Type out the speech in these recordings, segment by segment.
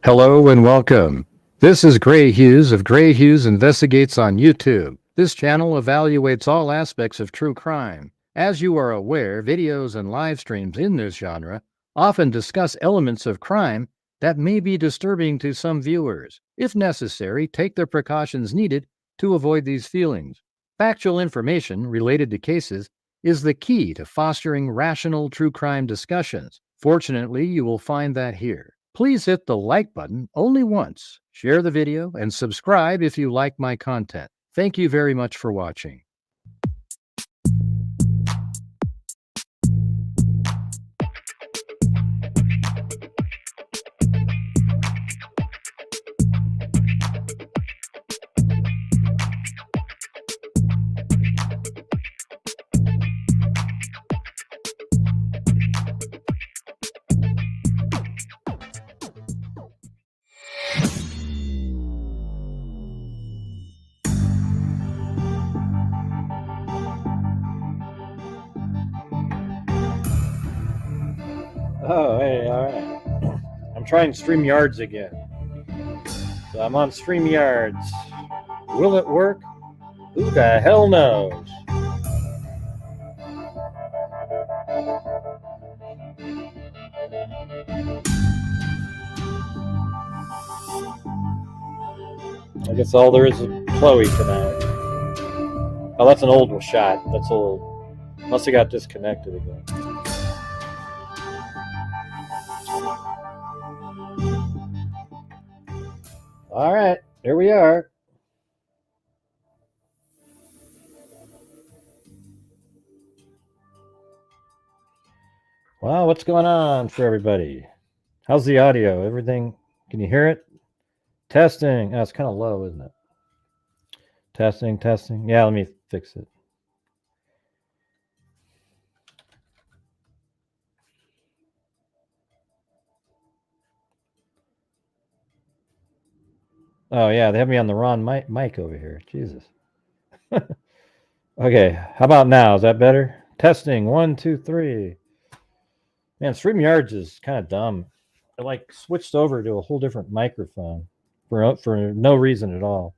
Hello and welcome. This is Grant Hughes of Grant Hughes Investigates on YouTube. This channel evaluates all aspects of true crime. As you are aware, videos and live streams in this genre often discuss elements of crime that may be disturbing to some viewers. If necessary, take the precautions needed to avoid these feelings. Factual information related to cases is the key to fostering rational true crime discussions. Fortunately, you will find that here. Please hit the like button only once, share the video, and subscribe if you like my content. Thank you very much for watching. Oh, hey, all right. I'm trying StreamYards again. So I'm on StreamYards. Will it work? Who the hell knows? I guess all there is Chloe tonight. Oh, that's an old shot. That's old. Must have got disconnected again. All right, here we are. Wow, what's going on for everybody? How's the audio? Everything? Can you hear it? Testing. Oh, it's kind of low, isn't it? Testing, testing. Yeah, let me fix it. Oh, yeah, they have me on the wrong mic over here. Jesus. Okay, how about now? Is that better? Testing. 1, 2, 3. Man, StreamYards is kind of dumb. I like switched over to a whole different microphone for no reason at all.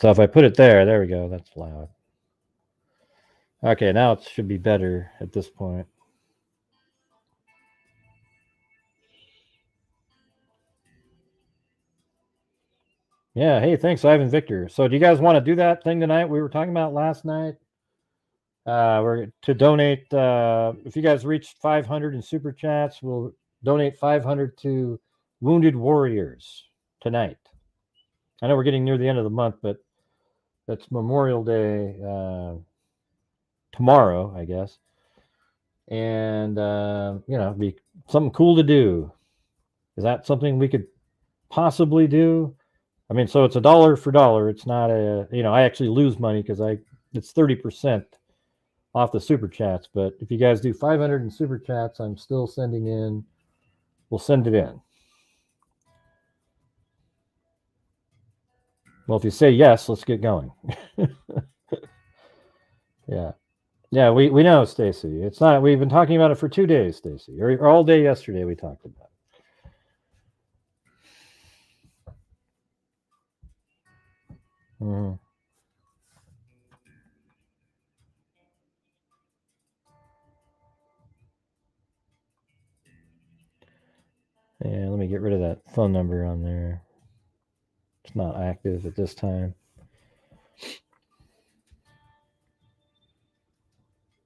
So if I put it there we go. That's loud. Okay, now it should be better at this point. Yeah, hey, thanks, Ivan Victor. So do you guys want to do that thing tonight we were talking about last night? We're to donate, if you guys reach 500 in super chats, we'll donate 500 to Wounded Warriors tonight. I know we're getting near the end of the month, but that's Memorial Day tomorrow, I guess. And, it'd be something cool to do. Is that something we could possibly do? I mean, so it's $1 for $1. It's not I actually lose money because it's 30% off the super chats. But if you guys do 500 in super chats, I'm still sending in. We'll send it in. Well, if you say yes, let's get going. Yeah, we know, Stacy. It's not. We've been talking about it for 2 days, Stacy, or all day yesterday. We talked about it. Mm-hmm. Yeah, let me get rid of that phone number on there. It's not active at this time.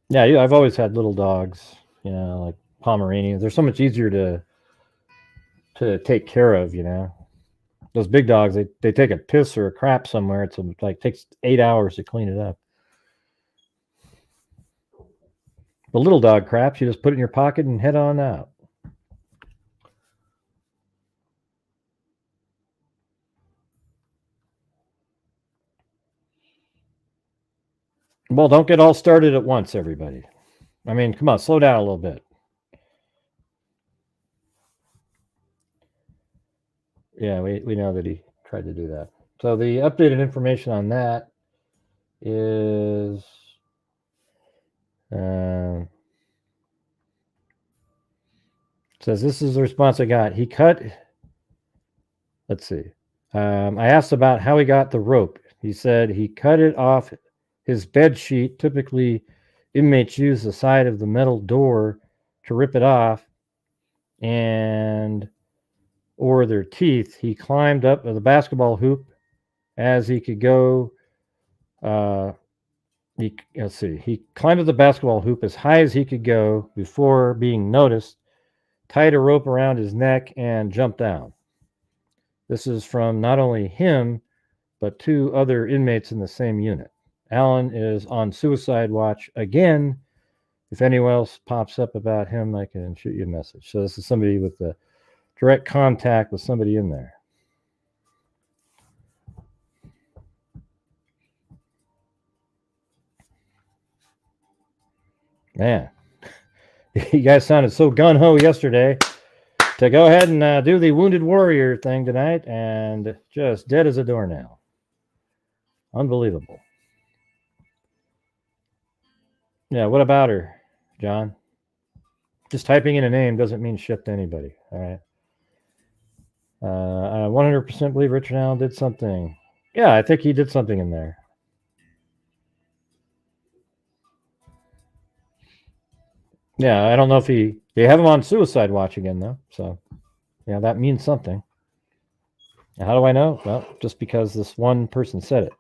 Yeah, I've always had little dogs, like Pomeranians. They're so much easier to take care of, Those big dogs, they take a piss or a crap somewhere. It's like takes 8 hours to clean it up. The little dog craps, you just put it in your pocket and head on out. Well, don't get all started at once, everybody. I mean, come on, slow down a little bit. Yeah, we know that he tried to do that. So the updated information on that is Says, this is the response I got. He cut, let's see. I asked about how he got the rope. He said he cut it off his bed sheet. Typically, inmates use the side of the metal door to rip it off, and or their teeth. He climbed up the basketball hoop as he could go. Let's see. He climbed up the basketball hoop as high as he could go before being noticed, tied a rope around his neck, and jumped down. This is from not only him, but 2 other inmates in the same unit. Alan is on suicide watch again. If anyone else pops up about him, I can shoot you a message. So this is somebody with the direct contact with somebody in there. Man, you guys sounded so gung-ho yesterday to go ahead and do the Wounded Warrior thing tonight, and just dead as a doornail. Unbelievable. Yeah, what about her, John? Just typing in a name doesn't mean shit to anybody, all right? I 100% believe Richard Allen did something. Yeah, I think he did something in there. Yeah, I don't know if they have him on suicide watch again, though. So, yeah, that means something. How do I know? Well, just because this one person said it.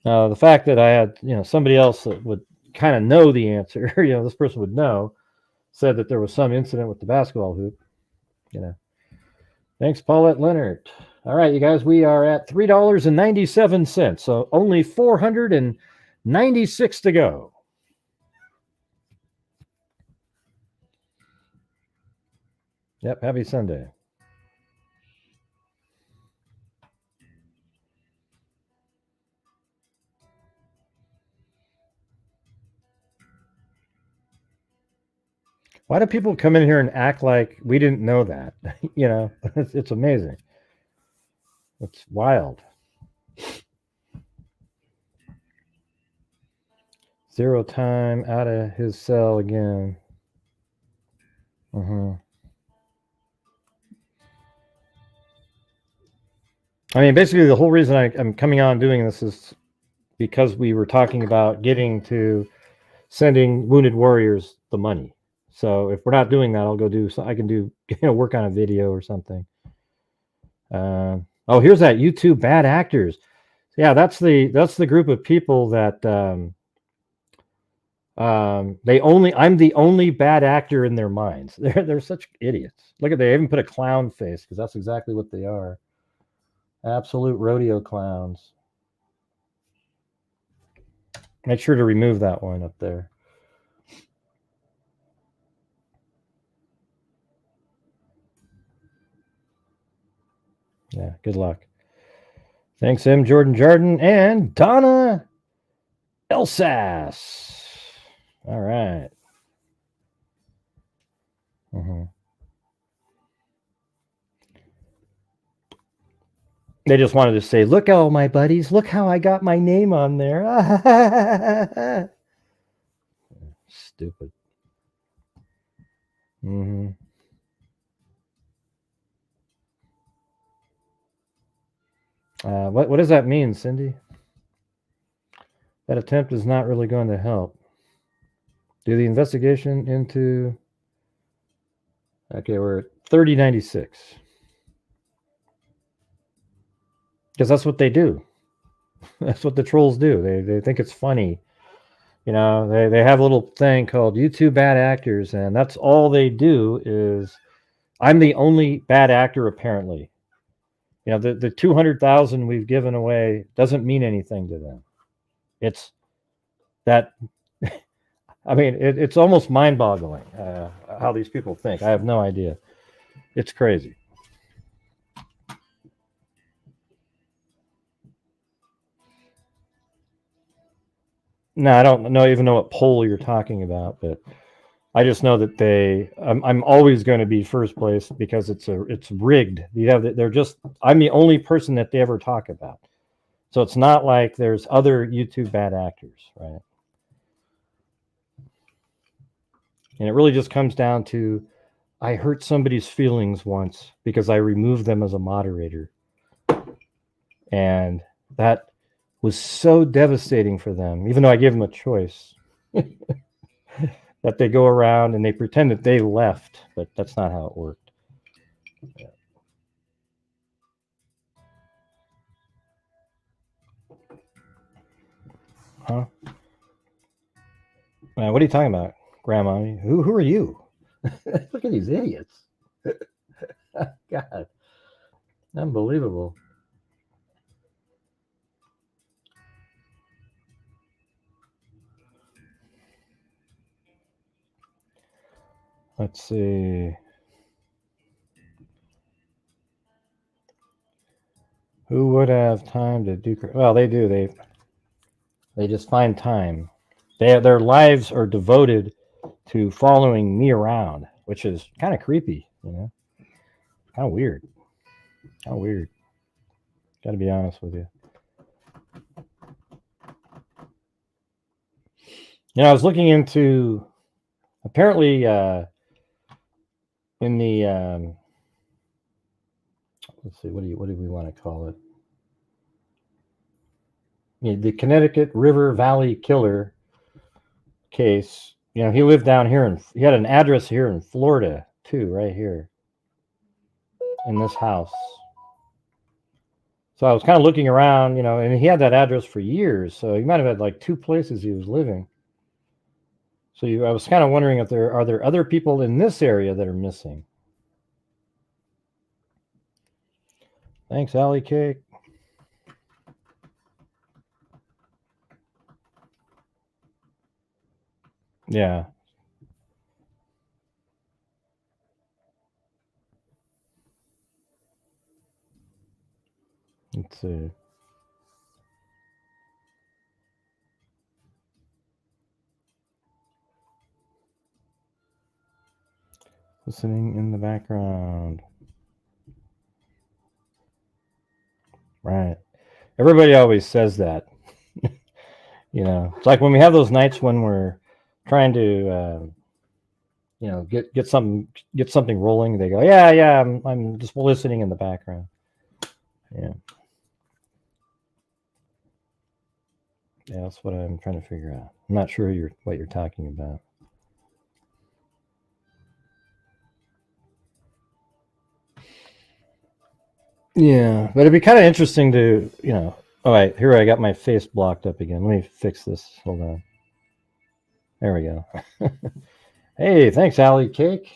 The fact that I had, somebody else that would kind of know the answer, this person would know, said that there was some incident with the basketball hoop, Thanks, Paulette Leonard. All right, you guys, we are at $3.97, so only 496 to go. Yep, happy Sunday. Why do people come in here and act like we didn't know that? It's amazing. It's wild. Zero time out of his cell again. I mean, basically, the whole reason I'm coming on doing this is because we were talking about getting to sending Wounded Warriors the money. So if we're not doing that, I'll go do. So I can do work on a video or something. Oh, here's that YouTube bad actors. Yeah, that's the group of people that I'm the only bad actor in their minds. They're such idiots. Look at they even put a clown face because that's exactly what they are. Absolute rodeo clowns. Make sure to remove that one up there. Yeah, good luck. Thanks, M. Jordan and Donna Elsas. All right. They just wanted to say, look, all my buddies, look how I got my name on there. Stupid. What does that mean, Cindy? That attempt is not really going to help. Do the investigation into... Okay, we're at 3096. Because that's what they do. That's what the trolls do. They think it's funny. They have a little thing called YouTube bad actors, and that's all they do is... I'm the only bad actor, apparently. The 200,000 we've given away doesn't mean anything to them. It's that... I mean, it's almost mind-boggling how these people think. I have no idea. It's crazy. No, I don't even know what poll you're talking about, but I just know that I'm always going to be first place because it's rigged. I'm the only person that they ever talk about. So it's not like there's other YouTube bad actors, right? And it really just comes down to I hurt somebody's feelings once because I removed them as a moderator. And that was so devastating for them, even though I gave them a choice. That they go around and they pretend that they left, but that's not how it worked. Yeah. Huh? What are you talking about, Grandma? Who are you? Look at these idiots. God. Unbelievable. Let's see. Who would have time to do? Well, they do. They just find time. Their lives are devoted to following me around, which is kind of creepy, you know. Kind of weird. Kind of weird. Got to be honest with you. You know, I was looking into apparently in the let's see, what do we want to call it? You know, the Connecticut River Valley Killer case. You know, he lived down here and he had an address here in Florida too, right here in this house. So I was kind of looking around, you know, and he had that address for years. So he might have had like 2 places he was living. So I was kind of wondering if there are other people in this area that are missing. Thanks, Allie Cake. Yeah. Let's see. Listening in the background. Right. Everybody always says that. You know, it's like when we have those nights when we're trying to, you know, get something rolling. They go, yeah, I'm just listening in the background. Yeah. Yeah, that's what I'm trying to figure out. I'm not sure what you're talking about. Yeah, but it'd be kind of interesting to, you know. All right, here I got my face blocked up again. Let me fix this. Hold on. There we go. Hey, thanks, Allie Cake.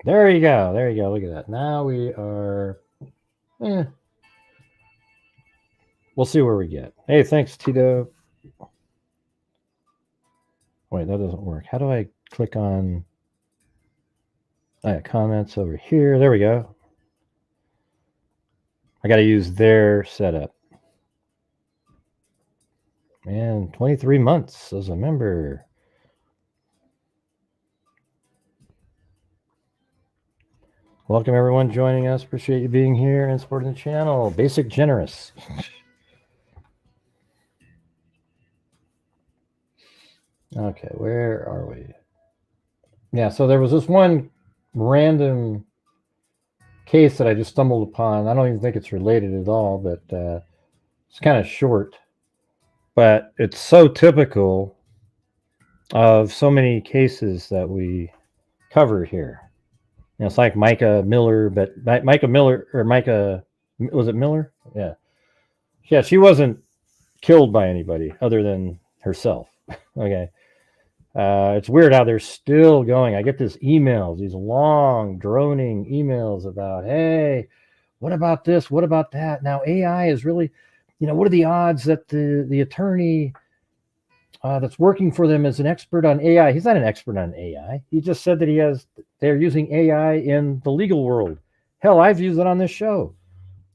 There you go. There you go. Look at that. Now we are. We'll see where we get. Hey, thanks, Tito. Wait, that doesn't work. How do I click on comments over here? There we go. I got to use their setup. Man, 23 months as a member. Welcome, everyone joining us. Appreciate you being here and supporting the channel. Basic Generous. Okay, where are we? Yeah, so there was this one random case that I just stumbled upon. I don't even think it's related at all, but it's kind of short. But it's so typical of so many cases that we cover here. You know, it's like Micah Miller, but Micah Miller, or Micah, was it Miller? Yeah. Yeah, she wasn't killed by anybody other than herself. Okay. It's weird how they're still going. I get these emails, these long, droning emails about, hey, what about this? What about that? Now AI is really, you know, what are the odds that the attorney that's working for them is an expert on AI? He's not an expert on AI. He just said that they're using AI in the legal world. Hell, I've used it on this show.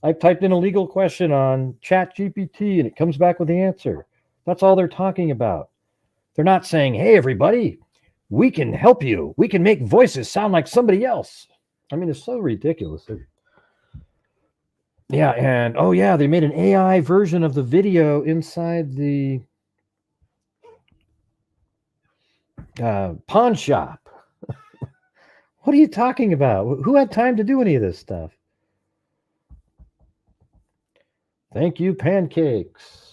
I've typed in a legal question on ChatGPT and it comes back with the answer. That's all they're talking about. They're not saying, hey, everybody, we can help you. We can make voices sound like somebody else. I mean, it's so ridiculous. Yeah, and oh yeah, they made an AI version of the video inside the pawn shop. What are you talking about? Who had time to do any of this stuff? Thank you, pancakes.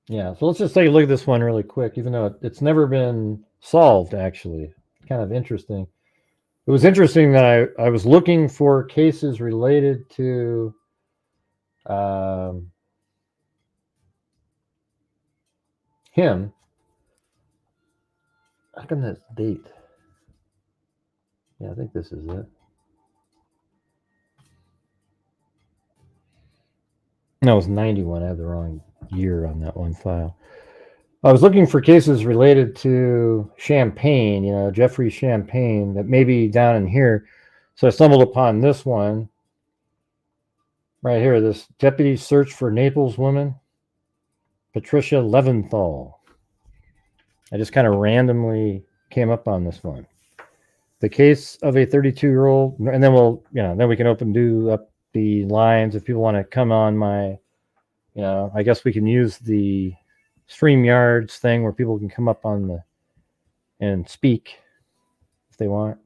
Yeah, so let's just take a look at this one really quick, even though it's never been solved, actually. Kind of interesting. It was interesting that I was looking for cases related to him. How come that date? Yeah, I think this is it. No, it was 91. I had the wrong year on that one file. I was looking for cases related to Champagne, Jeffrey Champagne, that may be down in here. So I stumbled upon this one right here, this deputy search for Naples woman, Patricia Lenthal. I just kind of randomly came up on this one. The case of a 32-year-old, and then then we can do up the lines if people want to come on my, I guess we can use the StreamYards thing where people can come up on and speak if they want.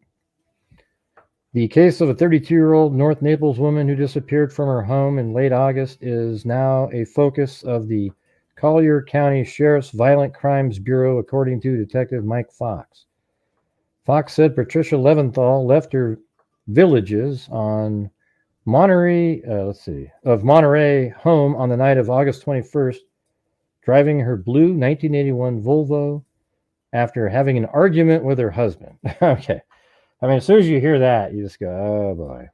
The case of a 32-year-old North Naples woman who disappeared from her home in late August is now a focus of the Collier County Sheriff's Violent Crimes Bureau, according to Detective Mike Fox. Fox said Patricia Lenthal left her villages on Monterey home on the night of August 21st, driving her blue 1981 Volvo after having an argument with her husband. Okay. I mean, as soon as you hear that, you just go, oh boy.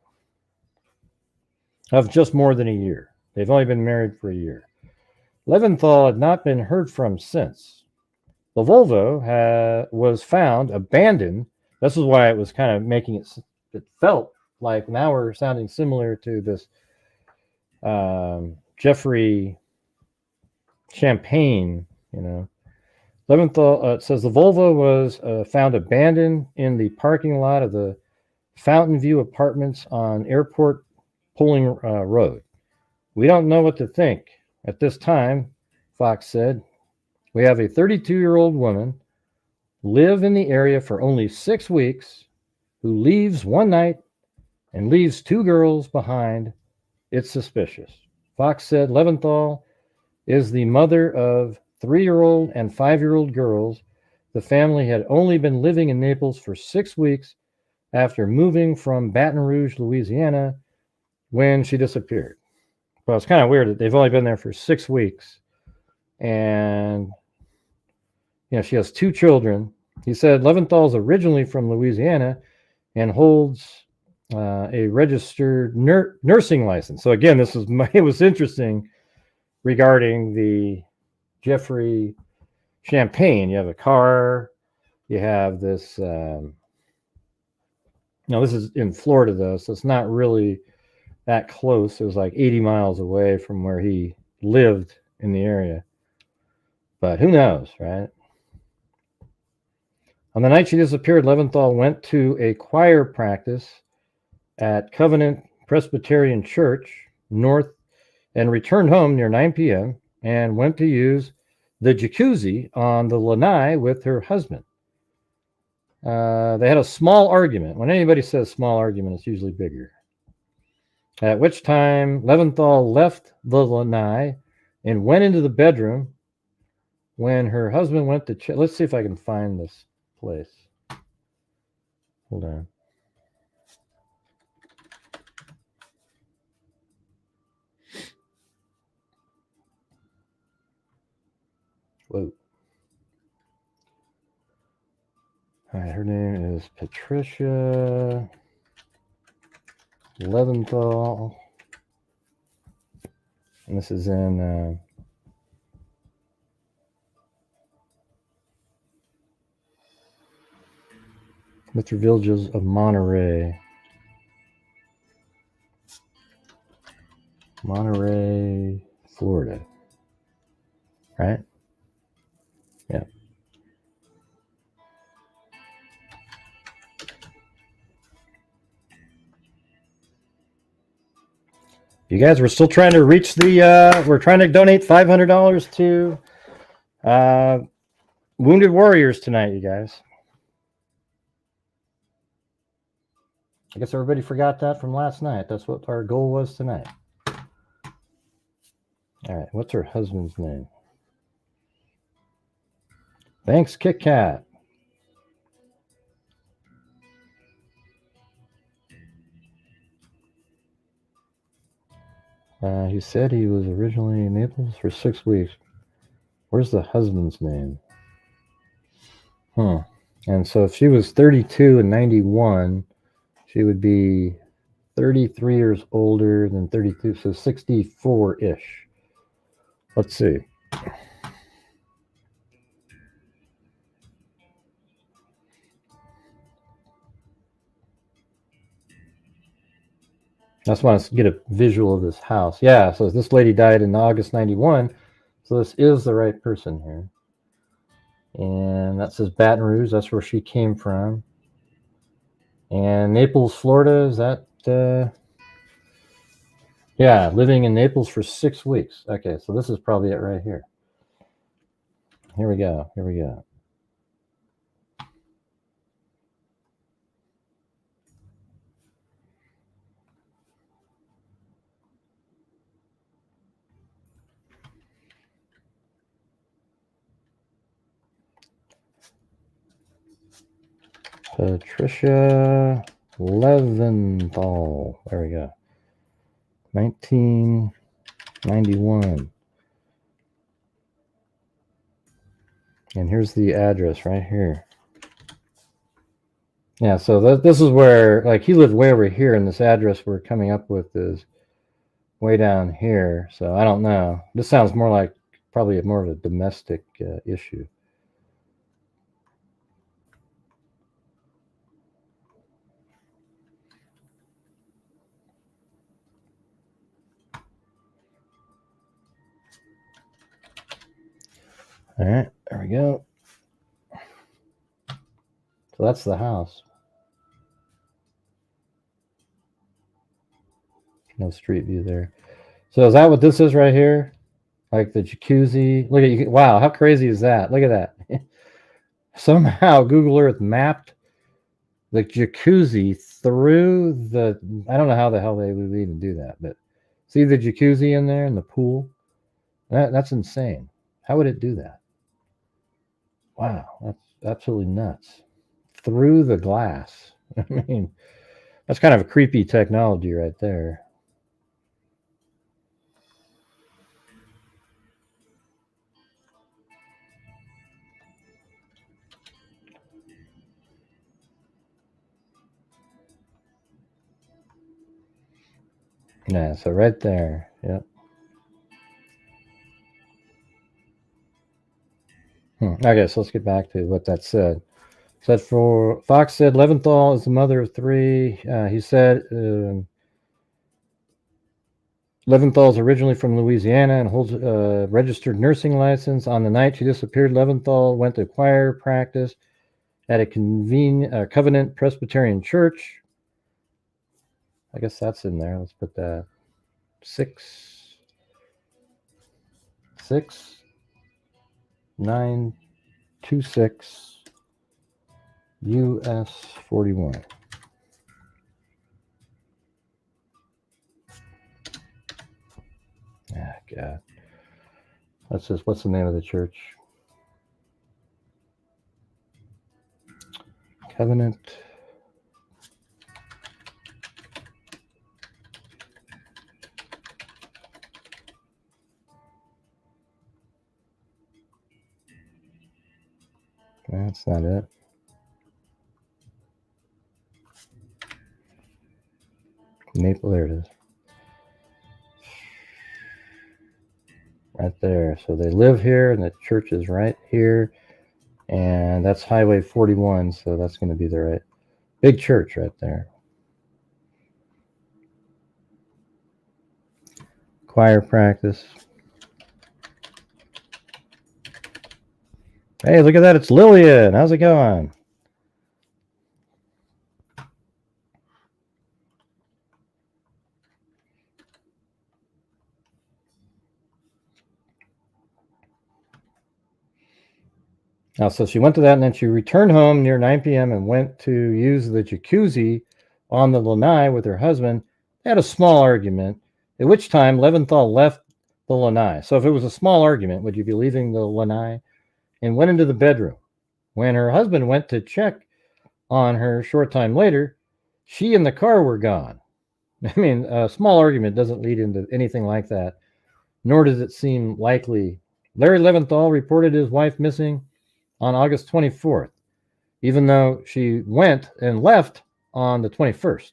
Of just more than a year. They've only been married for a year. Lenthal had not been heard from since. The Volvo was found abandoned. This is why it was kind of making it felt like now we're sounding similar to this Jeffrey Champagne, Lenthal says the Volvo was found abandoned in the parking lot of the Fountain View Apartments on Airport Pulling Road. We don't know what to think at this time, Fox said. We have a 32-year-old woman live in the area for only 6 weeks who leaves one night and leaves 2 girls behind. It's suspicious. Fox said Lenthal is the mother of 3-year-old and 5-year-old girls. The family had only been living in Naples for 6 weeks after moving from Baton Rouge, Louisiana, when she disappeared. Well, it's kind of weird that they've only been there for 6 weeks. And, she has 2 children. He said Lenthal is originally from Louisiana and holds a registered nursing license. So again, it was interesting regarding the Jeffrey Champagne. You have a car. You have this. This is in Florida though, so it's not really that close. It was like 80 miles away from where he lived in the area. But who knows, right? On the night she disappeared, Lenthal went to a choir practice at Covenant Presbyterian Church North and returned home near 9 p.m. and went to use the jacuzzi on the lanai with her husband. They had a small argument. When anybody says small argument, it's usually bigger. At which time, Lenthal left the lanai and went into the bedroom when her husband went to check. Let's see if I can find this place. Hold on. Whoa. All right, her name is Patricia Lenthal. And this is in Mr. Villages of Monterey, Florida. Right? Yeah. You guys, we're still trying to reach the, we're trying to donate $500 to Wounded Warriors tonight, you guys. I guess everybody forgot that from last night. That's what our goal was tonight. All right, what's her husband's name? Thanks, Kit Kat. He said he was originally in Naples for 6 weeks. Where's the husband's name? And so if she was 32 and 91, she would be 33 years older than 32, so 64-ish. Let's see. I just want to get a visual of this house. Yeah, so this lady died in August 91, so this is the right person here. And that says Baton Rouge. That's where she came from. And Naples, Florida, is that... yeah, living in Naples for 6 weeks. Okay, so this is probably it right here. Here we go. Here we go. Patricia Lenthal. There we go. 1991. And here's the address right here. Yeah, so this is where, like, he lived way over here, and this address we're coming up with is way down here. So I don't know. This sounds more like probably more of a domestic issue. All right, there we go. So that's the house. No street view there. So is that what this is right here? Like the jacuzzi? Look at you. Wow, how crazy is that? Look at that. Somehow Google Earth mapped the jacuzzi through the... I don't know how the hell they would even do that, but see the jacuzzi in there and the pool? That's insane. How would it do that? Wow, that's absolutely nuts. Through the glass. I mean, that's kind of a creepy technology right there. Yeah, so right there. Yep. Okay, so let's get back to what that said. Said for Fox said Leventhal is the mother of 3. He said Leventhal is originally from Louisiana and holds a registered nursing license. On the night she disappeared, Leventhal went to choir practice at a Covenant Presbyterian Church. I guess that's in there. Let's put that 66926 US 41. Ah, God. That's just, what's the name of the church? Covenant. That's not it. Maple, there it is. Right there. So they live here, and the church is right here. And that's Highway 41, so that's going to be the right big church right there. Choir practice. Hey, look at that. It's Lillian. How's it going? Now, so she went to that, and then she returned home near 9 p.m. and went to use the jacuzzi on the lanai with her husband. They had a small argument, at which time Leventhal left the lanai. So if it was a small argument, would you be leaving the lanai? And went into the bedroom. When her husband went to check on her a short time later, she and the car were gone. I mean, a small argument doesn't lead into anything like that, nor does it seem likely. Larry Leventhal reported his wife missing on August 24th, even though she went and left on the 21st.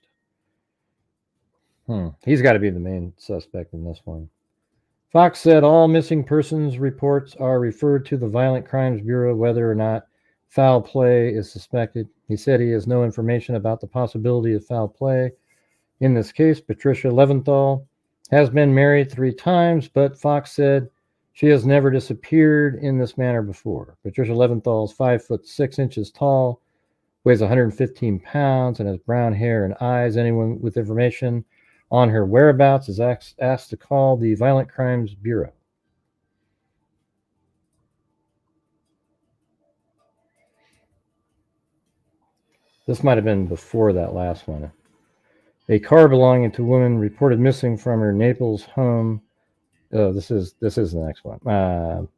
He's got to be the main suspect in this one. Fox said all missing persons reports are referred to the Violent Crimes Bureau, whether or not foul play is suspected. He said he has no information about the possibility of foul play. In this case, Patricia Lenthal has been married 3 times, but Fox said she has never disappeared in this manner before. Patricia Lenthal is 5'6" tall, weighs 115 pounds, and has brown hair and eyes. Anyone with information on her whereabouts is asked to call the Violent Crimes Bureau. This might have been before that last one. A car belonging to a woman reported missing from her Naples home. This is the next one.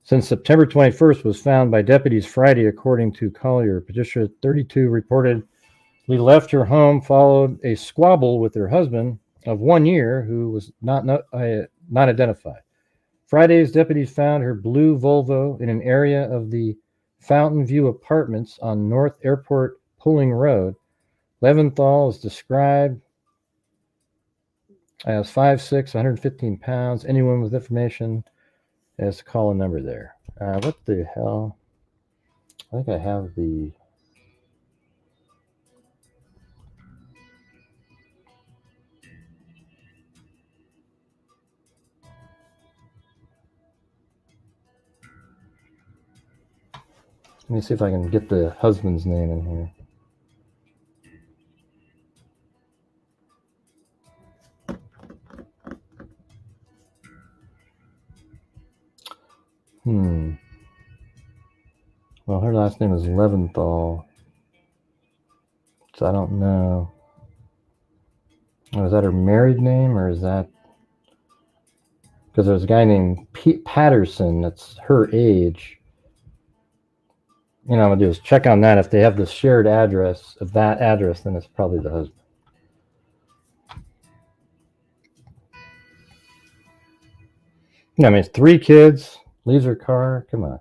Since September 21st was found by deputies Friday, according to Collier. Patricia, 32, reportedly left her home, followed a squabble with her husband of 1 year, who was not identified. Friday's deputies found her blue Volvo in an area of the Fountain View Apartments on North Airport Pulling Road. Leventhal is described as 5'6", 115 pounds. Anyone with information has to call a number there. What the hell? I think I have the... Let me see if I can get the husband's name in here. Well, her last name is Leventhal, so I don't know. Oh, is that her married name, or is that... Because there's a guy named Pete Patterson that's her age. You know, what I'm going to do is check on that. If they have the shared address of that address, then it's probably the husband. Yeah, I mean, it's 3 kids, leaves her car. Come on.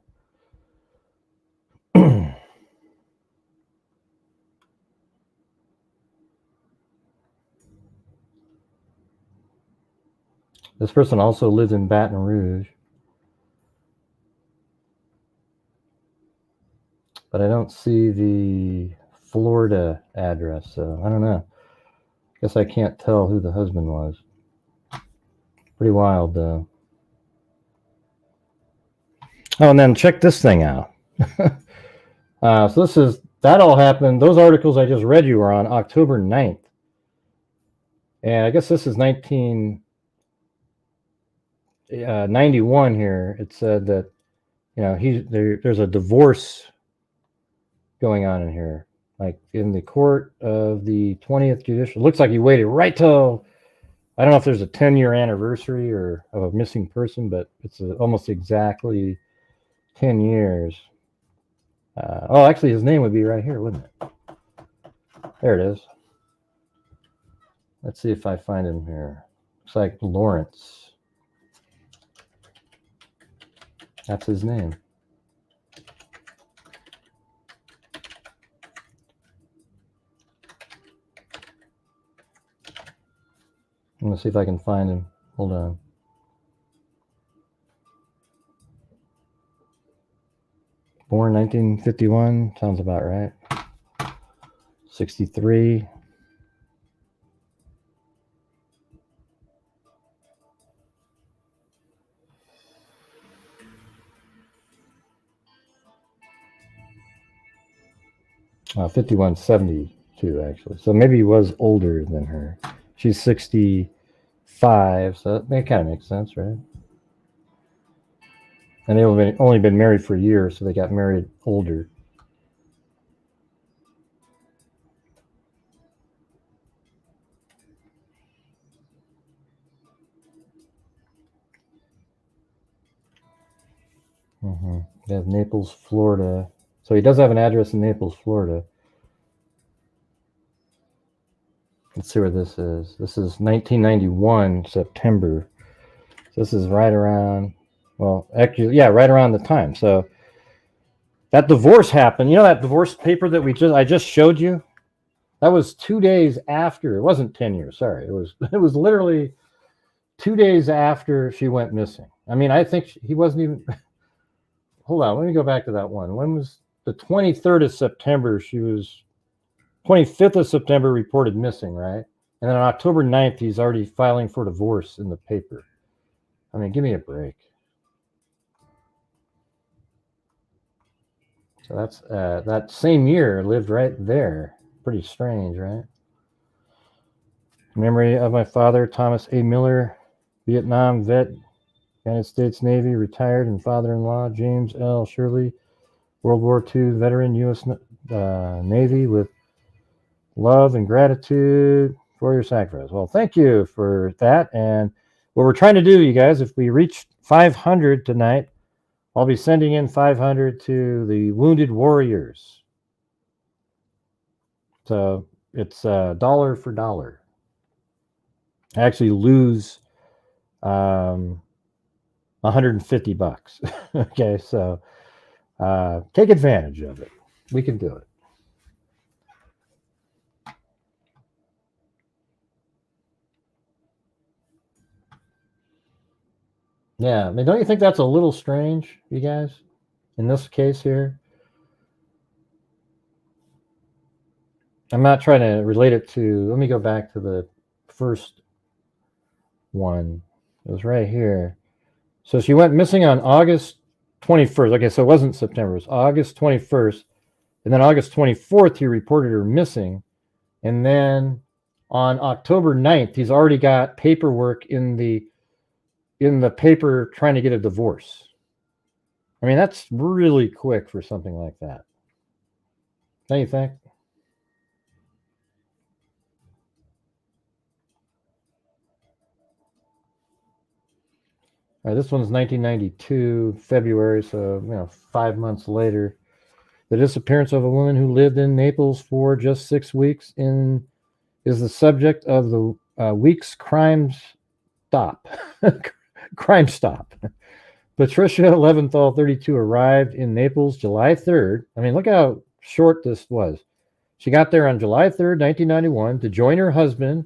This person also lived in Baton Rouge. But I don't see the Florida address, so I don't know. Guess I can't tell who the husband was. Pretty wild, though. Oh, and then check this thing out. So that all happened. Those articles I just read you were on October 9th. And I guess this is 1991 here. It said that, you know, there's a divorce going on in here, like in the court of the 20th Judicial. Looks like he waited right till, I don't know if there's a 10-year anniversary or of a missing person, but it's almost exactly 10 years. Oh, actually, his name would be right here, wouldn't it? There it is. Let's see if I find him here. Looks like Lawrence. That's his name. I'm going to see if I can find him. Hold on. Born 1951. Sounds about right. 63. Uh, 5172, actually. So maybe he was older than her. She's 65, so that kind of makes sense, right? And they've only been married for a year, so they got married older. They have Naples, Florida. So he does have an address in Naples, Florida. Let's see where this is. This is 1991, September. So this is right around, well, actually, yeah, right around the time. So that divorce happened. You know that divorce paper that I just showed you? That was 2 days after. It wasn't 10 years. Sorry. It was literally 2 days after she went missing. I mean, I think he wasn't even. Hold on. Let me go back to that one. When was the 23rd of September? She was 25th of September reported missing, right? And then on October 9th, he's already filing for divorce in the paper. I mean, give me a break. So that's that same year lived right there. Pretty strange, right? In memory of my father, Thomas A. Miller, Vietnam vet, United States Navy, retired, and father-in-law, James L. Shirley, World War II veteran, U.S. Navy, with love and gratitude for your sacrifice. Well, thank you for that. And what we're trying to do, you guys, if we reach 500 tonight, I'll be sending in 500 to the Wounded Warriors. So it's dollar for dollar. I actually lose $150. Okay, so take advantage of it. We can do it. Yeah, I mean, don't you think that's a little strange, you guys, in this case here? I'm not trying to relate it to, let me go back to the first one. It was right here. So she went missing on August 21st. Okay, so it wasn't September. It was August 21st. And then August 24th, he reported her missing. And then on October 9th, he's already got paperwork in the paper trying to get a divorce. I mean, that's really quick for something like that. Don't you think? All right, this one's 1992, February, so 5 months later. The disappearance of a woman who lived in Naples for just 6 weeks is the subject of the week's Crime Stop. Crime Stop. Patricia Lenthal, 32, arrived in Naples July 3rd. I mean, look how short this was. She got there on July 3rd, 1991, to join her husband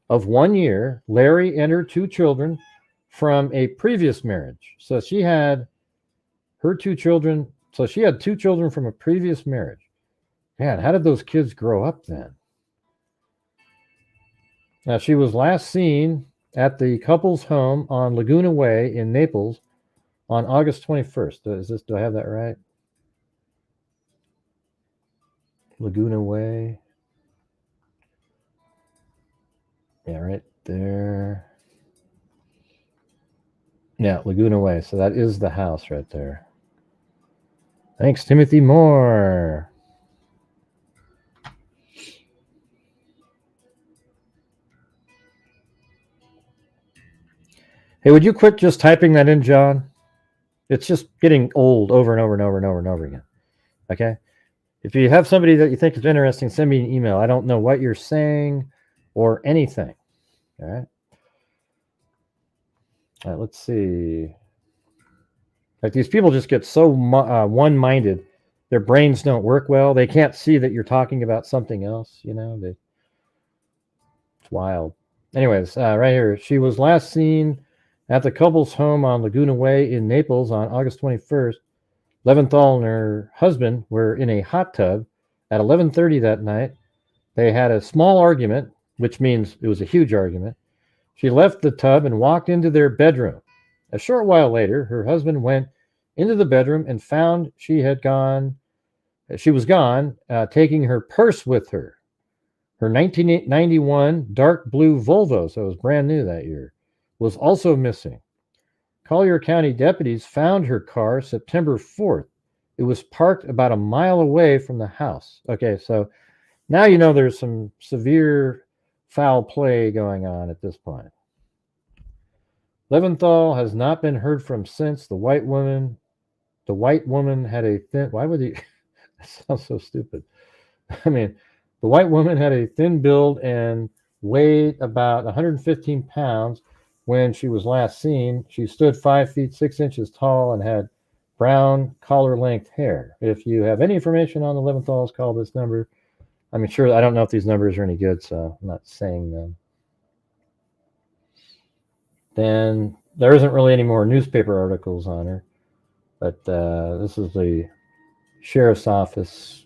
of 1 year, Larry, and her 2 children from a previous marriage. So she had her 2 children. So she had 2 children from a previous marriage. Man, how did those kids grow up then? Now, she was last seen at the couple's home on Laguna Way in Naples on August 21st. Do I have that right? Laguna Way. Yeah, right there. Yeah, Laguna Way. So that is the house right there. Thanks, Timothy Moore. Hey, would you quit just typing that in, John? It's just getting old over and over and over and over and over again. Okay? If you have somebody that you think is interesting, send me an email. I don't know what you're saying or anything. All right? All right, let's see. Like, these people just get so one-minded. Their brains don't work well. They can't see that you're talking about something else, It's wild. Anyways, right here. She was last seen at the couple's home on Laguna Way in Naples on August 21st. Lenthal and her husband were in a hot tub at 11:30 that night. They had a small argument, which means it was a huge argument. She left the tub and walked into their bedroom. A short while later, her husband went into the bedroom and found she was gone, taking her purse with her. Her 1991 dark blue Volvo, so it was brand new that year, was also missing. Collier County deputies found her car September 4th. It was parked about a mile away from the house. Okay, so now you know there's some severe foul play going on at this point. Lenthal has not been heard from since. The white woman had a thin... Why would he... That sounds so stupid. I mean, the white woman had a thin build and weighed about 115 pounds when she was last seen. She stood 5 feet 6 inches tall and had brown collar-length hair. If you have any information on the Lenthals, call this number. I mean, sure, I don't know if these numbers are any good, so I'm not saying them. Then there isn't really any more newspaper articles on her, but this is the sheriff's office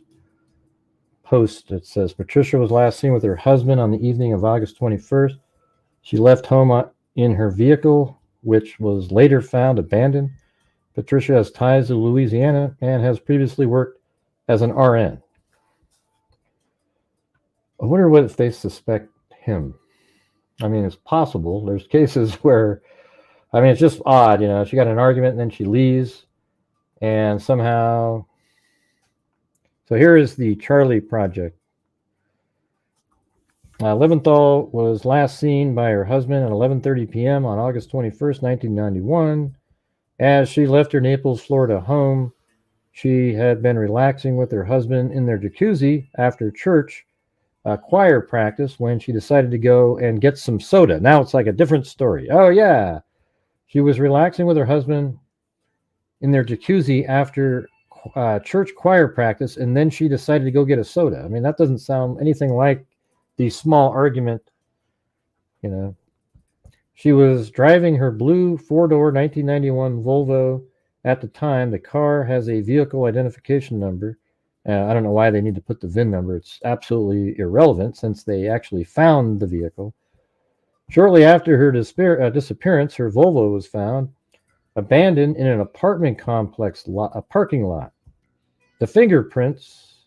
post. It says Patricia was last seen with her husband on the evening of August 21st. She left home in her vehicle, which was later found abandoned. Patricia has ties to Louisiana and has previously worked as an RN. I wonder what if they suspect him. I mean, it's possible. There's cases where, I mean, it's just odd, you know, she got an argument and then she leaves and somehow. So here is the Charlie Project. Lenthal was last seen by her husband at 11:30 p.m. on August 21st, 1991. As she left her Naples, Florida home, she had been relaxing with her husband in their jacuzzi after church choir practice when she decided to go and get some soda. Now it's like a different story. Oh, yeah. She was relaxing with her husband in their jacuzzi after church choir practice, and then she decided to go get a soda. I mean, that doesn't sound anything like the small argument, you know. She was driving her blue four-door 1991 Volvo at the time. The car has a vehicle identification number. I don't know why they need to put the VIN number. It's absolutely irrelevant since they actually found the vehicle. Shortly after her disappearance, her Volvo was found abandoned in an apartment complex parking lot. The fingerprints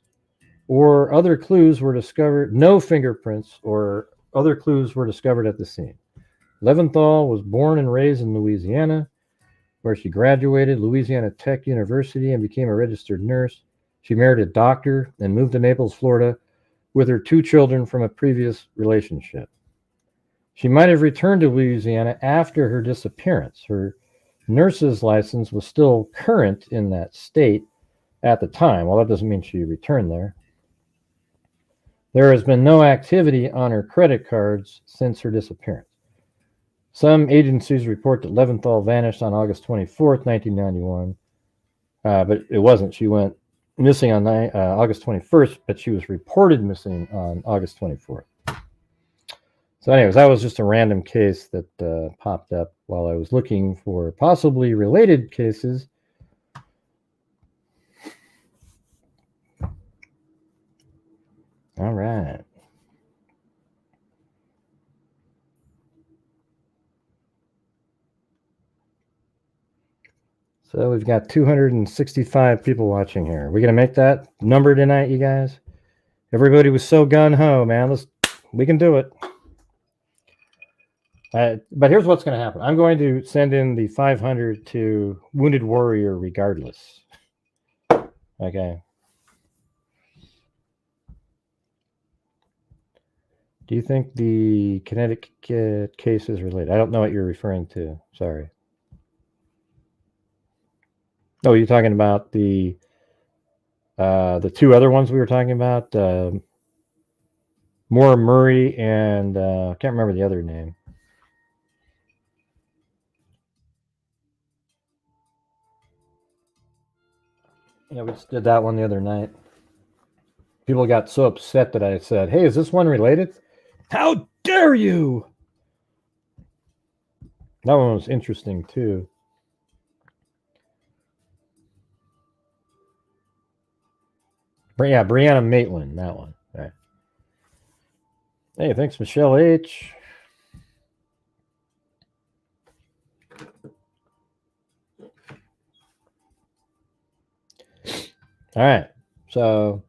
or other clues were discovered. No fingerprints or other clues were discovered at the scene. Lenthal was born and raised in Louisiana, where she graduated Louisiana Tech University and became a registered nurse. She married a doctor and moved to Naples, Florida, with her 2 children from a previous relationship. She might have returned to Louisiana after her disappearance. Her nurse's license was still current in that state at the time. Well, that doesn't mean she returned there. There has been no activity on her credit cards since her disappearance. Some agencies report that Lenthal vanished on August 24th, 1991, but it wasn't. She went missing on August 21st, but she was reported missing on August 24th. So anyways, that was just a random case that popped up while I was looking for possibly related cases. All right. So we've got 265 people watching here. We're going to make that number tonight, you guys? Everybody was so gung-ho, man. We can do it. But here's what's going to happen. I'm going to send in the 500 to Wounded Warrior regardless. Okay. Do you think the Connecticut case is related? I don't know what you're referring to. Sorry. Oh, you're talking about the 2 other ones we were talking about? Maura Murray and I can't remember the other name. Yeah, we just did that one the other night. People got so upset that I said, hey, is this one related? How dare you? That one was interesting, too. Yeah, Brianna Maitland, that one. All right. Hey, thanks, Michelle H. All right. So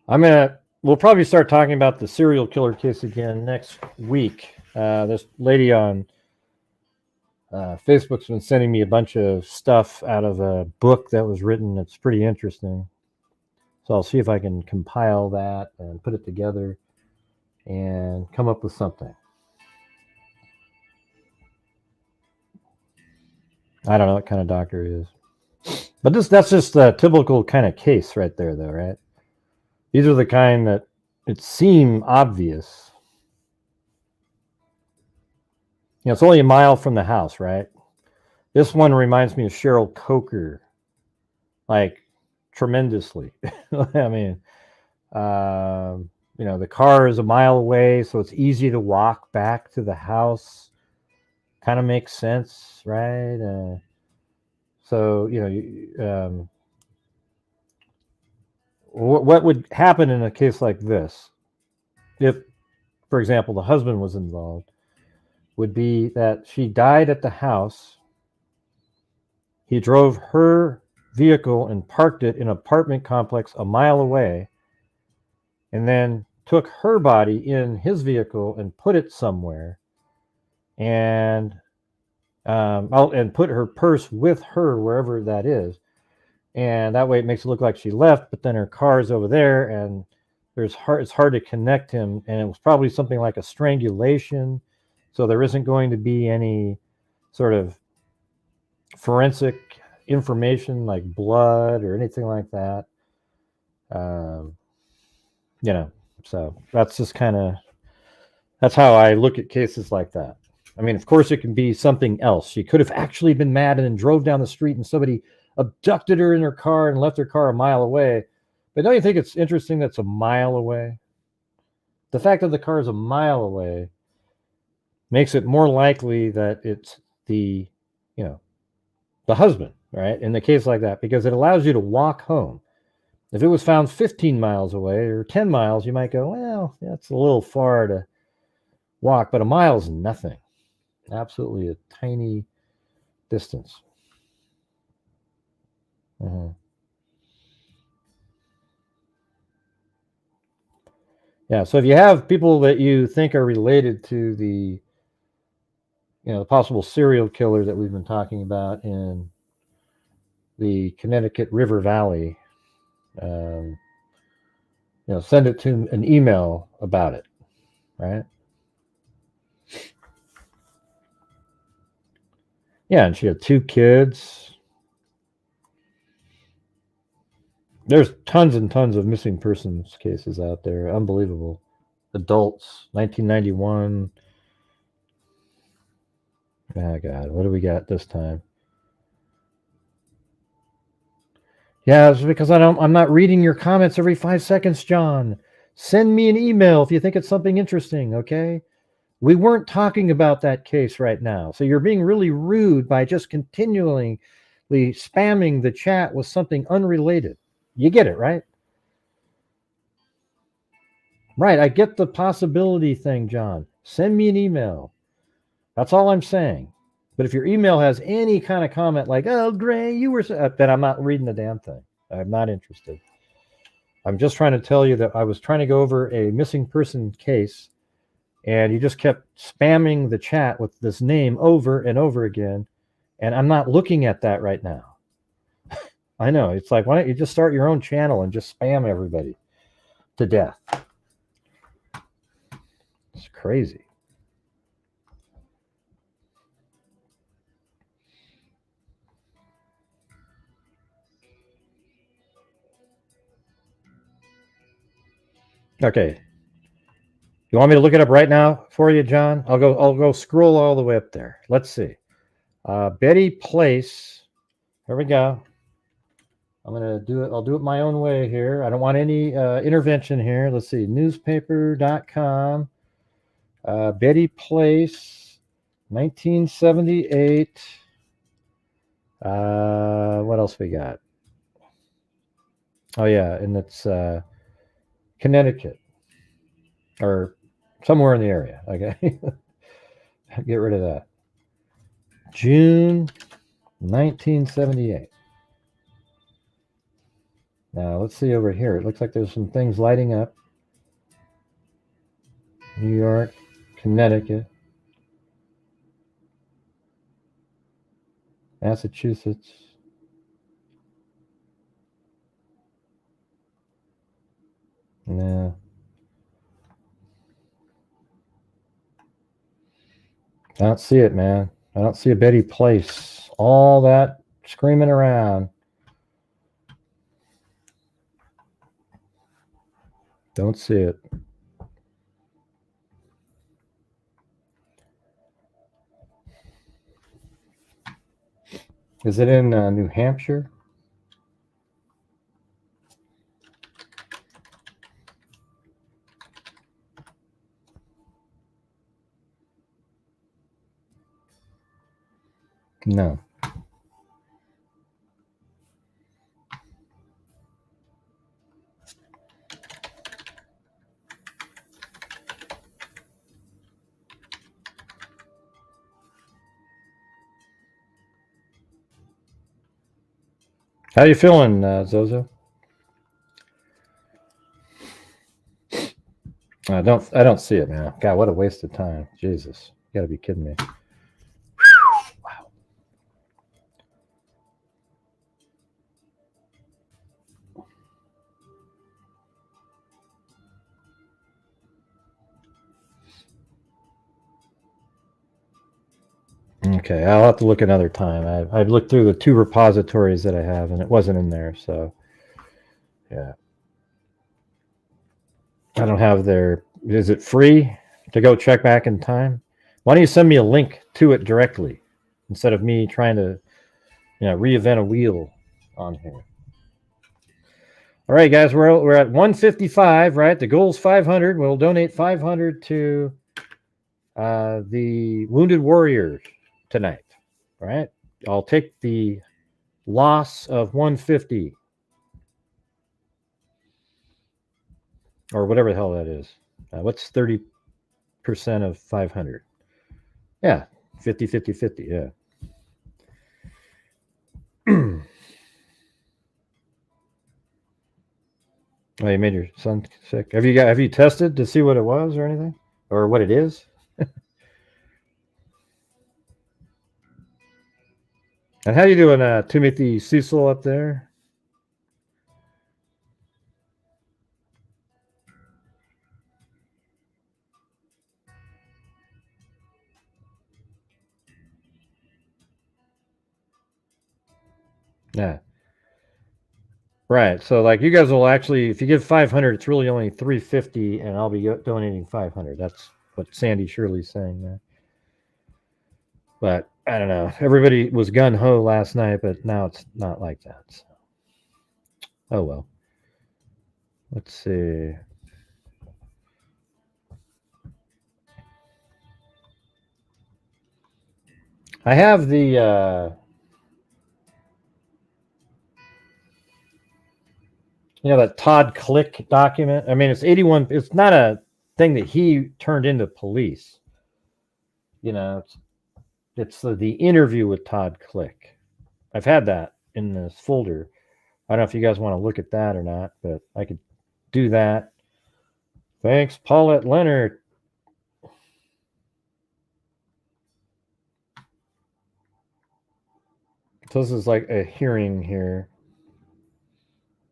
we'll probably start talking about the serial killer case again next week. This lady on Facebook's been sending me a bunch of stuff out of a book that was written that's pretty interesting. So I'll see if I can compile that and put it together and come up with something. I don't know what kind of doctor he is. But that's just a typical kind of case right there, though, right? These are the kind that it seem obvious. You know, it's only a mile from the house, right? This one reminds me of Cheryl Coker, like tremendously. I mean, you know, the car is a mile away, so it's easy to walk back to the house. Kind of makes sense, right? So, you know, what would happen in a case like this, if, for example, the husband was involved, would be that she died at the house. He drove her vehicle and parked it in an apartment complex a mile away, and then took her body in his vehicle and put it somewhere, and put her purse with her wherever that is, and that way it makes it look like she left, but then her car's over there, and it's hard to connect him, and it was probably something like a strangulation, so there isn't going to be any sort of forensic information like blood or anything like that. You know, so that's just that's how I look at cases like that. I mean, of course, it can be something else. She could have actually been mad and then drove down the street and somebody abducted her in her car and left her car a mile away. But don't you think it's interesting that's a mile away? The fact that the car is a mile away makes it more likely that it's the husband, right? In the case like that, because it allows you to walk home. If it was found 15 miles away or 10 miles, you might go, well, that's a little far to walk, but a mile is nothing. Absolutely a tiny distance. Yeah, so if you have people that you think are related to the possible serial killer that we've been talking about in the Connecticut River Valley, send it to an email about it, right? Yeah, and she had 2 kids. There's tons and tons of missing persons cases out there. Unbelievable. Adults, 1991. Oh, God, what do we got this time? Yeah, it's because I'm not reading your comments every 5 seconds, John. Send me an email if you think it's something interesting, okay? We weren't talking about that case right now. So you're being really rude by just continually spamming the chat with something unrelated. You get it, right? Right, I get the possibility thing, John. Send me an email. That's all I'm saying. But if your email has any kind of comment like, oh, Gray, you were... then I'm not reading the damn thing. I'm not interested. I'm just trying to tell you that I was trying to go over a missing person case, and you just kept spamming the chat with this name over and over again, and I'm not looking at that right now. I know. It's like, why don't you just start your own channel and just spam everybody to death? It's crazy. Okay. You want me to look it up right now for you, John? I'll go scroll all the way up there. Let's see. Betty Place. Here we go. I'm going to do it. I'll do it my own way here. I don't want any intervention here. Let's see. Newspaper.com. Betty Place, 1978. What else we got? Oh, yeah. And it's Connecticut or somewhere in the area. Okay. Get rid of that. June 1978. Now, let's see over here. It looks like there's some things lighting up. New York, Connecticut. Massachusetts. No. I don't see it, man. I don't see a Betty Place. All that screaming around. Don't see it. Is it in New Hampshire? No. How you feeling, Zozo? I don't see it, man. God, what a waste of time. Jesus, you gotta be kidding me. Wow. Okay, I'll have to look another time. I've looked through the 2 repositories that I have, and it wasn't in there. So, yeah. I don't have their. Is it free to go check back in time? Why don't you send me a link to it directly instead of me trying to, reinvent a wheel on here? All right, guys, we're at 155, right? The goal's 500. We'll donate 500 to the Wounded Warriors tonight. All right, I'll take the loss of 150 or whatever the hell that is. What's 30% of 500? Yeah, 50, 50, 50. Yeah. Oh, you made your son sick. Have you tested to see what it was or anything, or what it is? And how you doing, Timothy Cecil up there? Yeah. Right. So, like, you guys will actually, if you give 500, it's really only 350, and I'll be donating 500. That's what Sandy Shirley's saying there. But I don't know. Everybody was gun ho last night, but now it's not like that. So. Oh well. Let's see. I have the that Todd Click document. I mean, it's 81. It's not a thing that he turned into police. It's the interview with Todd Click. I've had that in this folder. I don't know if you guys want to look at that or not, but I could do that. Thanks, Paulette Leonard. So this is like a hearing here.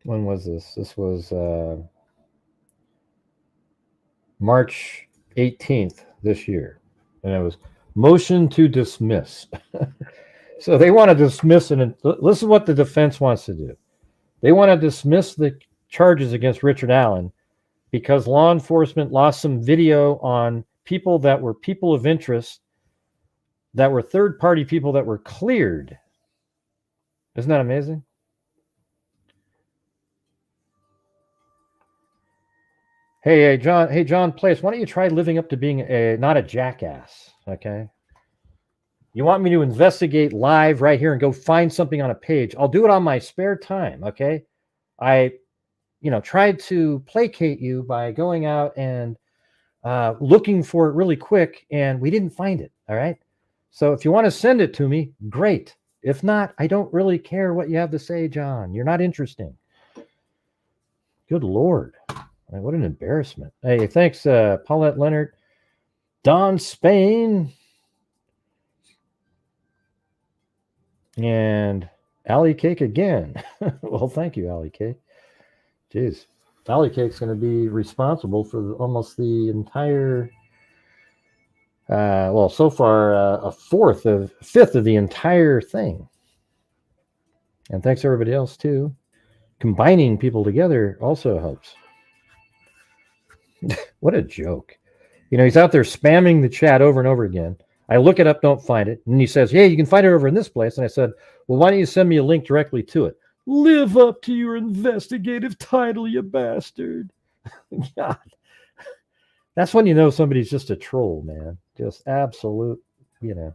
When was this? This was March 18th this year. And it was motion to dismiss. So they want to dismiss it. And this is what the defense wants to do. They want to dismiss the charges against Richard Allen because law enforcement lost some video on people that were people of interest, that were third-party people that were cleared. Isn't that amazing? Hey, John. Hey, John Place. Why don't you try living up to being not a jackass? Okay. You want me to investigate live right here and go find something on a page? I'll do it on my spare time. Okay. I, tried to placate you by going out and looking for it really quick, and we didn't find it. All right. So if you want to send it to me, great. If not, I don't really care what you have to say, John. You're not interesting. Good Lord. What an embarrassment. Hey, thanks, Paulette Leonard. Don Spain. And Alley Cake again. Well, thank you, Alley Cake. Jeez. Alley Cake's going to be responsible for almost the entire, well, so far, a fifth of the entire thing. And thanks to everybody else, too. Combining people together also helps. What a joke. You know, he's out there spamming the chat over and over again. I look it up, don't find it. And he says, hey, you can find it over in this place. And I said, well, why don't you send me a link directly to it? Live up to your investigative title, you bastard. God. That's when you know somebody's just a troll, man. Just absolute, you know,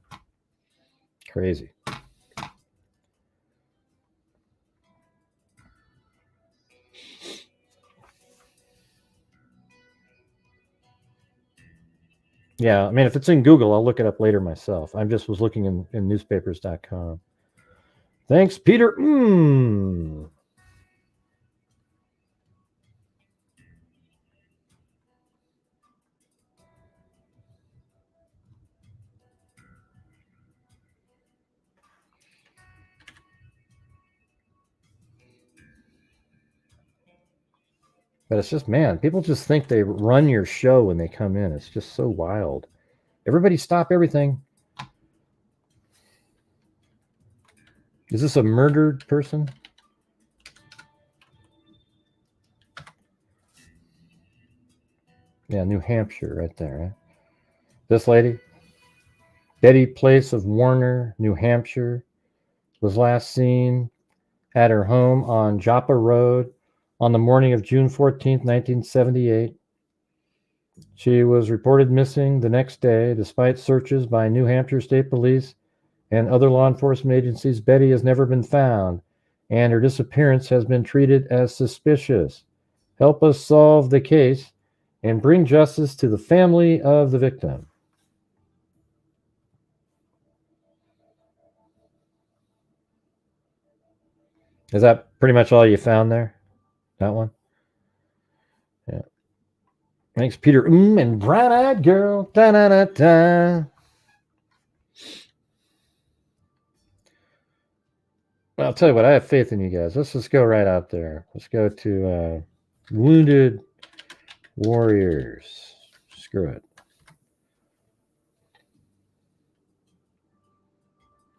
crazy. Yeah, I mean, if it's in Google, I'll look it up later myself. I just was looking in newspapers.com. Thanks, Peter. But it's just, man, people just think they run your show when they come in. It's just so wild. Everybody stop everything. Is this a murdered person? Yeah, New Hampshire right there. Right? This lady, Betty Place of Warner, New Hampshire, was last seen at her home on Joppa Road on the morning of June 14th, 1978. She was reported missing the next day. Despite searches by New Hampshire State Police and other law enforcement agencies, Betty has never been found, and her disappearance has been treated as suspicious. Help us solve the case and bring justice to the family of the victim. Is that pretty much all you found there? That one? Yeah. Thanks, Peter. And Brown-Eyed Girl. Da-da-da-da. Well, I'll tell you what, I have faith in you guys. Let's just go right out there. Let's go to Wounded Warriors. Screw it.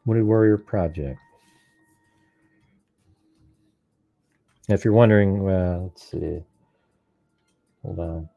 Wounded Warrior Project. If you're wondering, well, let's see. Hold on.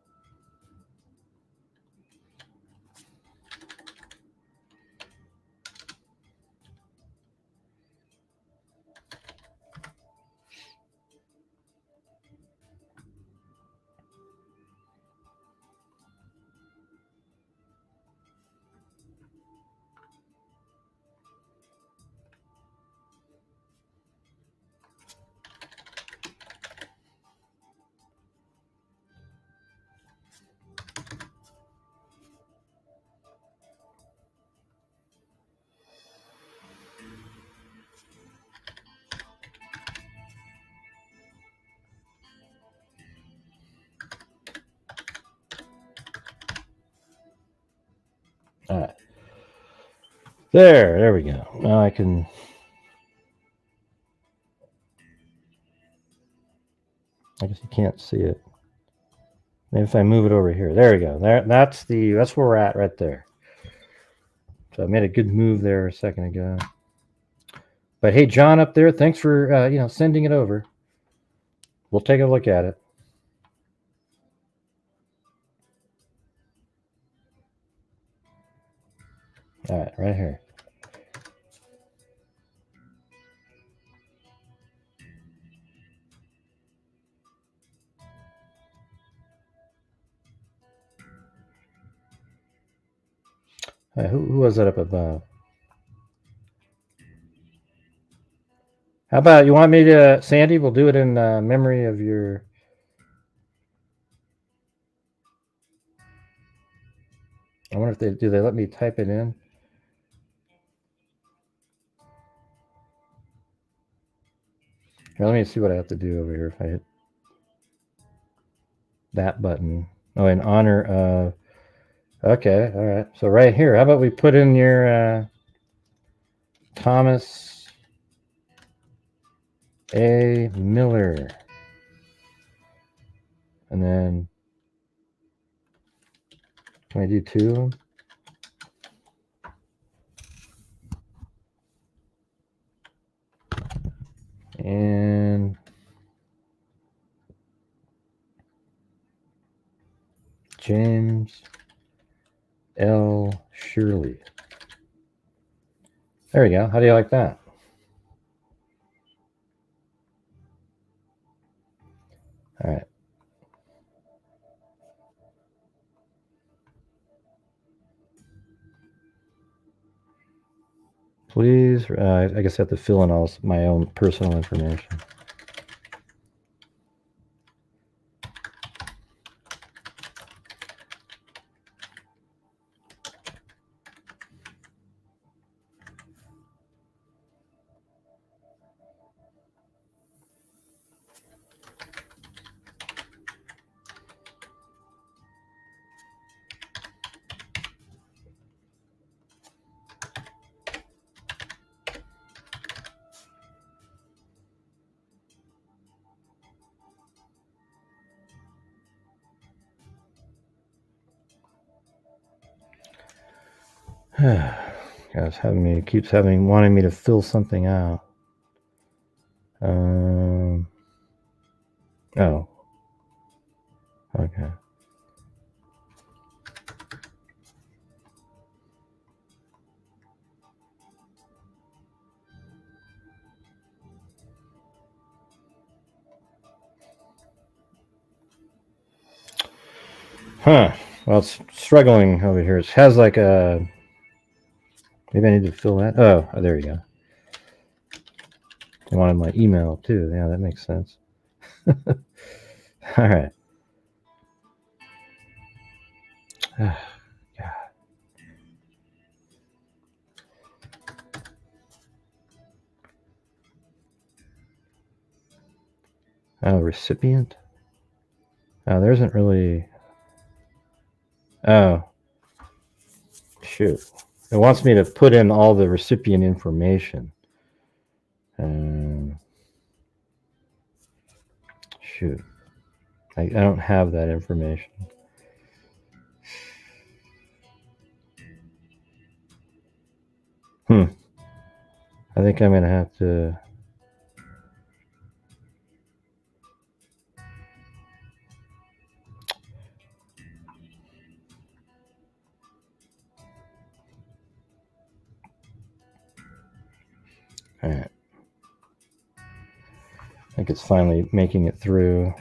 All right. There we go. Now I can. I guess you can't see it. Maybe if I move it over here. There we go. That's where we're at right there. So I made a good move there a second ago. But hey, John up there, thanks for sending it over. We'll take a look at it. All right, right here. Who was that up above? How about you want me to, Sandy? We'll do it in memory of your. I wonder if they let me type it in. Here, let me see what I have to do over here if I hit that button. Oh, in honor of. Okay, all right. So right here, how about we put in your Thomas A. Miller. And then, can I do 2 of them? And James L. Shirley. There we go. How do you like that? All right. Please, I guess I have to fill in all my own personal information. Guys, keeps wanting me to fill something out. Oh, okay. Huh. Well, it's struggling over here. It has like a... Maybe I need to fill that. Oh, there you go. I wanted my email too. Yeah, that makes sense. All right. God. Oh, recipient? Oh, there isn't really... Oh. Shoot. It wants me to put in all the recipient information. Shoot. I don't have that information. I think I'm going to have to... All right. I think it's finally making it through.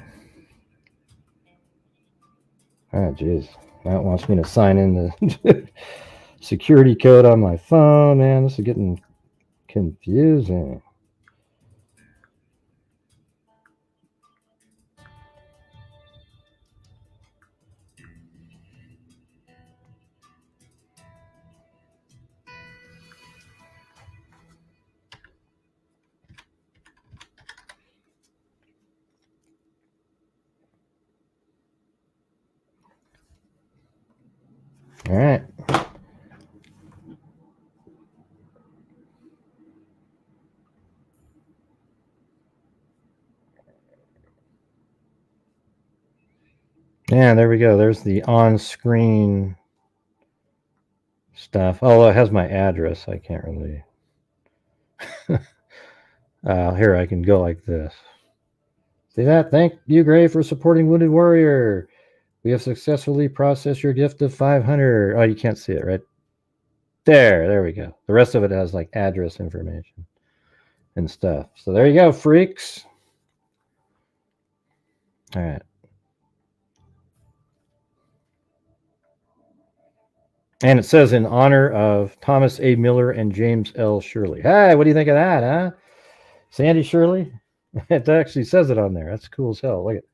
Oh, geez. Now it wants me to sign in the security code on my phone. Man, this is getting confusing. All right. Yeah, there we go. There's the on-screen stuff. Although it has my address, I can't really... Here, I can go like this. See that? Thank you, Gray, for supporting Wounded Warrior. We have successfully processed your gift of 500. Oh, you can't see it, right? There we go. The rest of it has like address information and stuff. So there you go, freaks. All right. And it says in honor of Thomas A. Miller and James L. Shirley. Hey, what do you think of that, huh? Sandy Shirley? It actually says it on there. That's cool as hell. Look at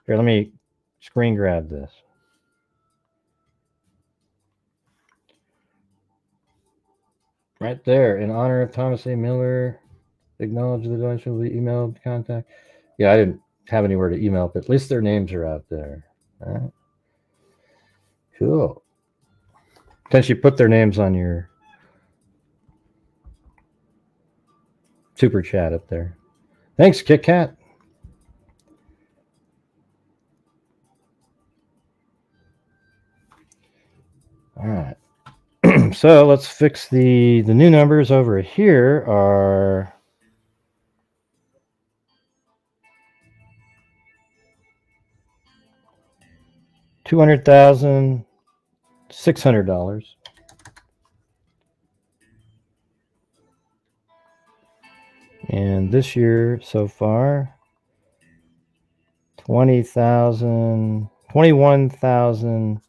here. Let me screen grab this. Right there, in honor of Thomas A. Miller, acknowledge the donation will be emailed contact. Yeah, I didn't have anywhere to email, but at least their names are out there. All right. Cool. Since you put their names on your super chat up there. Thanks, Kit Kat. All right. So let's fix the new numbers over here are $200,600. And this year so far, 21,000,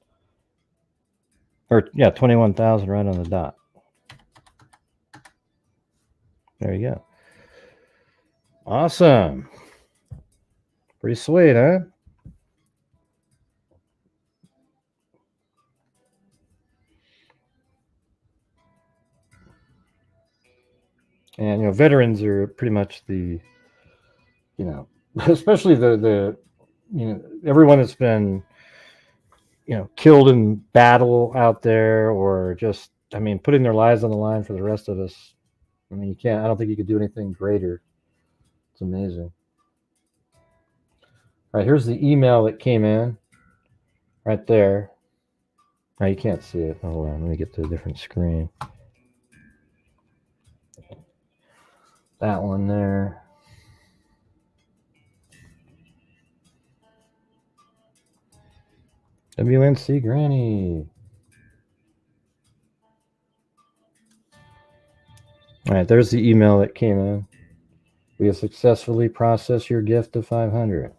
or yeah, 21,000 right on the dot. There you go. Awesome. Pretty sweet, huh? And, veterans are pretty much the, especially the everyone that's been, killed in battle out there, or just, putting their lives on the line for the rest of us. I don't think you could do anything greater. It's amazing. All right, here's the email that came in right there. Now you can't see it. Hold on, let me get to a different screen. That one there. WNC Granny. All right, there's the email that came in. We have successfully processed your gift of 500.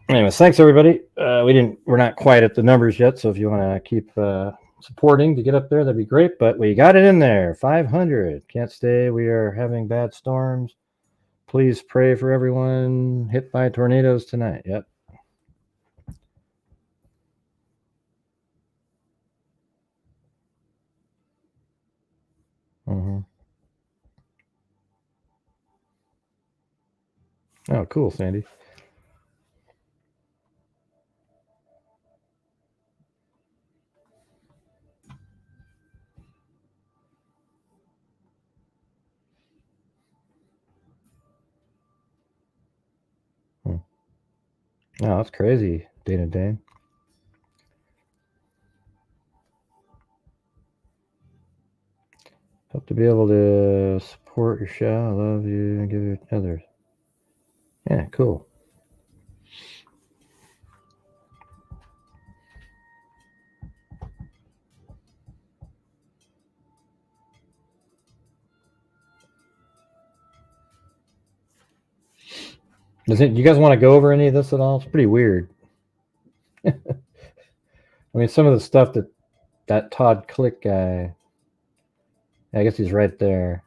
Anyways, thanks everybody. We're not quite at the numbers yet, so if you want to keep supporting to get up there, that'd be great. But we got it in there. 500. Can't stay. We are having bad storms. Please pray for everyone hit by tornadoes tonight. Yep. Oh, cool, Sandy. Oh, that's crazy, Dana Dane. Hope to be able to support your show. I love you and give you others. Yeah, cool. You guys want to go over any of this at all? It's pretty weird. Some of the stuff that Todd Click guy, I guess he's right there.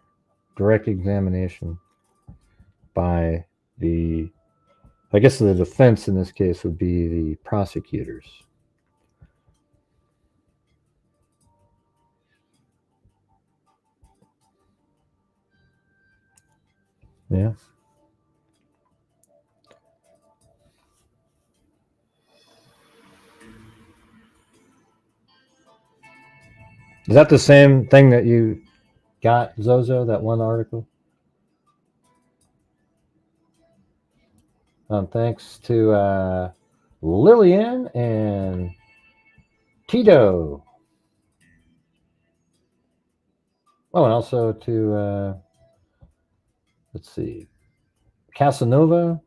Direct examination by the defense in this case would be the prosecutors. Yeah. Is that the same thing that you got, Zozo, that one article? Thanks to Lillian and Tito. Oh, and also to, let's see, Casanova.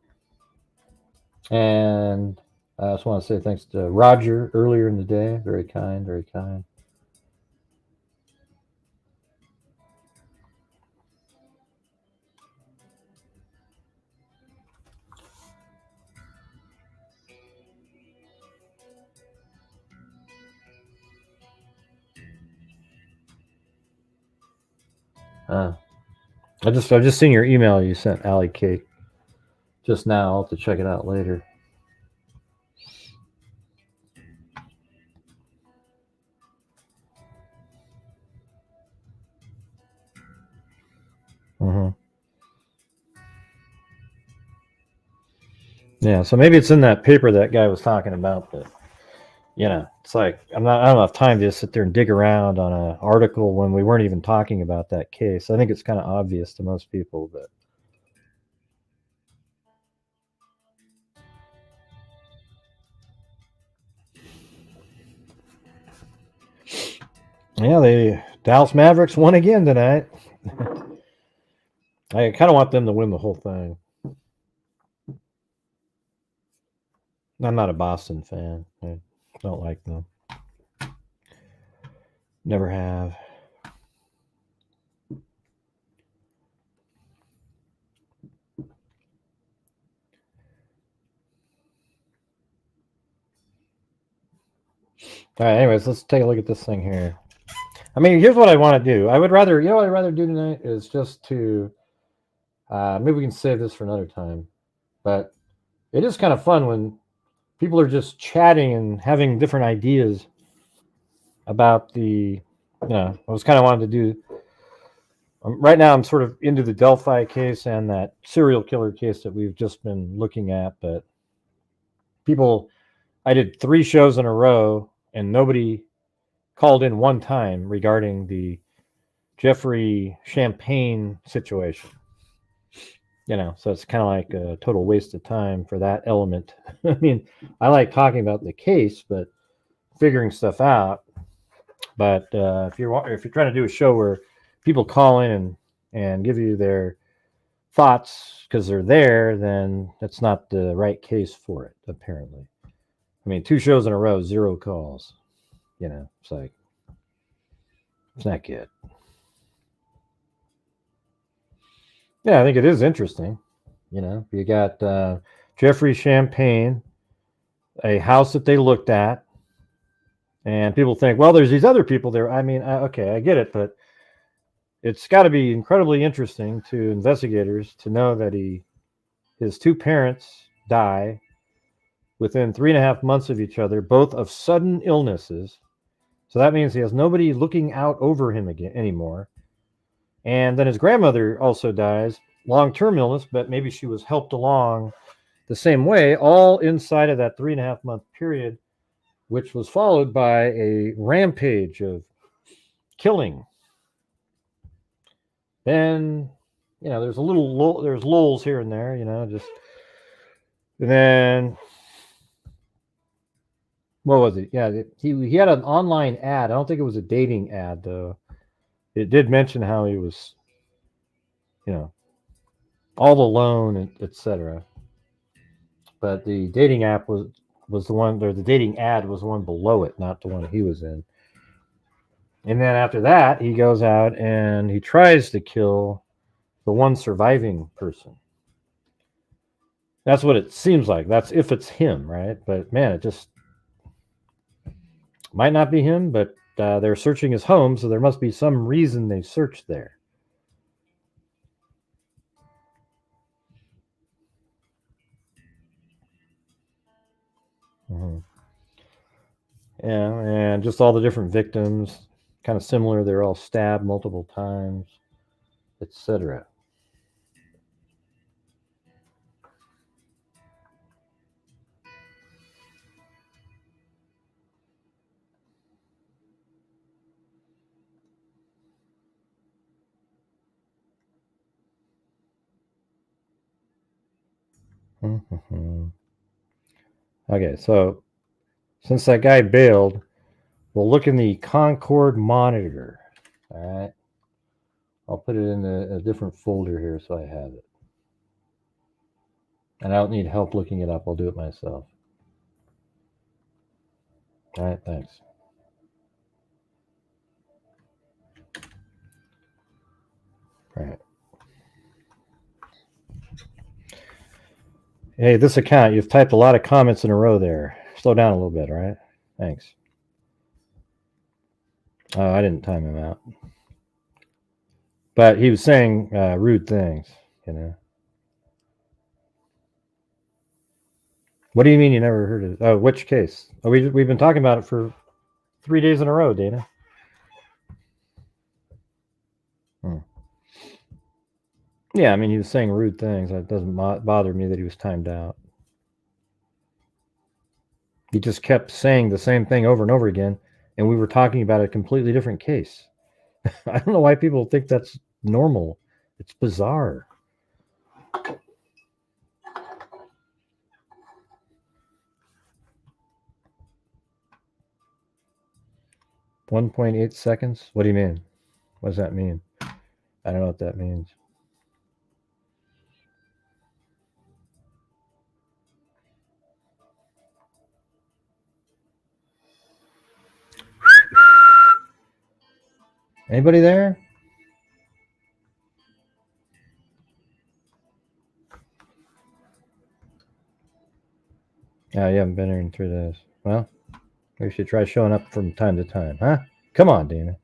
And I just want to say thanks to Roger earlier in the day. Very kind, very kind. I've just seen your email you sent Allie Cake just now. I'll have to check it out later. Yeah, so maybe it's in that paper that guy was talking about, but You know, it's like I don't have time to just sit there and dig around on an article when we weren't even talking about that case. I think it's kind of obvious to most people, but yeah, the Dallas Mavericks won again tonight. I kind of want them to win the whole thing. I'm not a Boston fan. I don't like them. Never have. All right, anyways, let's take a look at this thing here. I mean, here's what I want to do. I would rather, you know what I'd rather do tonight is just to, maybe we can save this for another time. But it is kind of fun when people are just chatting and having different ideas about the, you know, I was kind of wanting to do, right now I'm sort of into the Delphi case and that serial killer case that we've just been looking at. But people, I did 3 shows in a row and nobody called in one time regarding the Jeffrey Champagne situation. You know, so it's kind of like a total waste of time for that element. I mean, I like talking about the case, but figuring stuff out. But if you're trying to do a show where people call in and give you their thoughts because they're there, then that's not the right case for it. Apparently, I mean, 2 shows in a row, 0 calls. You know, it's like it's not good. Yeah, I think it is interesting. You know, you got Jeffrey Champagne, a house that they looked at, and people think, well, there's these other people there. I mean, okay, I get it, but it's got to be incredibly interesting to investigators to know that his 2 parents die within 3.5 months of each other, both of sudden illnesses. So that means he has nobody looking out over him again anymore. And then his grandmother also dies, long-term illness, but maybe she was helped along the same way, all inside of that 3.5 month period, which was followed by a rampage of killing. Then, you know, there's there's lulls here and there, you know, just, and then, what was it? Yeah, he had an online ad. I don't think it was a dating ad, though. It did mention how he was, you know, all alone, etc. But the dating app was the one, or the dating ad was the one below it, not the one he was in. And then after that, he goes out and he tries to kill the one surviving person. That's what it seems like. That's if it's him, right? But man, it just might not be him. But they're searching his home, so there must be some reason they searched there. Mm-hmm. Yeah, and just all the different victims, kind of similar. They're all stabbed multiple times, etc. Mm-hmm. Okay, so since that guy bailed, we'll look in the Concord monitor. All right, I'll put it in a different folder here so I have it. And I don't need help looking it up. I'll do it myself. All right, thanks. All right. Hey, this account, you've typed a lot of comments in a row there. Slow down a little bit, all right? Thanks. Oh, I didn't time him out. But he was saying rude things, you know. What do you mean you never heard of it? Oh, which case? Oh, we've been talking about it for 3 days in a row, Dana. Yeah, I mean, he was saying rude things. It doesn't bother me that he was timed out. He just kept saying the same thing over and over again, and we were talking about a completely different case. I don't know why people think that's normal. It's bizarre. .8 seconds? What do you mean? What does that mean? I don't know what that means. Anybody there? Oh, you haven't been here in 3 days. Well, we should try showing up from time to time, huh? Come on, Dana.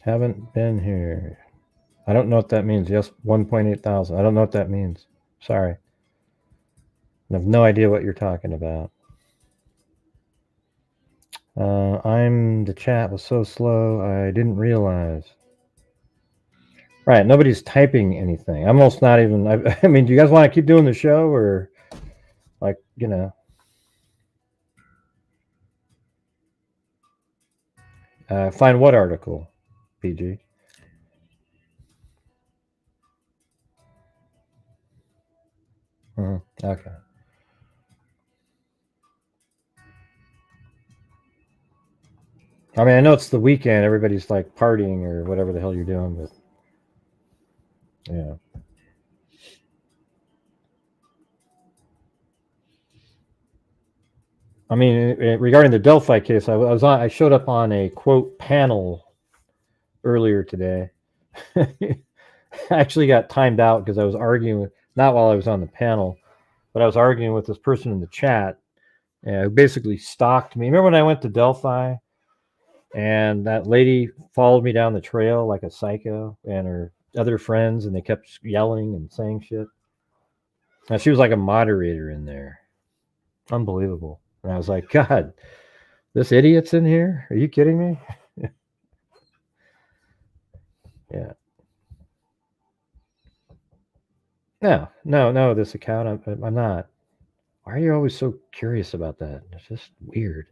Haven't been here. I don't know what that means. Yes, 1.8 thousand. I don't know what that means. Sorry. I have no idea what you're talking about. The chat was so slow, I didn't realize. Right, nobody's typing anything. I'm almost not even, I mean, do you guys want to keep doing the show or like, you know? Find what article, PG? Okay. I mean, I know it's the weekend. Everybody's like partying or whatever the hell you're doing, but yeah. I mean, regarding the Delphi case, I showed up on a quote panel earlier today. I actually got timed out because I was arguing with, not while I was on the panel, but I was arguing with this person in the chat who basically stalked me. Remember when I went to Delphi and that lady followed me down the trail like a psycho and her other friends, and they kept yelling and saying shit? Now, she was like a moderator in there. Unbelievable. And I was like, God, this idiot's in here? Are you kidding me? Yeah. No, this account, I'm not. Why are you always so curious about that? It's just weird.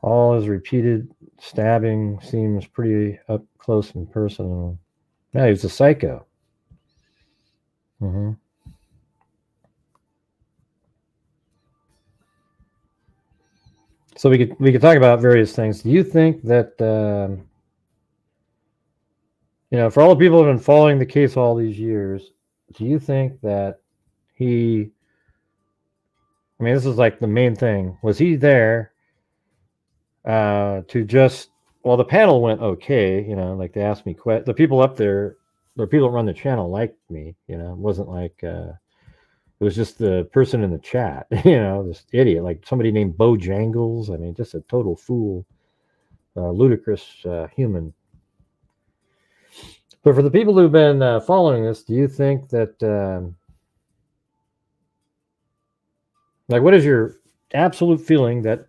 All his repeated stabbing seems pretty up close and personal. Yeah, he's a psycho. Mm-hmm. So we could talk about various things. Do you think that for all the people who have been following the case all these years, do you think that he? I mean, this is like the main thing. Was he there to just? Well, the panel went okay. Like they asked me the people up there, the people that run the channel liked me. It wasn't like it was just the person in the chat. This idiot, like somebody named Bojangles. I mean, just a total fool, ludicrous human. But for the people who've been following this, do you think that, what is your absolute feeling that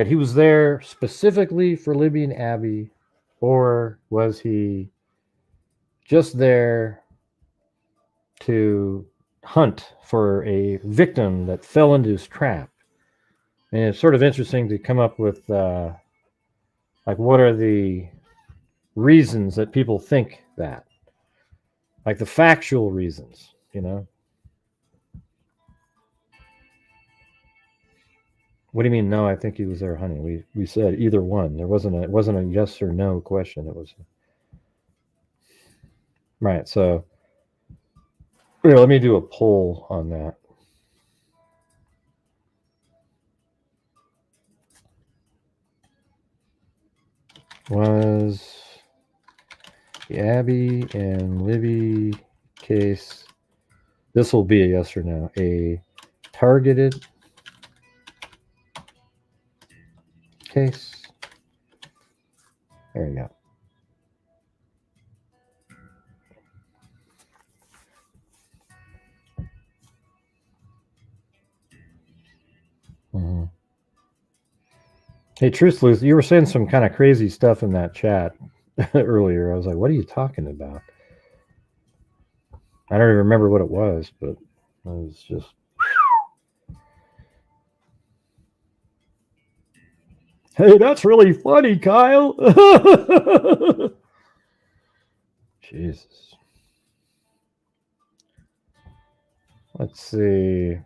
he was there specifically for Libby and Abby, or was he just there to hunt for a victim that fell into his trap? And it's sort of interesting to come up with, what are the reasons that people think that? Like the factual reasons, What do you mean? No, I think he was there hunting. We said either one. It wasn't a yes or no question. It was right. So here, let me do a poll on that. Was the Abby and Libby case? This will be a yes or no. A targeted case. There you go. Hey, truthfully, you were saying some kind of crazy stuff in that chat earlier. I was like, what are you talking about? I don't even remember what it was, but it was just... Hey, that's really funny, Kyle. Jesus. Let's see.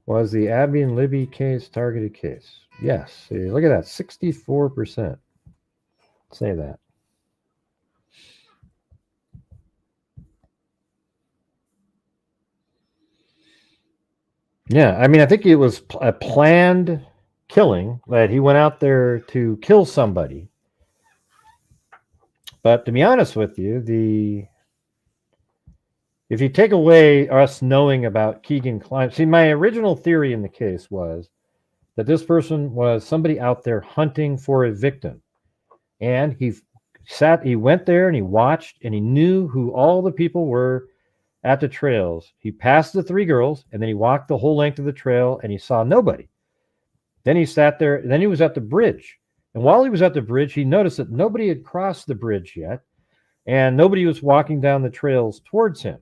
Was the Abby and Libby case targeted case? Yes. See, look at that. 64%. Say that. Yeah, I mean, I think it was a planned killing, that he went out there to kill somebody. But to be honest with you, if you take away us knowing about Keegan Klein, see, my original theory in the case was that this person was somebody out there hunting for a victim. And he went there and he watched and he knew who all the people were at the trails. He passed the 3 girls and then he walked the whole length of the trail and he saw nobody. Then he sat there, then he was at the bridge. And while he was at the bridge, he noticed that nobody had crossed the bridge yet and nobody was walking down the trails towards him.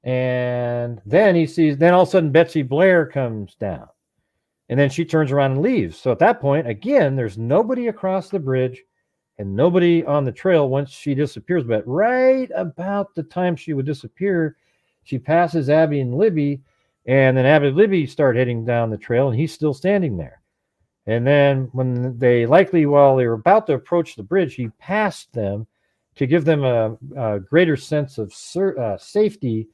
And then he sees, then all of a sudden Betsy Blair comes down and then she turns around and leaves. So at that point, again, there's nobody across the bridge and nobody on the trail once she disappears. But right about the time she would disappear, she passes Abby and Libby, and then Abby and Libby start heading down the trail, and he's still standing there. And then when while they were about to approach the bridge, he passed them to give them a greater sense of safety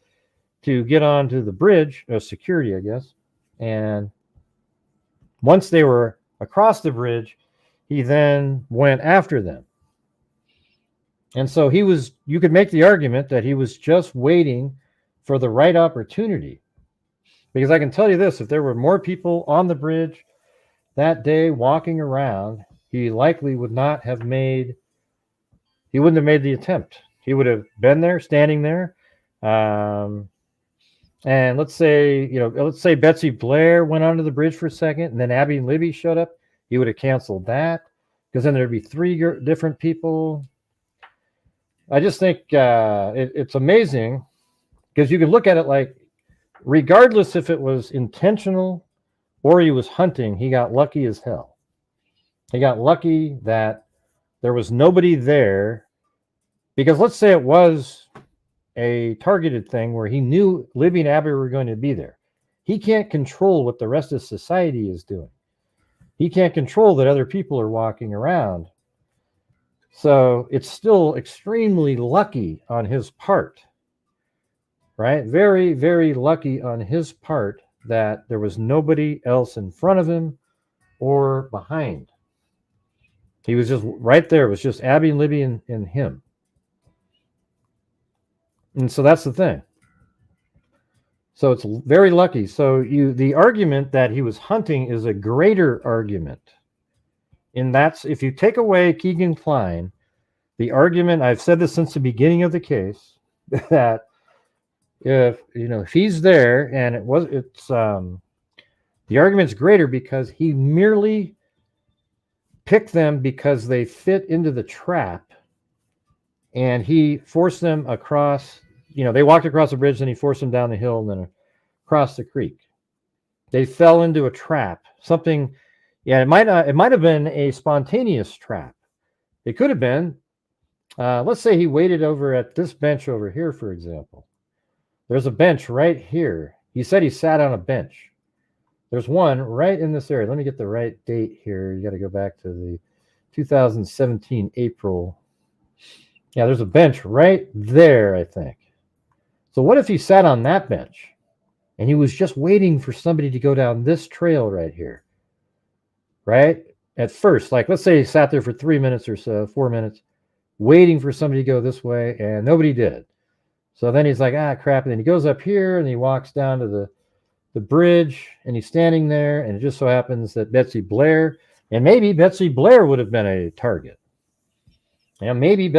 to get onto the bridge, security, I guess. And once they were across the bridge, he then went after them. And so you could make the argument that he was just waiting for the right opportunity. Because I can tell you this, if there were more people on the bridge that day walking around, he likely would not have made, he wouldn't have made the attempt. He would have been there, standing there. And let's say Betsy Blair went onto the bridge for a second, and then Abby and Libby showed up. He would have canceled that, because then there'd be 3 different people. I just think it's amazing, because you can look at it like, regardless if it was intentional or he was hunting, he got lucky as hell. He got lucky that there was nobody there, because let's say it was a targeted thing where he knew Libby and Abby were going to be there. He can't control what the rest of society is doing. He can't control that other people are walking around. So it's still extremely lucky on his part, right? Very, very lucky on his part that there was nobody else in front of him or behind. He was just right there. It was just Abby and Libby and him. And so that's the thing. So it's very lucky. So the argument that he was hunting is a greater argument. And that's, if you take away Keegan Klein, the argument, I've said this since the beginning of the case, that if he's there, and the argument's greater because he merely picked them because they fit into the trap, and he forced them across. They walked across the bridge, and he forced them down the hill and then across the creek. They fell into a trap. Something, it might have been a spontaneous trap. It could have been. Let's say he waited over at this bench over here, for example. There's a bench right here. He said he sat on a bench. There's one right in this area. Let me get the right date here. You got to go back to the 2017 April. Yeah, there's a bench right there, I think. So what if he sat on that bench and he was just waiting for somebody to go down this trail right here, right? At first, like let's say he sat there for 3 minutes or so, 4 minutes, waiting for somebody to go this way, and nobody did. So then he's like, crap. And then he goes up here and he walks down to the bridge, and he's standing there, and it just so happens that Betsy Blair, and maybe Betsy Blair would have been a target. And maybe had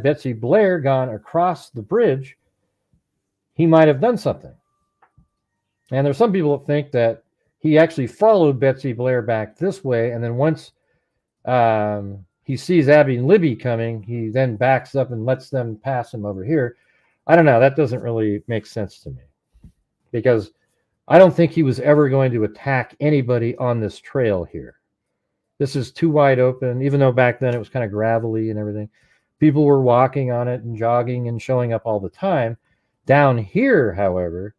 Betsy Blair gone across the bridge, he might have done something. And there's some people that think that he actually followed Betsy Blair back this way, and then once he sees Abby and Libby coming, he then backs up and lets them pass him over here. I don't know. That doesn't really make sense to me, because I don't think he was ever going to attack anybody on this trail here. This is too wide open, even though back then it was kind of gravelly and everything. People were walking on it and jogging and showing up all the time. Down here, however,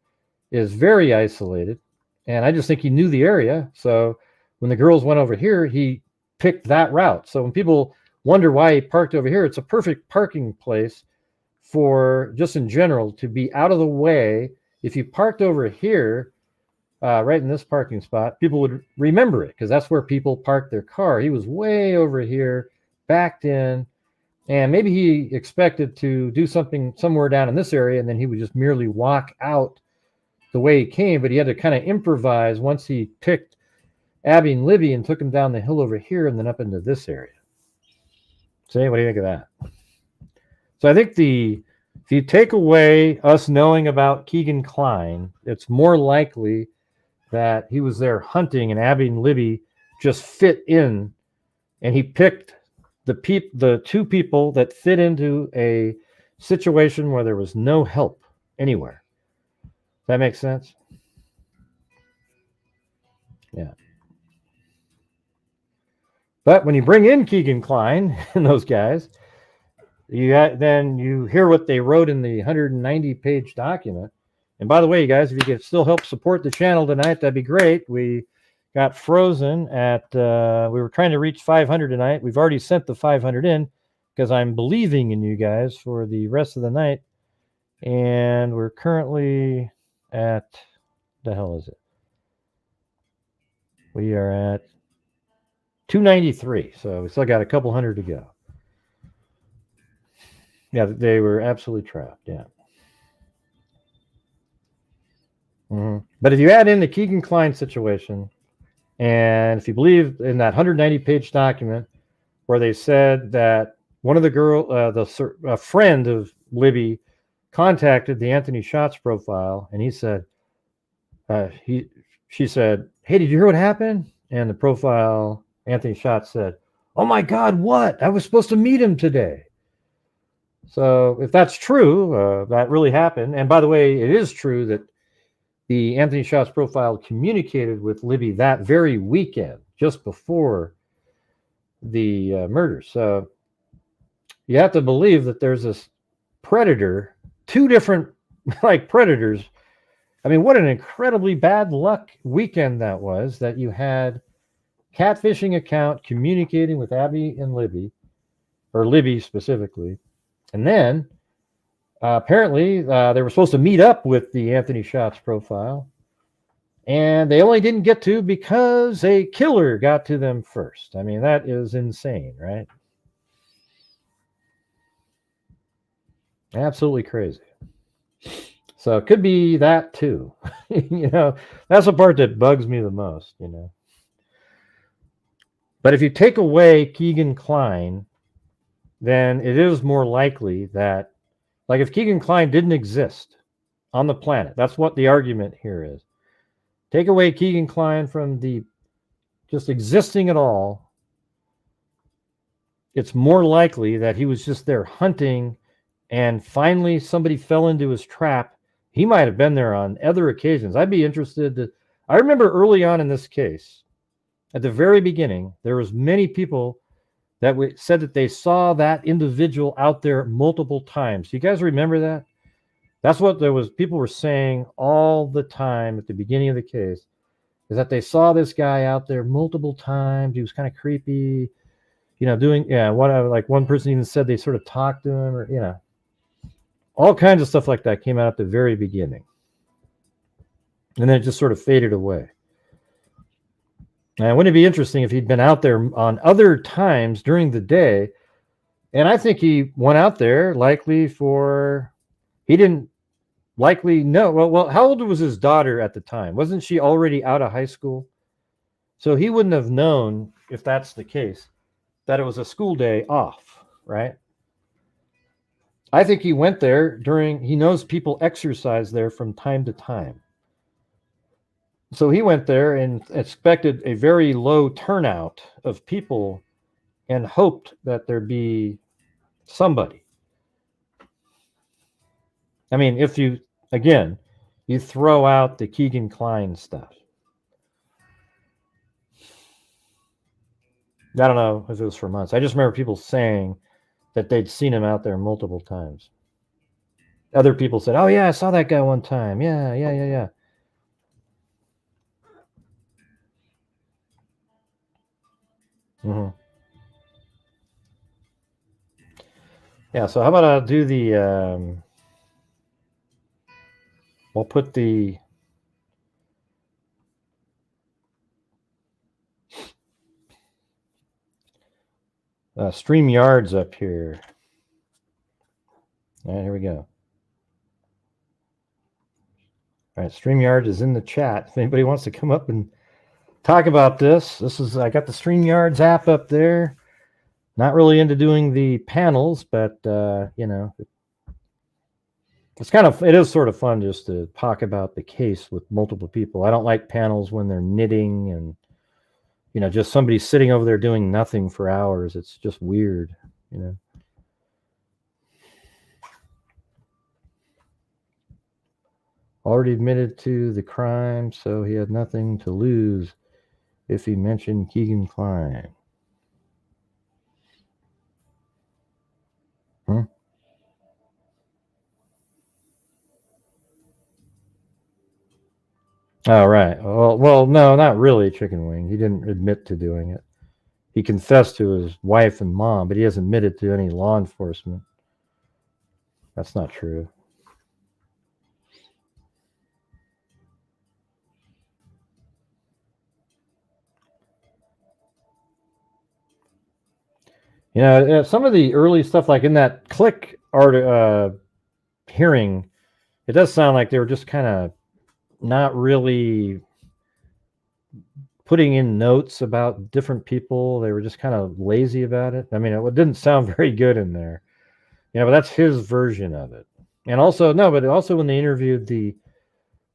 is very isolated, and I just think he knew the area. So when the girls went over here, he picked that route. So when people wonder why he parked over here, it's a perfect parking place for, just in general, to be out of the way. If you parked over here, right in this parking spot, people would remember it, because that's where people park their car. He was way over here, backed in, and maybe he expected to do something somewhere down in this area, and then he would just merely walk out the way he came, but he had to kind of improvise once he picked Abby and Libby and took them down the hill over here and then up into this area. So what do you think of that? So I think if you take away us knowing about Keegan Kline, it's more likely that he was there hunting and Abby and Libby just fit in, and he picked the two people that fit into a situation where there was no help anywhere. That makes sense? Yeah. But when you bring in Keegan Kline and those guys, then you hear what they wrote in the 190-page document. And by the way, you guys, if you could still help support the channel tonight, that'd be great. We got frozen at, we were trying to reach 500 tonight. We've already sent the 500 in, because I'm believing in you guys for the rest of the night. And we're currently at, the hell is it? We are at 293. So we still got a couple hundred to go. Yeah, they were absolutely trapped. Yeah. But if you add in the Keegan Kline situation, and if you believe in that 190-page document where they said that one of the a friend of Libby contacted the Anthony Schatz profile, and he said, she said, "Hey, did you hear what happened?" And the profile, Anthony Schatz, said, "Oh my God, what? I was supposed to meet him today." So if that's true, that really happened. And by the way, it is true that the Anthony Schatz profile communicated with Libby that very weekend, just before the murder. So you have to believe that there's this predator, two different predators. I mean, what an incredibly bad luck weekend that was, that you had catfishing account communicating with Abby and Libby, or Libby specifically. And then apparently, they were supposed to meet up with the Anthony Schatz profile, and they only didn't get to because a killer got to them first. I mean, that is insane, right? Absolutely crazy. So it could be that too. That's the part that bugs me the most, But if you take away Keegan Kline, then it is more likely that, if Keegan Kline didn't exist on the planet, that's what the argument here is. Take away Keegan Kline from the just existing at all, it's more likely that he was just there hunting, and finally somebody fell into his trap. He might have been there on other occasions. I'd be interested I remember early on in this case, at the very beginning, there was many people that said that they saw that individual out there multiple times. You guys remember that? That's what people were saying all the time at the beginning of the case, is that they saw this guy out there multiple times. He was kind of creepy, doing, one person even said they sort of talked to him, or, all kinds of stuff like that came out at the very beginning. And then it just sort of faded away. And wouldn't it be interesting if he'd been out there on other times during the day? And I think he went out there he didn't likely know. Well, how old was his daughter at the time? Wasn't she already out of high school? So he wouldn't have known, if that's the case, that it was a school day off, right? I think he went there he knows people exercise there from time to time. So he went there and expected a very low turnout of people and hoped that there'd be somebody. I mean, if you, again, you throw out the Keegan Kline stuff. I don't know if it was for months. I just remember people saying that they'd seen him out there multiple times. Other people said, "Oh yeah, I saw that guy one time. Yeah." Mm-hmm. Yeah. So how about I do the? We'll put the. StreamYards up here. All right, here we go. All right, StreamYard is in the chat. If anybody wants to come up and talk about this, I got the StreamYards app up there. Not really into doing the panels, but you know, it is sort of fun just to talk about the case with multiple people. I don't like panels when they're knitting and, you know, just somebody sitting over there doing nothing for hours. It's just weird, you know. Already admitted to the crime, so he had nothing to lose if he mentioned Keegan Kline. Oh, right. Well, no, not really, Chicken Wing. He didn't admit to doing it. He confessed to his wife and mom, but he hasn't admitted to any law enforcement. That's not true. You know, some of the early stuff, like in that Click art hearing, it does sound like they were just kind of not really putting in notes about different people. They were just kind of lazy about it. I mean, it didn't sound very good in there. You know, but that's his version of it. And also, no, but also when they interviewed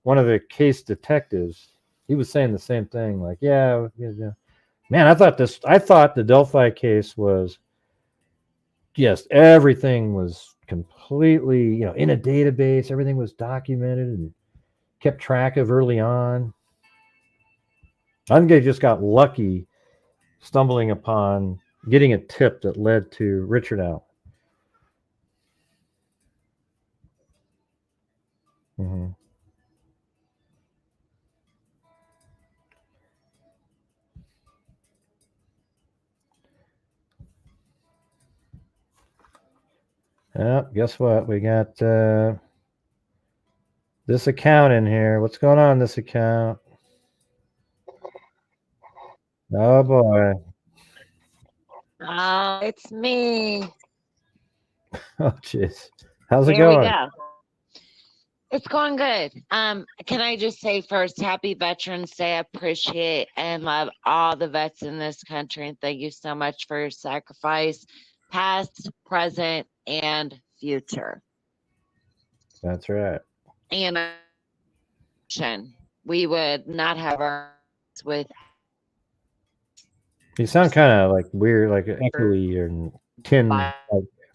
one of the case detectives, he was saying the same thing. Like, yeah. Man, I thought the Delphi case was, yes, everything was completely, you know, in a database. Everything was documented and kept track of early on. I think they just got lucky stumbling upon getting a tip that led to Richard Allen. Mm-hmm. Guess what? We got this account in here. What's going on in this account? Oh boy. Oh, it's me. Oh jeez. How's it Here we going? go. It's going good. Can I just say first, happy Veterans Day. I appreciate and love all the vets in this country, and thank you so much for your sacrifice, past, present, and future. That's right. And we would not have our with. You sound kind of like weird, like echoey and tin. Like,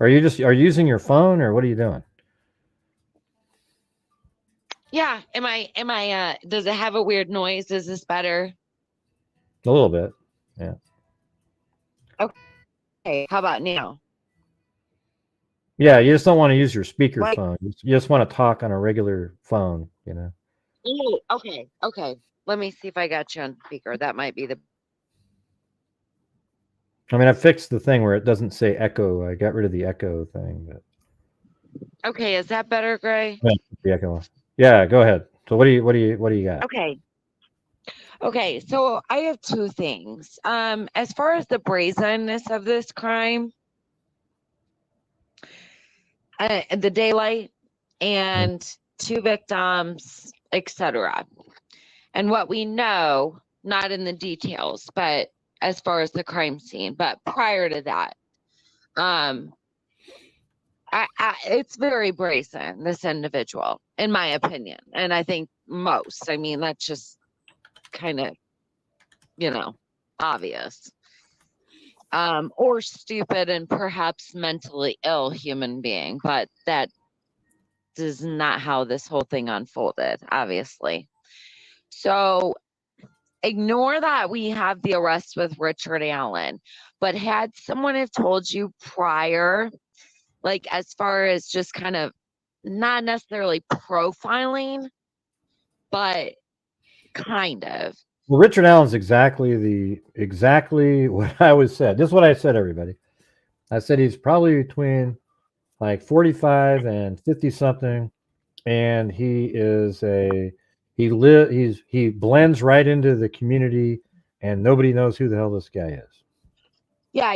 are you using your phone or what are you doing? Yeah. Am I does it have a weird noise? Is this better? A little bit. Yeah. Okay. How about now? Yeah, you just don't want to use your speakerphone. You just want to talk on a regular phone, you know. Oh, okay. Let me see if I got you on speaker. That might be the. I mean, I fixed the thing where it doesn't say echo. I got rid of the echo thing. But... Okay, is that better, Gray? Yeah, the echo. Yeah, go ahead. So what do you got? Okay, so I have two things. As far as the brazenness of this crime, the daylight and two victims, etc. And what we know, not in the details, but as far as the crime scene, but prior to that, it's very brazen, this individual, in my opinion. And I think most, I mean, that's just kind of, obvious. Or stupid and perhaps mentally ill human being, but that is not how this whole thing unfolded, obviously. So ignore that we have the arrest with Richard Allen, but had someone have told you prior, like as far as just kind of not necessarily profiling, but kind of. Well, Richard Allen's exactly what I always said. This is what I said, everybody. I said he's probably between like 45 and 50 something, and he blends right into the community, and nobody knows who the hell this guy is. Yeah,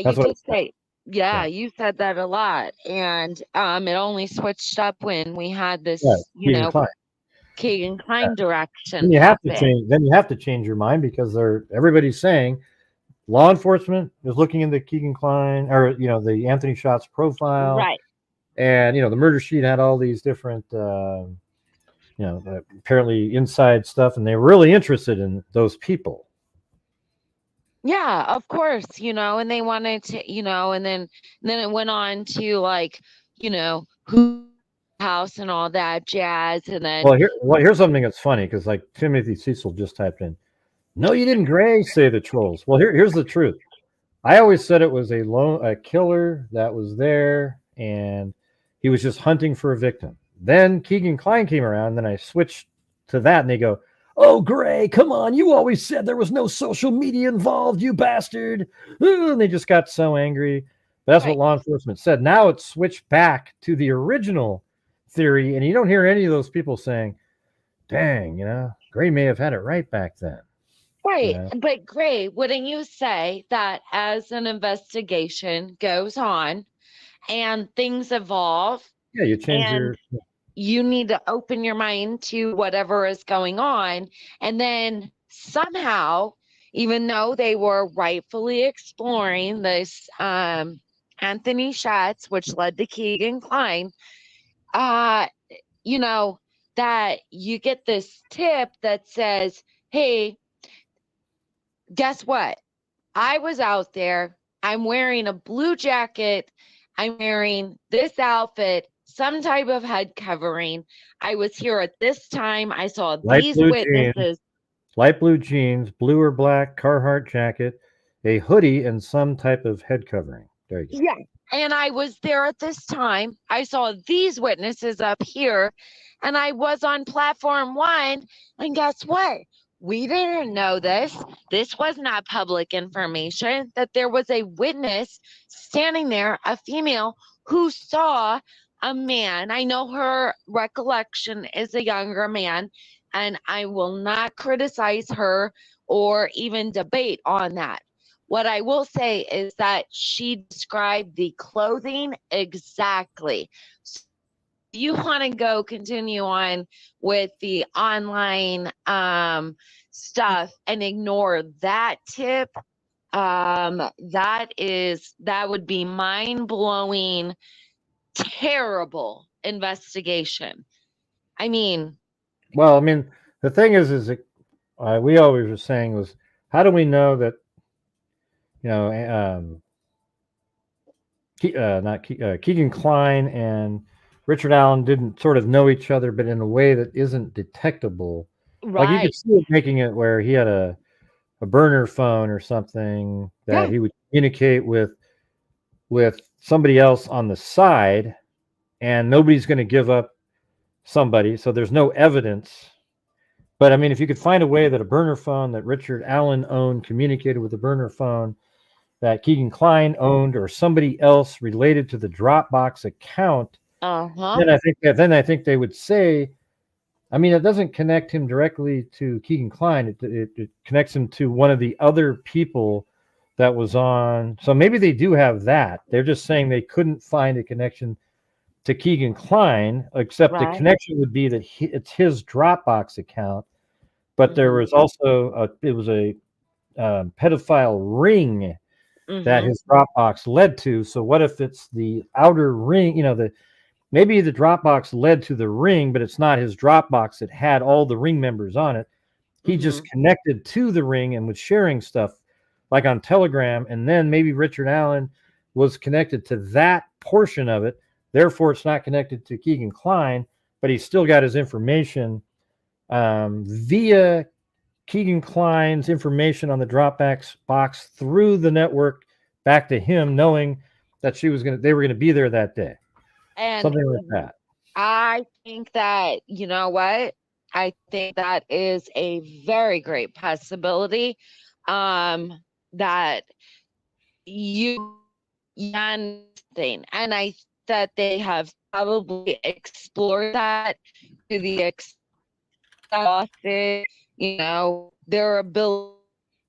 you said that a lot, and it only switched up when we had this, Keegan Klein direction. Then you have to change. Then you have to change your mind because everybody's saying law enforcement is looking into Keegan Klein or the Anthony Shots profile, right? And the murder sheet had all these different, apparently inside stuff, and they were really interested in those people. Yeah, of course, and they wanted to, and then it went on to who house and all that jazz, and then here's something that's funny because like Timothy Cecil just typed in, "No, you didn't, Gray," say the trolls. Well, here's the truth. I always said it was a killer that was there, and he was just hunting for a victim. Then Keegan Klein came around, and then I switched to that, and they go, "Oh, Gray, come on! You always said there was no social media involved, you bastard!" And they just got so angry. That's what law enforcement said. Now it's switched back to the original theory, and you don't hear any of those people saying, "Dang, Gray may have had it right back then." Right. But Gray, wouldn't you say that as an investigation goes on and things evolve, you change you need to open your mind to whatever is going on, and then somehow, even though they were rightfully exploring this Anthony Shots, which led to Keegan Klein, that you get this tip that says, "Hey, guess what? I was out there. I'm wearing a blue jacket. I'm wearing this outfit, some type of head covering. I was here at this time. I saw these witnesses." Light blue jeans, blue or black Carhartt jacket, a hoodie, and some type of head covering. There you go. Yeah. And I was there at this time. I saw these witnesses up here, and I was on platform 1. And guess what? We didn't know this. This was not public information, that there was a witness standing there, a female, who saw a man. I know her recollection is a younger man, and I will not criticize her or even debate on that. What I will say is that she described the clothing exactly. So if you want to continue on with the online stuff and ignore that tip, that would be mind-blowing, terrible investigation. The thing is we always were saying was, how do we know that Keegan Klein and Richard Allen didn't sort of know each other, but in a way that isn't detectable? Right. Like you could see it making it where he had a burner phone or something that he would communicate with somebody else on the side, and nobody's going to give up somebody, so there's no evidence. But if you could find a way that a burner phone that Richard Allen owned communicated with a burner phone that Keegan Klein owned, or somebody else related to the Dropbox account, then I think they would say, it doesn't connect him directly to Keegan Klein. It connects him to one of the other people that was on. So maybe they do have that. They're just saying they couldn't find a connection to Keegan Klein, except the connection would be that it's his Dropbox account. But there was also a pedophile ring that his Dropbox led to. So what if it's the outer ring? Maybe the Dropbox led to the ring, but it's not his Dropbox. It had all the ring members on it. He just connected to the ring and was sharing stuff like on Telegram. And then maybe Richard Allen was connected to that portion of it. Therefore, it's not connected to Keegan Kline, but he's still got his information via Keegan Kline's information on the Dropbox box through the network back to him, knowing that they were gonna be there that day. And something like that. I think that, you know what? I think that is a very great possibility. That you thing, and I that they have probably explored that to the extent, you know, their ability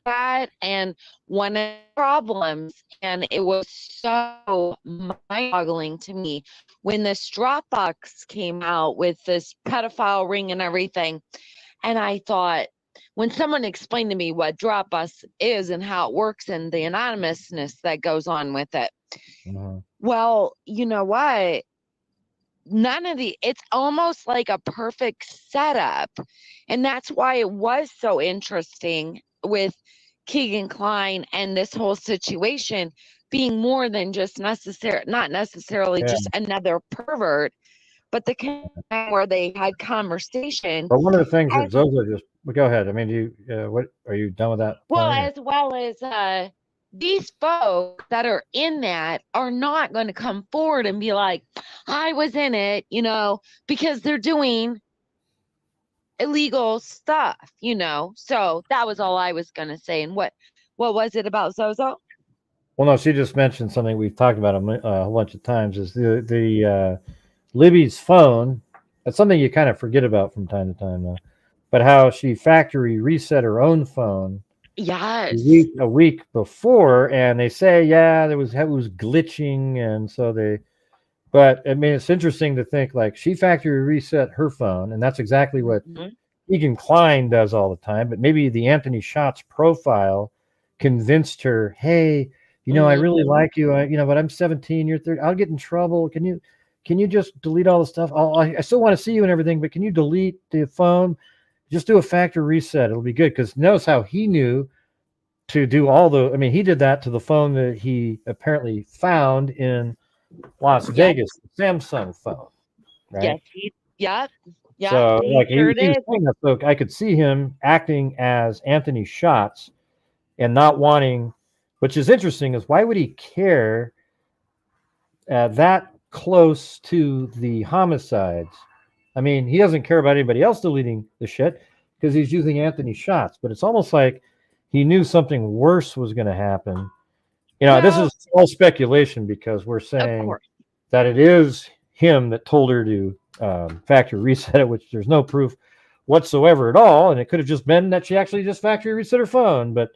that. And one of the problems, and it was so mind-boggling to me when this Dropbox came out with this pedophile ring and everything, and I thought, when someone explained to me what Dropbox is and how it works and the anonymousness that goes on with it, well, you know what? It's almost like a perfect setup. And that's why it was so interesting with Keegan Kline and this whole situation being more than just not necessarily just another pervert, but the kind where they had conversation. But one of the things that Zozo just go ahead. I mean, what are you done with that? Well, as well as these folks that are in that are not going to come forward and be like, I was in it, you know, because they're doing illegal stuff, you know. So that was all I was going to say. And what was it about Zozo? Well, no, she just mentioned something we've talked about a whole bunch of times, is the Libby's phone. That's something you kind of forget about from time to time, though. But how she factory reset her own phone. Yes. A week before, and they say, it was glitching, and so they. But I mean, it's interesting to think like she factory reset her phone, and that's exactly what Keegan Kline does all the time. But maybe the Anthony Schatz profile convinced her, hey, you know, I really like you, but I'm 17, you're 30. I'll get in trouble. Can you just delete all the stuff? I still want to see you and everything, but can you delete the phone? Just do a factory reset. It'll be good. Because notice how he knew to do he did that to the phone that he apparently found in Las Vegas, the Samsung phone. Right? Yes. Yeah. So like sure he was saying that, so I could see him acting as Anthony Schatz and not wanting, which is interesting, is why would he care that close to the homicides? I mean, he doesn't care about anybody else deleting the shit because he's using Anthony Schatz, but it's almost like he knew something worse was going to happen. You know, this is all speculation because we're saying that it is him that told her to factory reset it, which there's no proof whatsoever at all. And it could have just been that she actually just factory reset her phone, but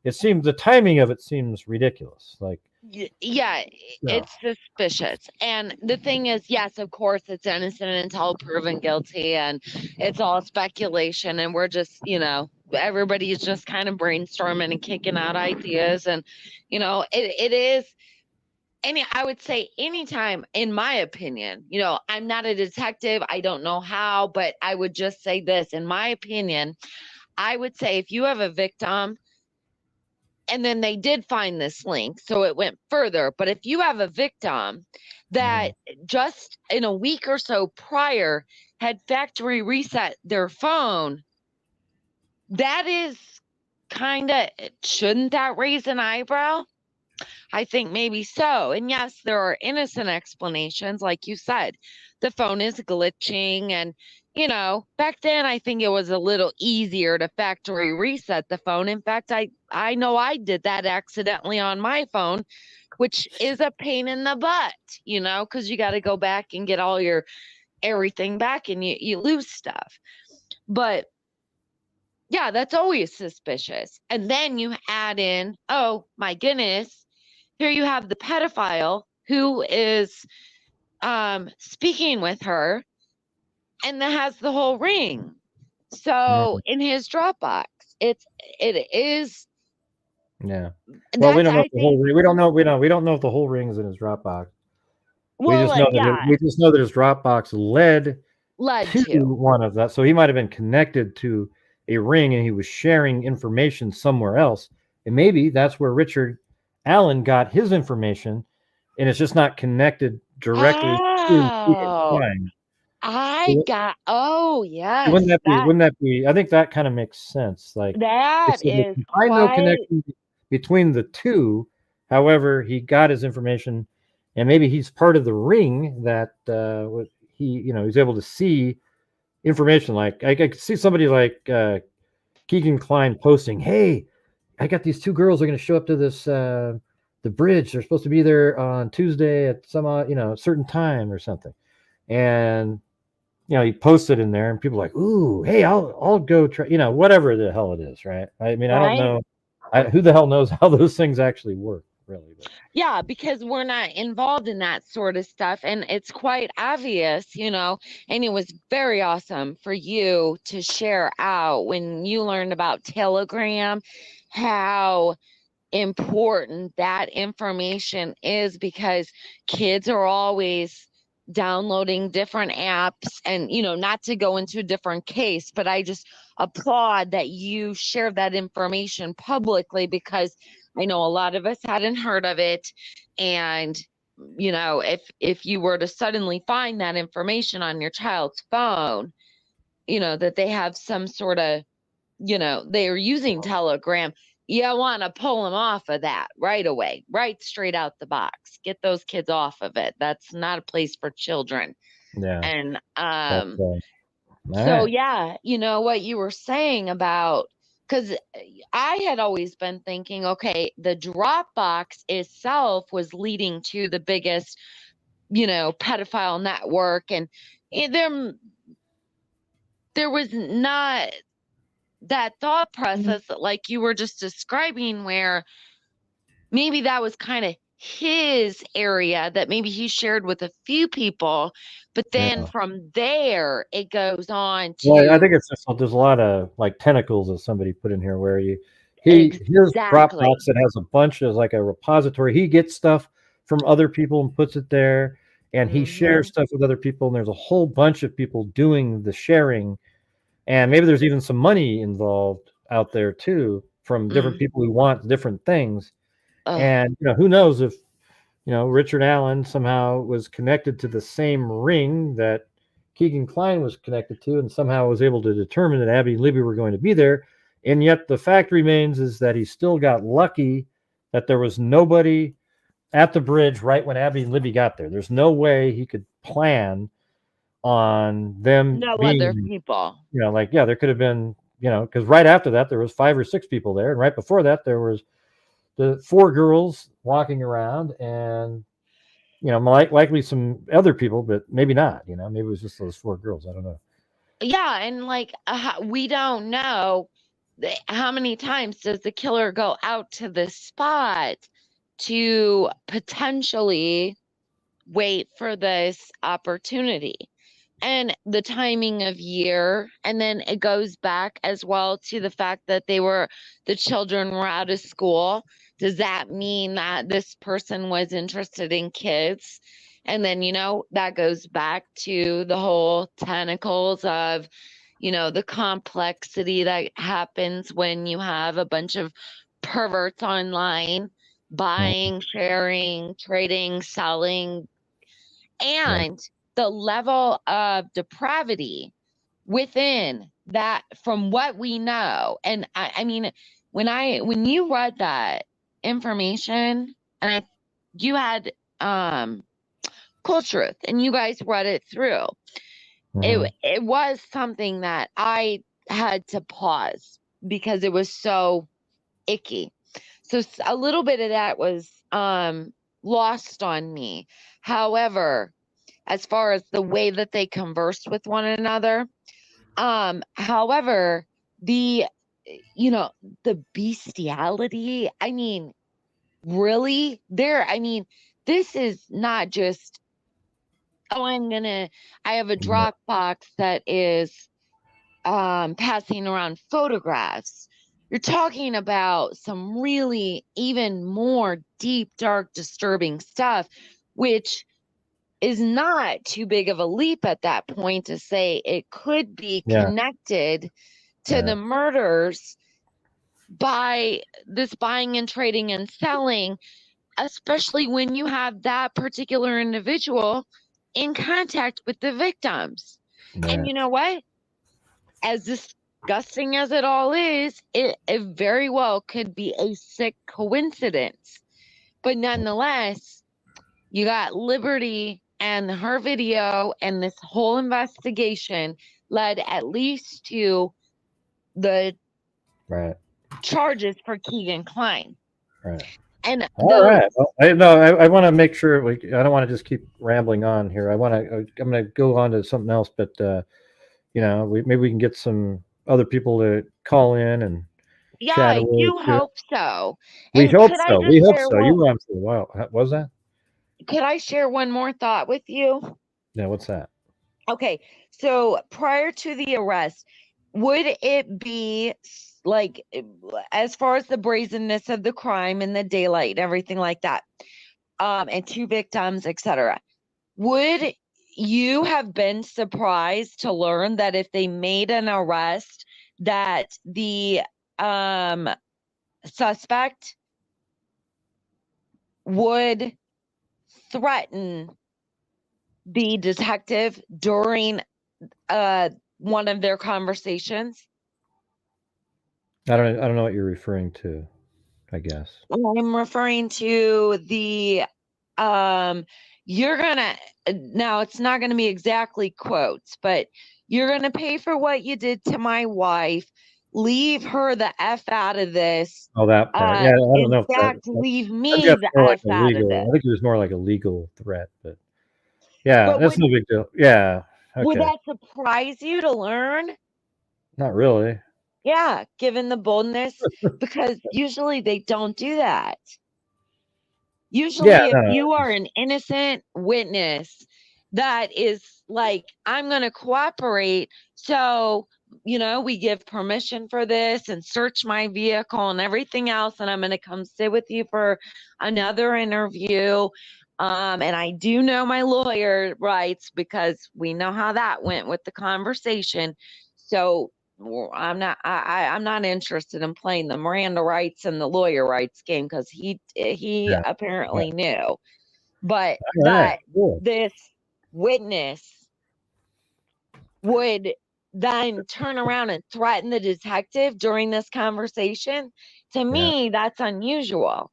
it seems the timing of it seems ridiculous. Like, it's suspicious. And the thing is, yes, of course, it's innocent until proven guilty, and it's all speculation. And we're just, you know, everybody's just kind of brainstorming and kicking out ideas. And, you know, it is. I would say anytime, in my opinion, you know, I'm not a detective. I don't know how, but I would just say this. In my opinion, I would say if you have a victim, and then they did find this link, so it went further. But if you have a victim that just in a week or so prior had factory reset their phone, that is shouldn't that raise an eyebrow? I think maybe so. And yes, there are innocent explanations. Like you said, the phone is glitching. And, you know, back then, I think it was a little easier to factory reset the phone. In fact, I know I did that accidentally on my phone, which is a pain in the butt, you know, because you got to go back and get all your everything back and you lose stuff. But yeah, that's always suspicious. And then you add in, oh my goodness, here you have the pedophile who is speaking with her and that has the whole ring. So in his Dropbox, it is. Yeah. Well, we don't know the whole ring. We don't know if the whole ring is in his Dropbox. Well, we just know that his Dropbox led to one of that. So he might have been connected to a ring and he was sharing information somewhere else. And maybe that's where Richard Allen got his information, and it's just not connected directly to Keegan Oh, Klein. oh, yes. Wouldn't that be, I think that kind of makes sense. Like, That they is can find no connection between the two. However, he got his information, and maybe he's part of the ring that he's able to see information. Like I could see somebody like Keegan Klein posting, "Hey, I got these two girls are going to show up to this the bridge. They're supposed to be there on Tuesday at some certain time or something," and he posted in there, and people are like, "Ooh, hey, I'll go try," whatever the hell it is, right? I mean, I don't know. Who the hell knows how those things actually work, really? But. Yeah, because we're not involved in that sort of stuff, and it's quite obvious, and it was very awesome for you to share out when you learned about Telegram, how important that information is, because kids are always downloading different apps, and not to go into a different case, but I just applaud that you share that information publicly, because I know a lot of us hadn't heard of it. And if you were to suddenly find that information on your child's phone, that they have some sort of, they are using Telegram, you want to pull them off of that right away, right straight out the box. Get those kids off of it. That's not a place for children. Yeah. And so yeah, what you were saying about, because I had always been thinking, okay, the Dropbox itself was leading to the biggest, pedophile network, and there was not that thought process like you were just describing, where maybe that was kind of his area that maybe he shared with a few people, but then from there it goes on to. Well, I think it's just there's a lot of like tentacles, as somebody put in here, where his Dropbox that has a bunch of like a repository. He gets stuff from other people and puts it there, and he shares stuff with other people, and there's a whole bunch of people doing the sharing, and maybe there's even some money involved out there too from different people who want different things. And who knows if Richard Allen somehow was connected to the same ring that Keegan Klein was connected to, and somehow was able to determine that Abby and Libby were going to be there. And yet the fact remains is that he still got lucky that there was nobody at the bridge right when Abby and Libby got there. There's no way he could plan on them being other people. There could have been, because right after that there was 5 or 6 people there, and right before that there was the 4 girls walking around, and likely some other people, but maybe not. Maybe it was just those 4 girls. I don't know. Yeah, and we don't know how many times does the killer go out to this spot to potentially wait for this opportunity, and the timing of year. And then it goes back as well to the fact that the children were out of school. Does that mean that this person was interested in kids? And then, that goes back to the whole tentacles of, the complexity that happens when you have a bunch of perverts online buying, sharing, trading, selling, and the level of depravity within that, from what we know. And I mean, when you read that information, and you had Cool Truth, and you guys read it through, it was something that I had to pause because it was so icky. So a little bit of that was lost on me. However, as far as the way that they conversed with one another, however, the bestiality, I mean, really, this is not just, I have a Dropbox that is passing around photographs. You're talking about some really even more deep, dark, disturbing stuff, which is not too big of a leap at that point to say it could be connected to the murders by this buying and trading and selling, especially when you have that particular individual in contact with the victims. Right. And you know what? As disgusting as it all is, it very well could be a sick coincidence. But nonetheless, you got Liberty and her video, and this whole investigation led at least to the charges for Keegan Klein. Right. And all right. Well, I want to make sure I don't want to just keep rambling on here. I'm going to go on to something else, but maybe we can get some other people to call in and chat a little you bit. hope so. We hope so. We hope so. You were on for a while. What was that? Could I share one more thought with you? Yeah, what's that? Okay, so prior to the arrest, would it be like, as far as the brazenness of the crime and the daylight, everything like that, and 2 victims, etc., would you have been surprised to learn that if they made an arrest, that the suspect would threaten the detective during one of their conversations? I don't know what you're referring to, I guess. I'm referring to the you're gonna, now it's not gonna be exactly quotes, but you're gonna pay for what you did to my wife. Leave her the F out of this. Oh, that part. Yeah, I don't know. In fact, leave me the like F out of I this. think it was more like a legal threat, but yeah, But that's no big deal. Yeah. Okay. Would that surprise you to learn? Not really. Yeah, given the boldness, because usually they don't do that. Usually, if you are an innocent witness that is like, I'm going to cooperate, so, we give permission for this and search my vehicle and everything else, and I'm going to come sit with you for another interview. And I do know my lawyer rights, because we know how that went with the conversation. So I'm not interested in playing the Miranda rights and the lawyer rights game, because he apparently knew. But this witness would then turn around and threaten the detective during this conversation, to me, that's unusual.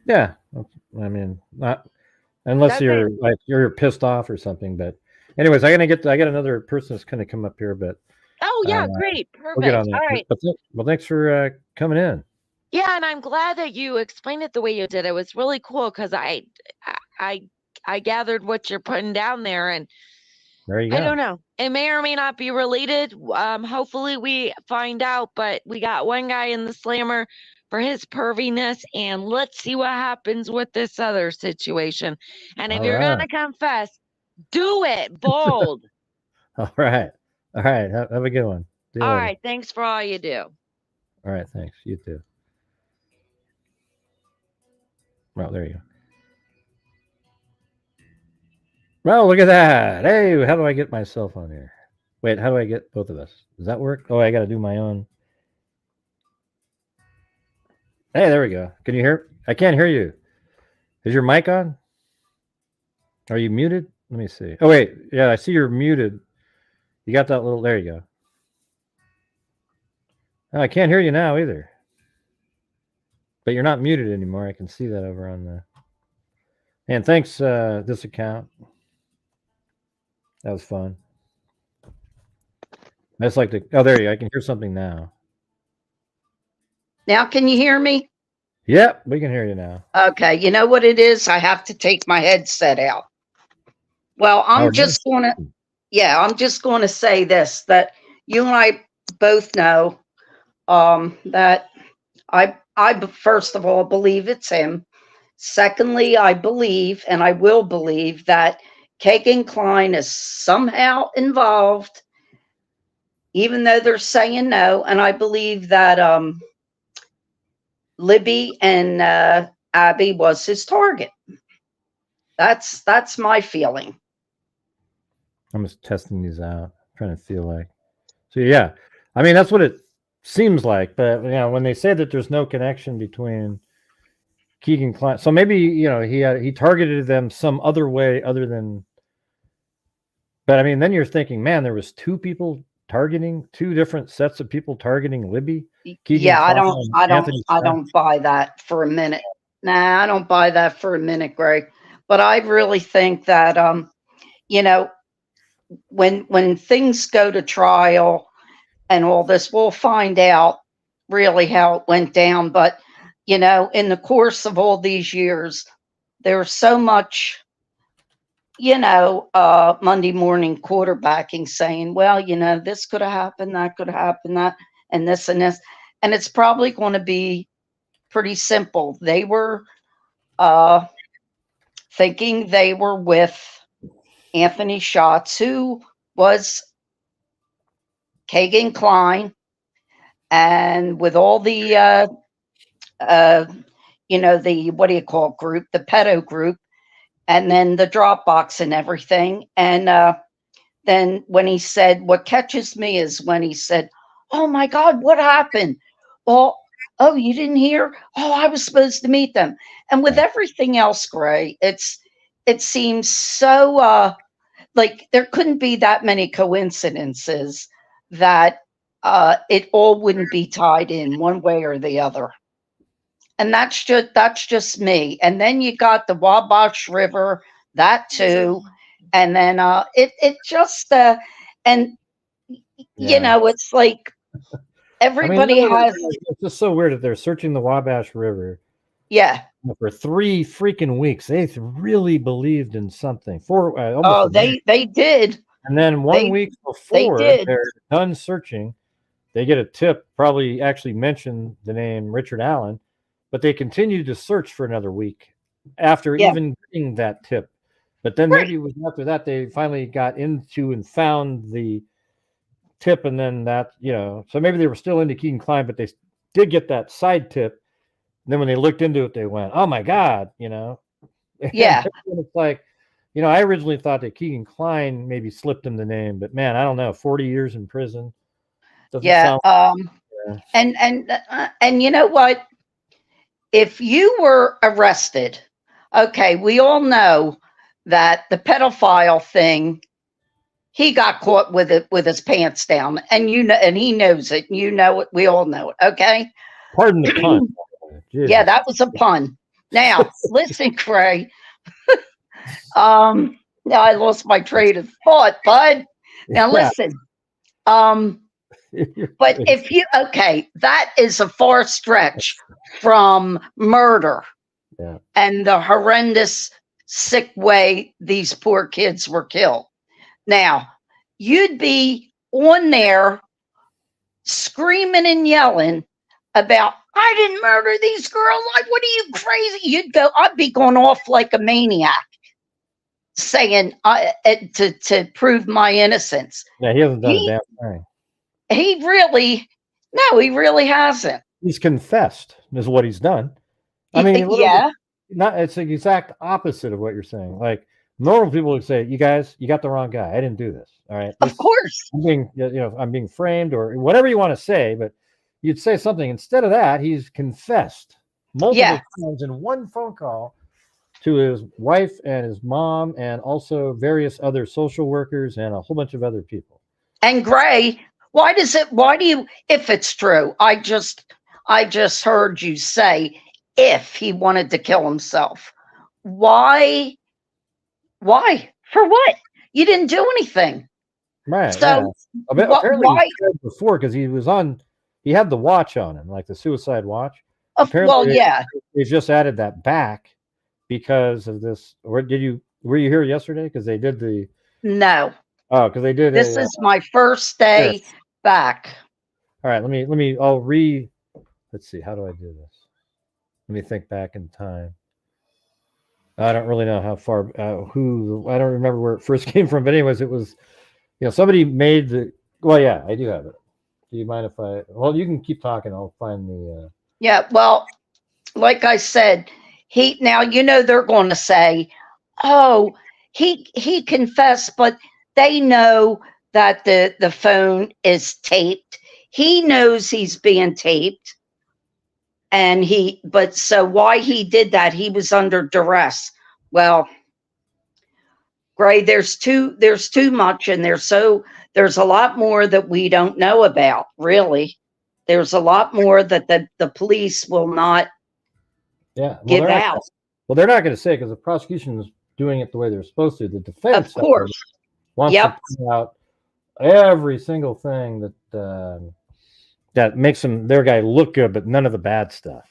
Yeah, I mean, not unless you're pissed off or something. But anyways, I got another person that's going to come up here, but Great, perfect. We'll get on that. All right. Well, thanks for coming in. Yeah, and I'm glad that you explained it the way you did. It was really cool, because I gathered what you're putting down there, and there you go. I don't know. It may or may not be related. Hopefully we find out, but we got one guy in the slammer for his perviness, and let's see what happens with this other situation. And if you're going to confess, do it bold. All right. Have a good one. All right. Thanks for all you do. All right. Thanks. You too. Well, there you go. Well, look at that. Hey, how do I get myself on here? Wait, how do I get both of us? Does that work? Oh, I got to do my own. Hey, there we go. Can you hear? I can't hear you. Is your mic on? Are you muted? Let me see. Oh, wait. Yeah, I see you're muted. You got that little, there you go. Oh, I can't hear you now either. But you're not muted anymore. I can see that over on the. And thanks, this account. That was fun. I just like to. Oh, there you go. I can hear something now. Now, can you hear me? Yep, we can hear you now. Okay. You know what it is? I have to take my headset out. Well, I'm just going to say this, that you and I both know that I first of all believe it's him. Secondly, I believe, and I will believe, that Keegan Klein is somehow involved, even though they're saying no. And I believe that Libby and Abby was his target. That's my feeling. I'm just testing these out, trying to feel like. So yeah, I mean that's what it seems like. But you know, when they say that there's no connection between Keegan Klein, so maybe you know he targeted them some other way other than. But I mean, then you're thinking, man, there was two different sets of people targeting Libby. Keegan Yeah, Klein and Anthony I Scott. don't buy that for a minute. Nah, I don't buy that for a minute, Greg. But I really think that you know, when things go to trial and all this, we'll find out really how it went down. But you know, in the course of all these years, there's so much, you know, Monday morning quarterbacking saying, well, you know, this could have happened, that could have happened, that, and this and this. And it's probably going to be pretty simple. They were thinking they were with Anthony Schatz, who was Keegan Klein, and with all the, you know, the, what do you call it, group, the pedo group, and then the Dropbox and everything. And then when he said, what catches me is when he said, oh my God, what happened? Oh, you didn't hear? Oh, I was supposed to meet them. And with everything else, Gray, it seems so like there couldn't be that many coincidences that it all wouldn't be tied in one way or the other. And that's just me. And then you got the Wabash River, that too. And then it just and you know, it's like everybody has. It's just so weird that they're searching the Wabash River. Yeah. For 3 freaking weeks, they really believed in something. They did. And then 1 week before they're done searching, they get a tip. Probably actually mentioned the name Richard Allen, but they continued to search for another week after even getting that tip. But then maybe it was after that they finally got into and found the tip, and then that, you know, so maybe they were still into Keegan Klein, but they did get that side tip. And then when they looked into it, they went, "Oh my God," you know. Yeah. It's like, you know, I originally thought that Keegan Klein maybe slipped him the name, but man, I don't know. 40 years in prison. Doesn't sound. And you know what? If you were arrested, okay, we all know that the pedophile thing, he got caught with it with his pants down, and you know, and he knows it. You know it. We all know it. Okay. Pardon the pun. Yeah, that was a pun. Now, listen, Cray. Now I lost my train of thought, bud. Now listen. But if you that is a far stretch from murder and the horrendous, sick way these poor kids were killed. Now, you'd be on there screaming and yelling about, I didn't murder these girls. Like, what are you crazy? I'd be going off like a maniac saying to prove my innocence. Yeah, he hasn't done a damn thing. He really hasn't. He's confessed is what he's done. I mean, it's the exact opposite of what you're saying. Like normal people would say, you guys, you got the wrong guy. I didn't do this. All right. Of course. I'm being framed or whatever you want to say, but you'd say something. Instead of that, he's confessed multiple times in one phone call to his wife and his mom and also various other social workers and a whole bunch of other people. And Gray, why do you, if it's true, I just heard you say if he wanted to kill himself. Why? For what? You didn't do anything. Right. So apparently why? Before, because he had the watch on him, like the suicide watch. They just added that back because of this. Were you here yesterday? Because they did the. No. Oh, because they did. This is my first day back. All right, let's see, how do I do this? Let me think back in time. I don't really know how far, I don't remember where it first came from, but anyways, it was, somebody made I do have it. Do you mind if you can keep talking. I'll find the. Yeah, well, like I said, they're going to say, oh, he confessed, but they know that the phone is taped. He knows he's being taped. And but so why he did that, he was under duress. Well, Gray, there's too much, and there's a lot more that we don't know about, really. There's a lot more that the police will not give out. Well, they're not going to say, because the prosecution is doing it the way they're supposed to. The defense, of course, wants to point out every single thing that makes their guy look good, but none of the bad stuff.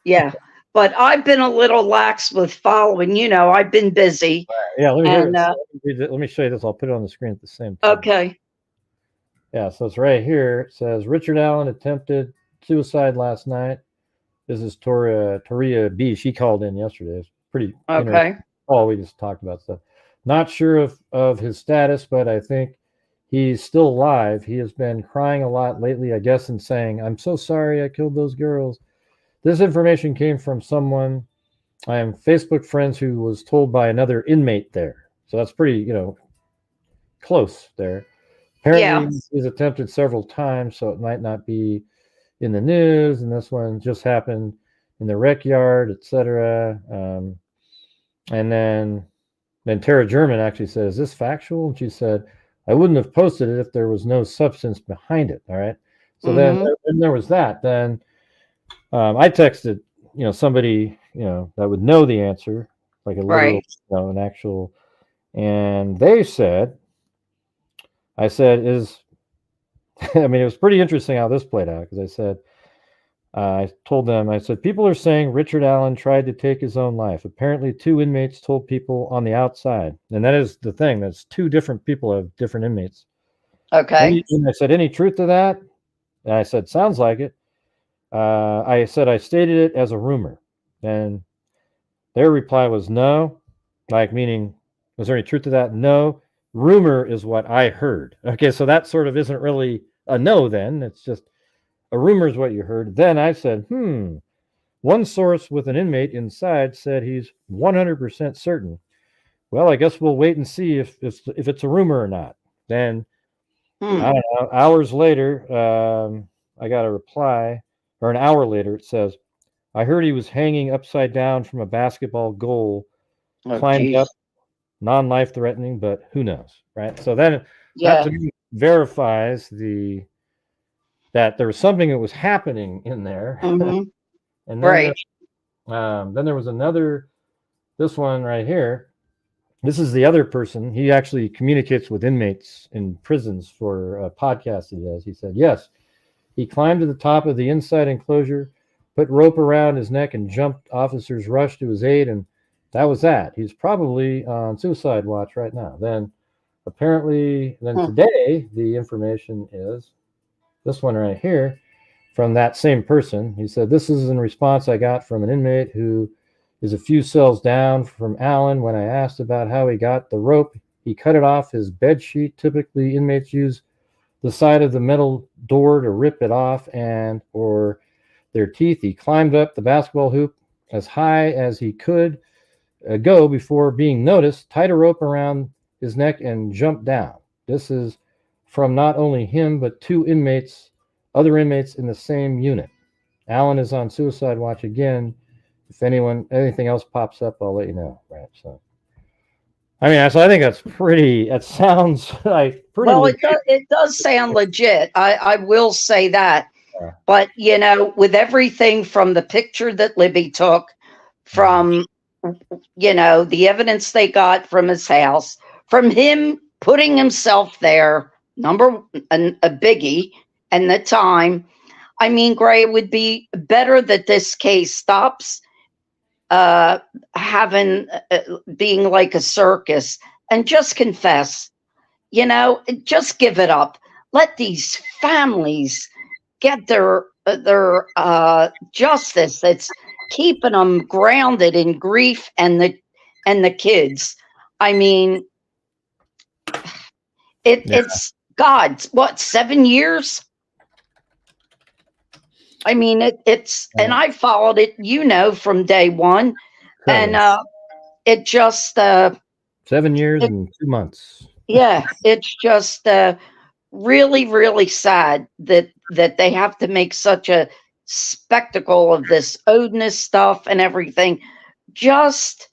Yeah. But I've been a little lax with following. I've been busy. Yeah, let me show you this. I'll put it on the screen at the same time. Okay. Yeah, so it's right here. It says Richard Allen attempted suicide last night. This is Toria B. She called in yesterday. It's pretty okay. Oh, we just talked about stuff. Not sure of his status, but I think he's still alive. He has been crying a lot lately, I guess, and saying, "I'm so sorry I killed those girls." This information came from someone I am Facebook friends who was told by another inmate there. So that's pretty, close there. Apparently he's attempted several times, so it might not be in the news. And this one just happened in the rec yard, etc. And then Tara German actually said, "Is this factual?" And she said, "I wouldn't have posted it if there was no substance behind it." All right. So then there was that. Then I texted, somebody, that would know the answer, like a little, an actual, and they said, I said, it was pretty interesting how this played out, because I said, I told them, I said, people are saying Richard Allen tried to take his own life. Apparently 2 inmates told people on the outside. And that is the thing. That's 2 different people have different inmates. Okay. And I said, any truth to that? And I said, sounds like it. I said, I stated it as a rumor. And their reply was no. Like, meaning, was there any truth to that? No. Rumor is what I heard. Okay, so that sort of isn't really a no then. It's just a rumor is what you heard. Then I said, one source with an inmate inside said he's 100% certain. Well, I guess we'll wait and see if it's a rumor or not. Then, I don't know, hours later, I got a reply, or an hour later, it says, I heard he was hanging upside down from a basketball goal, climbed up, non-life threatening, but who knows, right? So then that to me verifies that there was something that was happening in there. And then, then there was another, this one right here. This is the other person. He actually communicates with inmates in prisons for a podcast he does. He said, yes, he climbed to the top of the inside enclosure, put rope around his neck and jumped. Officers rushed to his aid, and that was that. He's probably on suicide watch right now. Then apparently, today, the information is this one right here from that same person. He said, this is in response I got from an inmate who is a few cells down from Allen. When I asked about how he got the rope, he cut it off his bed sheet. Typically, inmates use the side of the metal door to rip it off or their teeth. He climbed up the basketball hoop as high as he could go before being noticed, tied a rope around his neck and jumped down. This is from not only him, but 2 other inmates in the same unit. Allen is on suicide watch again. If anything else pops up, I'll let you know. Right. So, so I think that sounds like pretty. Well, it does sound legit. I will say that. Yeah. But, with everything from the picture that Libby took, from, the evidence they got from his house, from him putting himself there, a biggie, and the time, Gray, it would be better that this case stops being like a circus and just confess, just give it up. Let these families get their justice that's keeping them grounded in grief and the kids. It's God's 7 years? And I followed it, from day one. And it just 7 years and 2 months. Yeah, it's just really, really sad that they have to make such a spectacle of this Odinist stuff and everything. Just,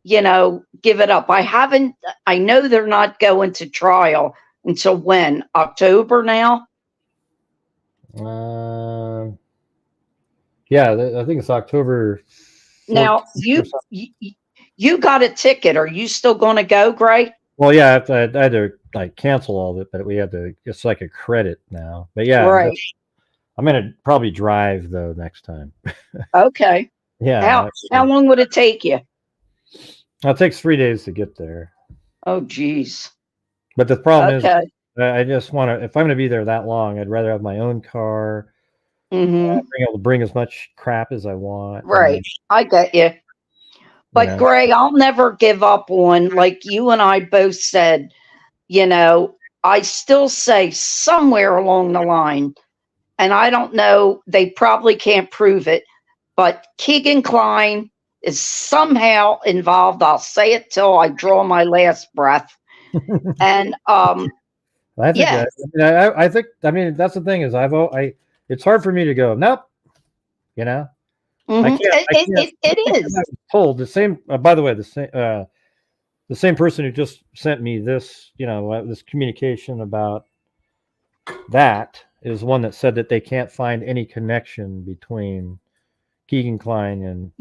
give it up. I know they're not going to trial until when? October now? Yeah, I think it's October 14th Now, or something. you got a ticket. Are you still going to go, Gray? Well, yeah, I had to like cancel all of it, but we had to. It's like a credit now. But yeah, Right. I'm gonna probably drive though next time. Okay. Yeah. How long would it take you? It takes 3 days to get there. Oh, geez. But the problem is, Okay. I just want to. If I'm going to be there that long, I'd rather have my own car. Mm-hmm. Being able to bring as much crap as I want. Right. I get you. But Gray, I'll never give up on, like you and I both said, I still say somewhere along the line, and I don't know, they probably can't prove it, but Keegan Kline is somehow involved. I'll say it till I draw my last breath. And I think, yeah. I think, that's the thing is it's hard for me to go, nope, Mm-hmm. It is. I was told the same. By the way, the same person who just sent me this, this communication about that is one that said that they can't find any connection between Keegan Kline and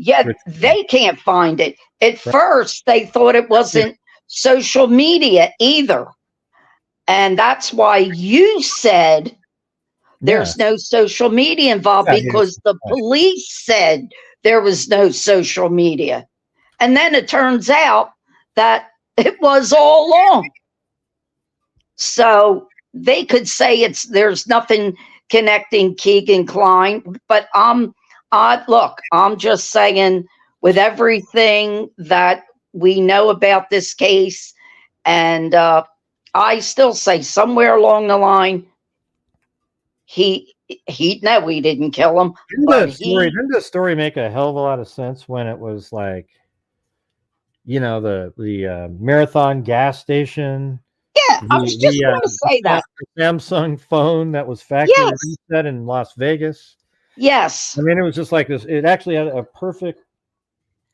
they can't find it. At first, they thought it wasn't social media either, and that's why you said. There's no social media involved because the police said there was no social media. And then it turns out that it was all along. So they could say there's nothing connecting Keegan Kline, but I'm just saying with everything that we know about this case, and I still say somewhere along the line, he didn't kill him. Didn't the story make a hell of a lot of sense when it was like, the Marathon gas station? Yeah, I was just going to say that. Samsung phone that was factory reset in Las Vegas. Yes. I mean, it was just like this. It actually had a perfect.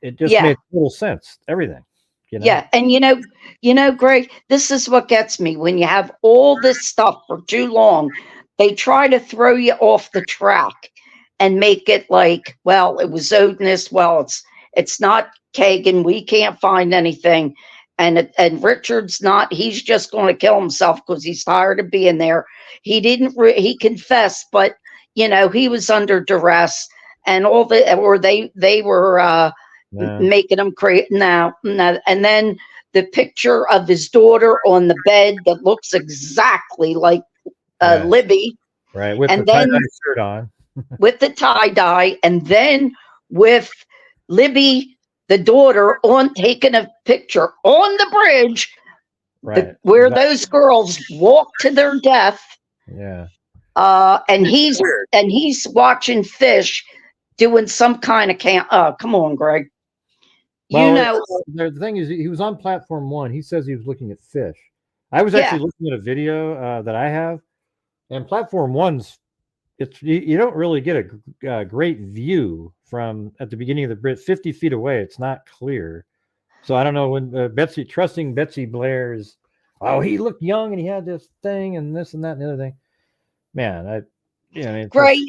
It just made total sense. Everything. Yeah, and Greg, this is what gets me when you have all this stuff for too long. They try to throw you off the track and make it like, well, it was Odinist. Well, it's not Kagan. We can't find anything. And Richard's not. He's just going to kill himself because he's tired of being there. He didn't. He confessed, but he was under duress, and all they were making him create now. And then the picture of his daughter on the bed that looks exactly like. Libby, right, with the tie-dye shirt on, with the tie-dye, and then with Libby, the daughter, on taking a picture on the bridge, where those girls walk to their death. Yeah, and he's watching fish, doing some kind of camp. Come on, Greg. Well, the thing is, he was on platform 1. He says he was looking at fish. I was actually looking at a video that I have. And platform 1's, you don't really get a great view from at the beginning of the bridge, 50 feet away. It's not clear. So I don't know when trusting Betsy Blair's, he looked young and he had this thing and this and that and the other thing. Man, Great.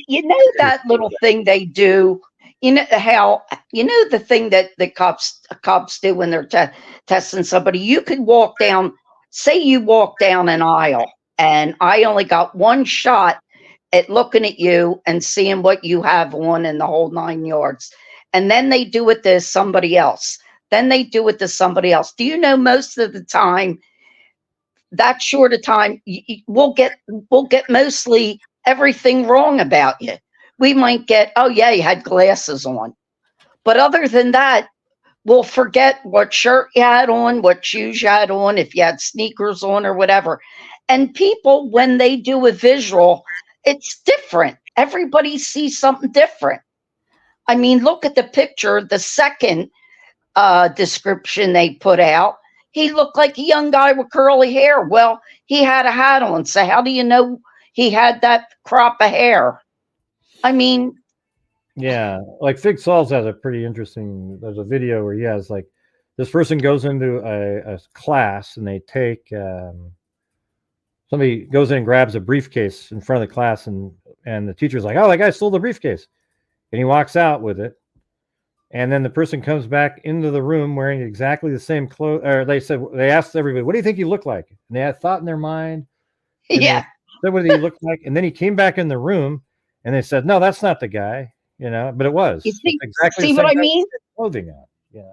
That little thing they do. The thing that the cops do when they're testing somebody. You could walk down. Say you walk down an aisle. And I only got one shot at looking at you and seeing what you have on in the whole 9 yards. And then they do it to somebody else. Then they do it to somebody else. Do you know most of the time, that short a time, we'll get mostly everything wrong about you. We might get, you had glasses on. But other than that, we'll forget what shirt you had on, what shoes you had on, if you had sneakers on or whatever. And people, when they do a visual, it's different. Everybody sees something different. I mean, look at the picture, the second description they put out. he looked like a young guy with curly hair. Well, he had a hat on. So how do you know he had that crop of hair? I mean, yeah, like Fig Sauls has a pretty interesting. There's a video where he has like this person goes into a class and they take somebody goes in and grabs a briefcase in front of the class and the teacher's like, oh, that guy stole the briefcase, and he walks out with it. And then the person comes back into the room wearing exactly the same clothes. Or they asked everybody, what do you think you look like? And they had thought in their mind. yeah. Said what he looked like. And then he came back in the room and they said, no, that's not the guy, but it was. You see, exactly see what I mean? Clothing on. Yeah.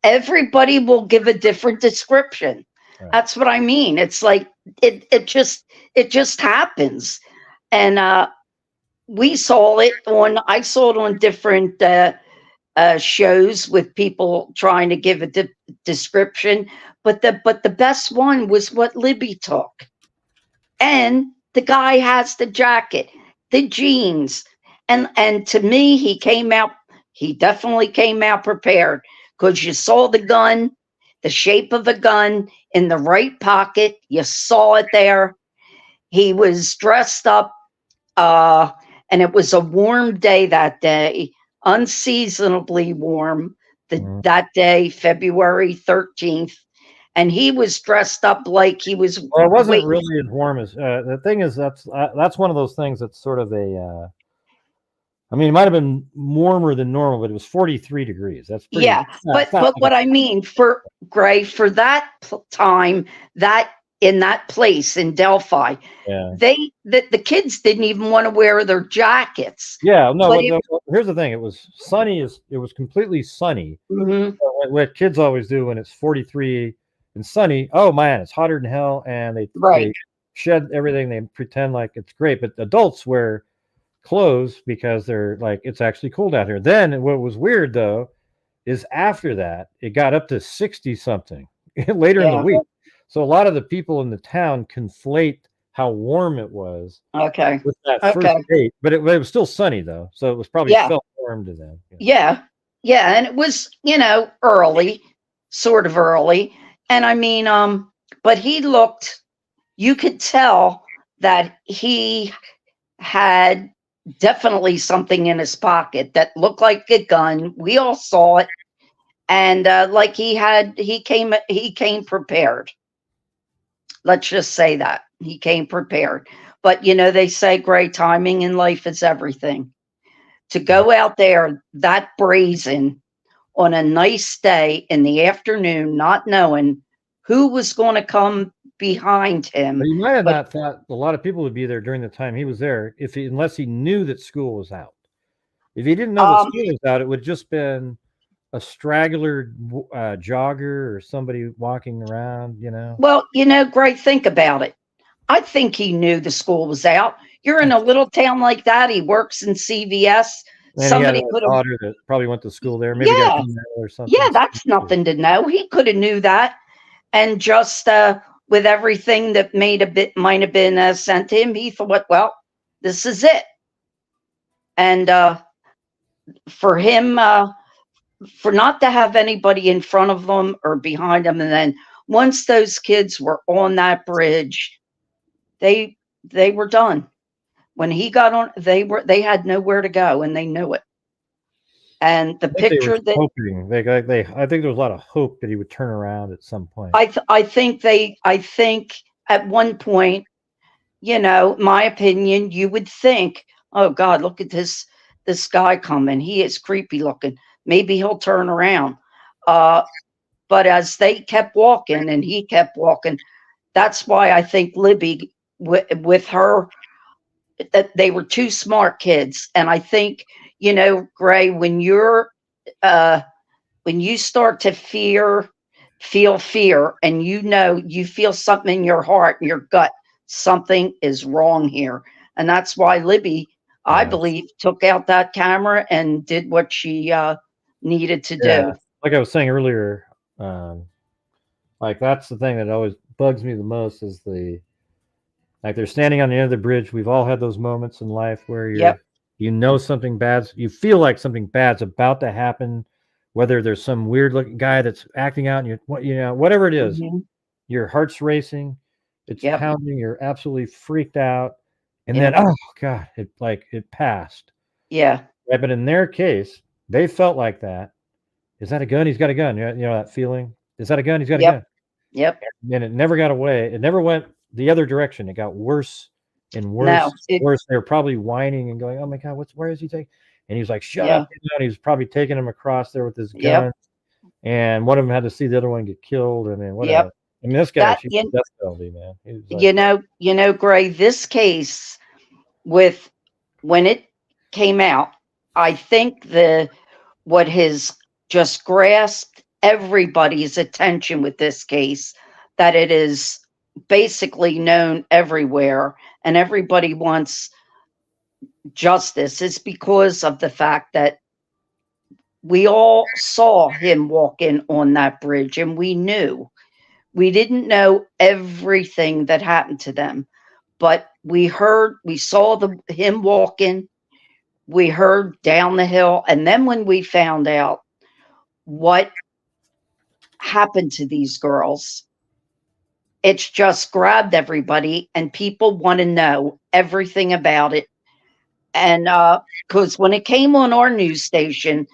Everybody will give a different description. Right. That's what I mean. It's like, it just happens. And I saw it on different, shows with people trying to give a description, but the best one was what Libby took. And the guy has the jacket, the jeans, and to me, he definitely came out prepared, because you saw the gun, the shape of the gun in the right pocket. You saw it there. He was dressed up, and it was a warm day that day. Unseasonably warm that day, February 13th, and he was dressed up like he was. Well, it wasn't really as warm as the thing is. That's one of those things that's sort of a. I mean, it might have been warmer than normal, but it was 43 degrees. That's pretty, but what I mean for that time, that in that place in Delphi, the kids didn't even want to wear their jackets. Yeah, no. Here's the thing: it was sunny. It was completely sunny. Mm-hmm. What kids always do when it's 43 and sunny, oh man, it's hotter than hell, and they shed everything. They pretend like it's great, but adults wear clothes because they're like, it's actually cold out here. Then what was weird though is after that it got up to 60 something later in the week. So a lot of the people in the town conflate how warm it was. Okay. With that first date, but it was still sunny though, so it was probably felt warm to them. Yeah, and it was early, sort of early, and I mean, but he looked. You could tell that he had definitely something in his pocket that looked like a gun. We all saw it, and like he came prepared. Let's just say that he came prepared. But they say great timing in life is everything. To go out there that brazen on a nice day in the afternoon, not knowing who was going to come behind him. But he might have not thought a lot of people would be there during the time he was there, unless he knew that school was out. If he didn't know that school was out, it would have just been a straggler jogger or somebody walking around, Well, Greg, think about it. I think he knew the school was out. You're in a little town like that. He works in CVS. And somebody he had could a daughter that probably went to school there. Maybe got an email or something. Yeah, that's nothing to know. He could have knew that, and just with everything that might have been sent to him, he thought, well, this is it. And for him, for not to have anybody in front of them or behind them, and then once those kids were on that bridge, they were done. When he got on, they had nowhere to go, and they knew it. And the picture that I think there was a lot of hope that he would turn around at some point. I think at one point, my opinion, you would think, oh God, look at this guy coming. He is creepy looking. Maybe he'll turn around. But as they kept walking and he kept walking, that's why I think Libby with her, that they were two smart kids. And I think, Gray, when you're when you start to feel fear, and you feel something in your heart and your gut, something is wrong here. And that's why Libby, I believe, took out that camera and did what she needed to do. Like I was saying earlier, like that's the thing that always bugs me the most is like they're standing on the end of the bridge. We've all had those moments in life where something bad, you feel like something bad's about to happen whether there's some weird looking guy that's acting out, and whatever it is, Mhm. your heart's racing, it's Yep. pounding, you're absolutely freaked out, and Yep. then, oh God, it passed. Yeah. Right, but in their case, they felt like that. Is that a gun? He's got a gun. That feeling. Is that a gun? He's got a gun. Yep. And it never got away. It never went the other direction. It got worse and worse. Worse. They were probably whining and going, "Oh my God, where is he taking?" And he was like, "Shut up!" And he was probably taking them across there with his gun. And one of them had to see the other one get killed. And then whatever. I mean, this guy, she's death penalty, man. Like, Gray, this case when it came out, I think what has just grasped everybody's attention with this case, that it is basically known everywhere and everybody wants justice, is because of the fact that we all saw him walk in on that bridge, and we didn't know everything that happened to them, but we saw him walking, we heard down the hill, and then when we found out what happened to these girls, it's just grabbed everybody, and people want to know everything about it. And because when it came on our news station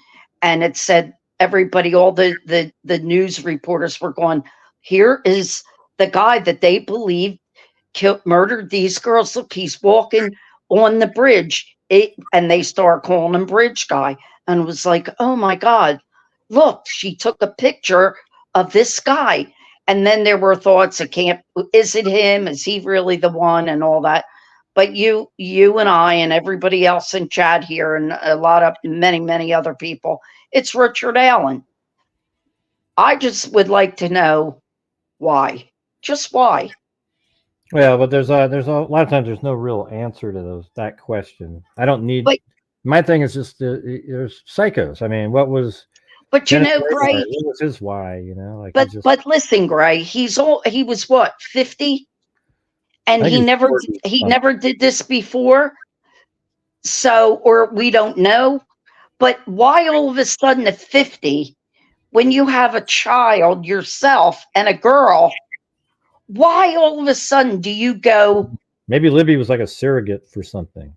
and it said everybody, all the news reporters were going, here is the guy that they believe murdered these girls. Look, he's walking on the bridge. And they started calling him Bridge Guy. And it was like, oh my God, look, she took a picture of this guy. And then there were thoughts, is it him? Is he really the one? And all that. But you and I and everybody else in chat here and many other people, it's Richard Allen. I just would like to know why. Just why. Well, but there's a lot of times there's no real answer to that question. I don't need. My thing is just there's psychos. I mean, what was? But Gray, what was his why? But listen, Gray, he was what, 50, and he never did this before. So, or we don't know. But why all of a sudden at 50, when you have a child yourself and a girl? Why all of a sudden do you go? Maybe Libby was like a surrogate for something.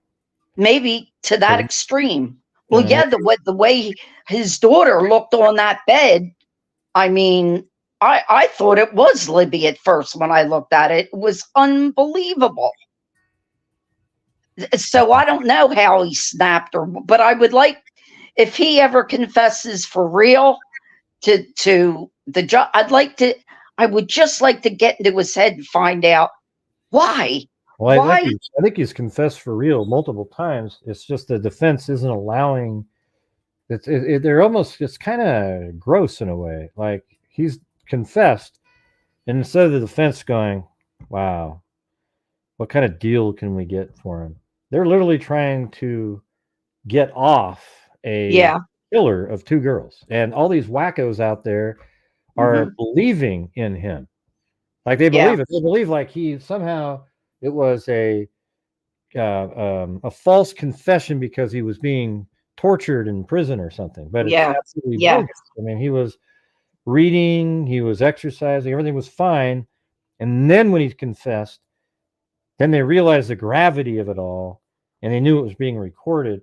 Maybe to that extreme. Well, the way his daughter looked on that bed, I mean, I thought it was Libby at first when I looked at it. It was unbelievable. So I don't know how he snapped but I would like, if he ever confesses for real to the job, I would just like to get into his head and find out why. Well, I think he's confessed for real multiple times. It's just the defense isn't allowing. It's kind of gross in a way. Like, he's confessed, and instead of the defense going, "Wow, what kind of deal can we get for him?" They're literally trying to get off a killer of 2 girls, and all these wackos out there are believing in him. Like, they believe it. They believe like he somehow it was a false confession because he was being tortured in prison or something. But it's absolutely bogus. I mean, he was reading, he was exercising, everything was fine. And then when he confessed, then they realized the gravity of it all, and they knew it was being recorded,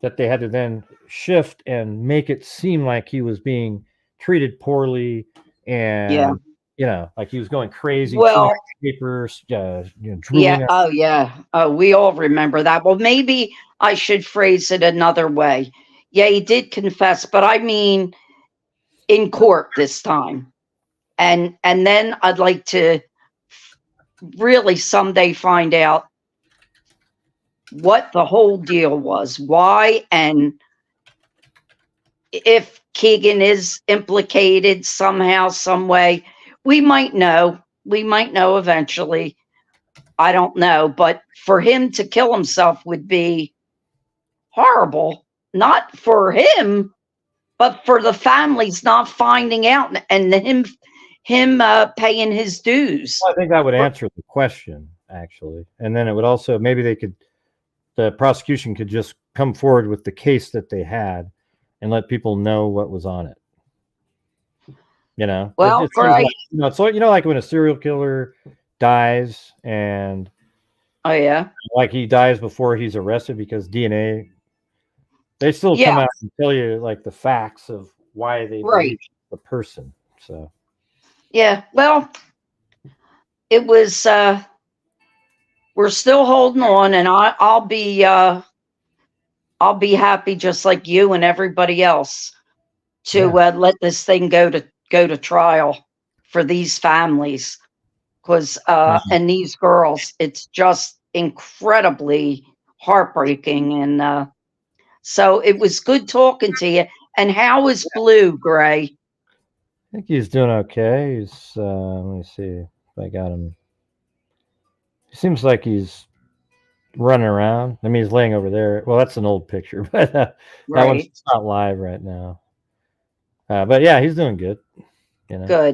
that they had to then shift and make it seem like he was being treated poorly, and like he was going crazy. Well, papers, drooling. We all remember that. Well, maybe I should phrase it another way. Yeah, he did confess, but I mean in court this time, and then I'd like to really someday find out what the whole deal was, why, and if Keegan is implicated somehow, some way. We might know eventually. I don't know, but for him to kill himself would be horrible, not for him, but for the families not finding out and him paying his dues. Well, I think that would answer the question, actually. And then it would also, maybe the prosecution could just come forward with the case that they had and let people know what was on it. You know, Well, it's great. like, you know, so you know, like when a serial killer dies, and Oh yeah. like he dies before he's arrested because DNA, they still come Yeah. out and tell you like the facts of why they Right. believe the person. So Yeah. Well, it was. We're still holding on, and I'll be happy just like you and everybody else to let this thing go to trial for these families, because and these girls, it's just incredibly heartbreaking. And so it was good talking to you. And how is Blue, Gray? I think he's doing okay. He's let me see if I got him. He seems like he's running around. I mean, he's laying over there. Well, that's an old picture, but that one's not live right now. But yeah, he's doing good. You know?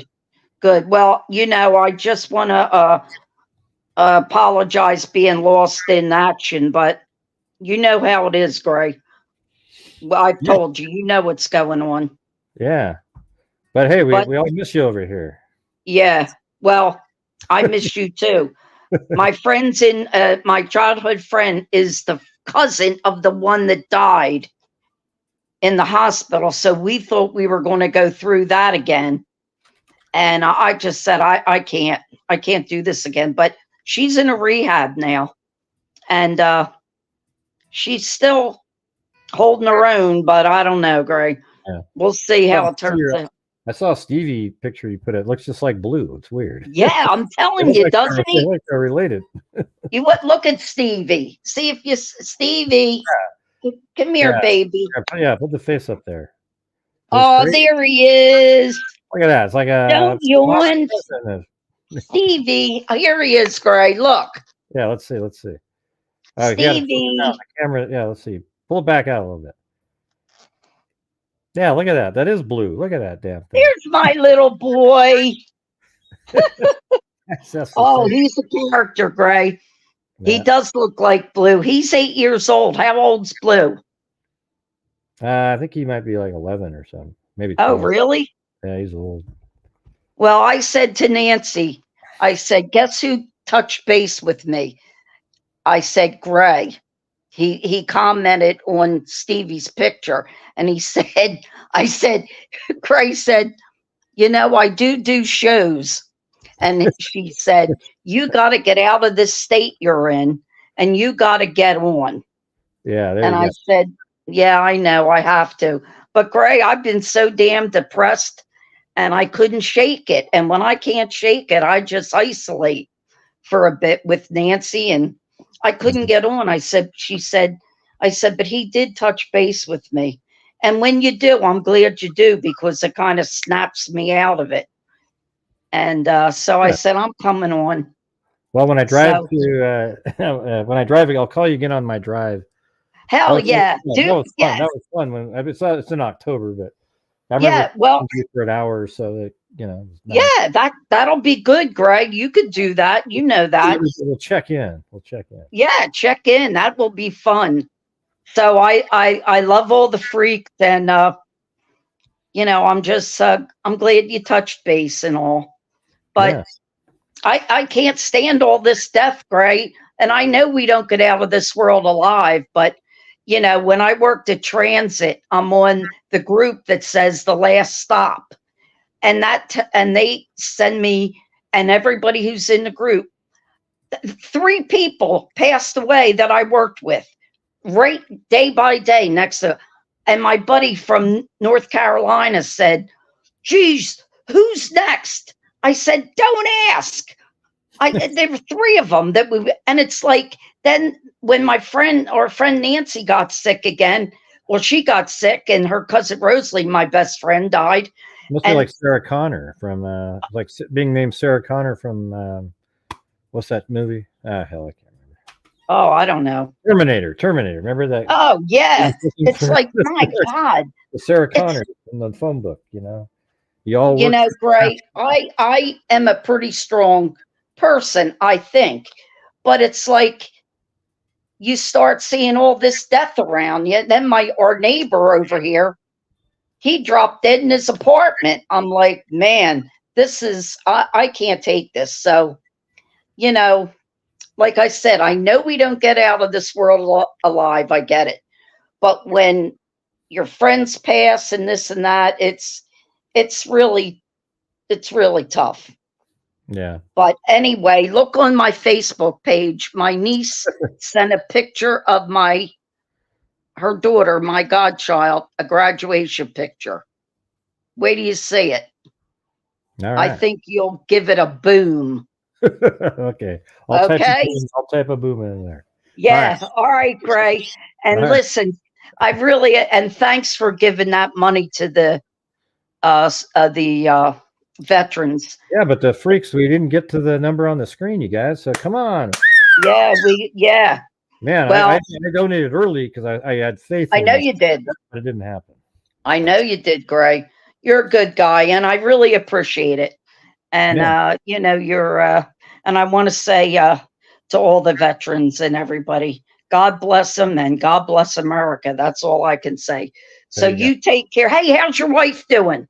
Good. Well, you know, I just want to apologize being lost in action, but you know how it is, Gray. Well, I've told you, you know what's going on. Yeah. But hey, we all miss you over here. Yeah. Well, I miss you too. My friend's in my childhood friend is the cousin of the one that died in the hospital. So we thought we were going to go through that again. And I just said, I can't do this again. But she's in a rehab now. And she's still holding her own, but I don't know, Gray. Yeah. We'll see how it turns out. I saw a Stevie picture you put. It looks just like Blue. It's weird. Yeah, I'm telling you, doesn't he? They're related. You would look at Stevie. See if you, Stevie. Yeah. Come here, baby. Yeah, put the face up there. Oh, there he is. Look at that. It's like a. Don't yawn. Stevie. Oh, here he is, Gray. Look. Yeah, let's see. Stevie. The camera. Yeah, let's see. Pull it back out a little bit. Yeah, look at that. That is Blue. Look at that damn thing. There's my little boy. Oh, he's a character, Gray. Yeah. He does look like Blue. He's 8 years old. How old's Blue? I think he might be like 11 or something. Maybe 12. Oh, really? Yeah, he's old. Well, I said to Nancy, I said, guess who touched base with me? I said, Gray. He commented on Stevie's picture, and he said, I said, Gray said, you know, I do shows. And she said, you got to get out of this state you're in, and you got to get on. Yeah. And I said, yeah, I know I have to. But Gray, I've been so damn depressed, and I couldn't shake it. And when I can't shake it, I just isolate for a bit with Nancy, and I couldn't get on. I said, but he did touch base with me. And when you do, I'm glad you do, because it kind of snaps me out of it. And so I said, I'm coming on. Well, when I drive I'll call you again on my drive. Hell yeah. That was fun. When it's in October, but I remember for an hour or so that, you know. Nice. Yeah, that'll be good, Greg. You could do that. You know that. We'll check in. Yeah, check in. That will be fun. So I love all the freaks, and you know, I'm just I'm glad you touched base and all. But I can't stand all this death, Greg. And I know we don't get out of this world alive, but you know, when I worked at Transit, I'm on the group that says The Last Stop. And and they send me, and everybody who's in the group, 3 people passed away that I worked with, right day by day next to. And my buddy from North Carolina said, geez, who's next? I said, don't ask. There were 3 of them and it's like, then when our friend Nancy got sick again, well, she got sick, and her cousin Rosalie, my best friend, died. Must be like Sarah Connor from like being named Sarah Connor from what's that movie? Hell, I can't remember. Oh, I don't know. Terminator. Remember that? Oh yeah. It's like, my God. Sarah Connor in the phone book, you know. You know, Gray, I am a pretty strong person, I think. But it's like you start seeing all this death around you. Then our neighbor over here, he dropped dead in his apartment. I'm like, man, this is, I can't take this. So, you know, like I said, I know we don't get out of this world alive. I get it. But when your friends pass and this and that, it's really tough. Yeah. But anyway, look on my Facebook page. My niece sent a picture of her daughter, my godchild, a graduation picture. Wait till you see it. All right. I think you'll give it a boom. Okay. I'll type a boom in there. Yeah. All right, Gray. And listen, I really, and thanks for giving that money to the veterans. Yeah, but the freaks, we didn't get to the number on the screen, you guys. So come on. Yeah, Man, well, I donated early because I had faith. I know you did. But it didn't happen. I know you did, Gray. You're a good guy, and I really appreciate it. And you know, you're and I want to say to all the veterans and everybody, God bless them and God bless America. That's all I can say. So you take care. Hey, how's your wife doing?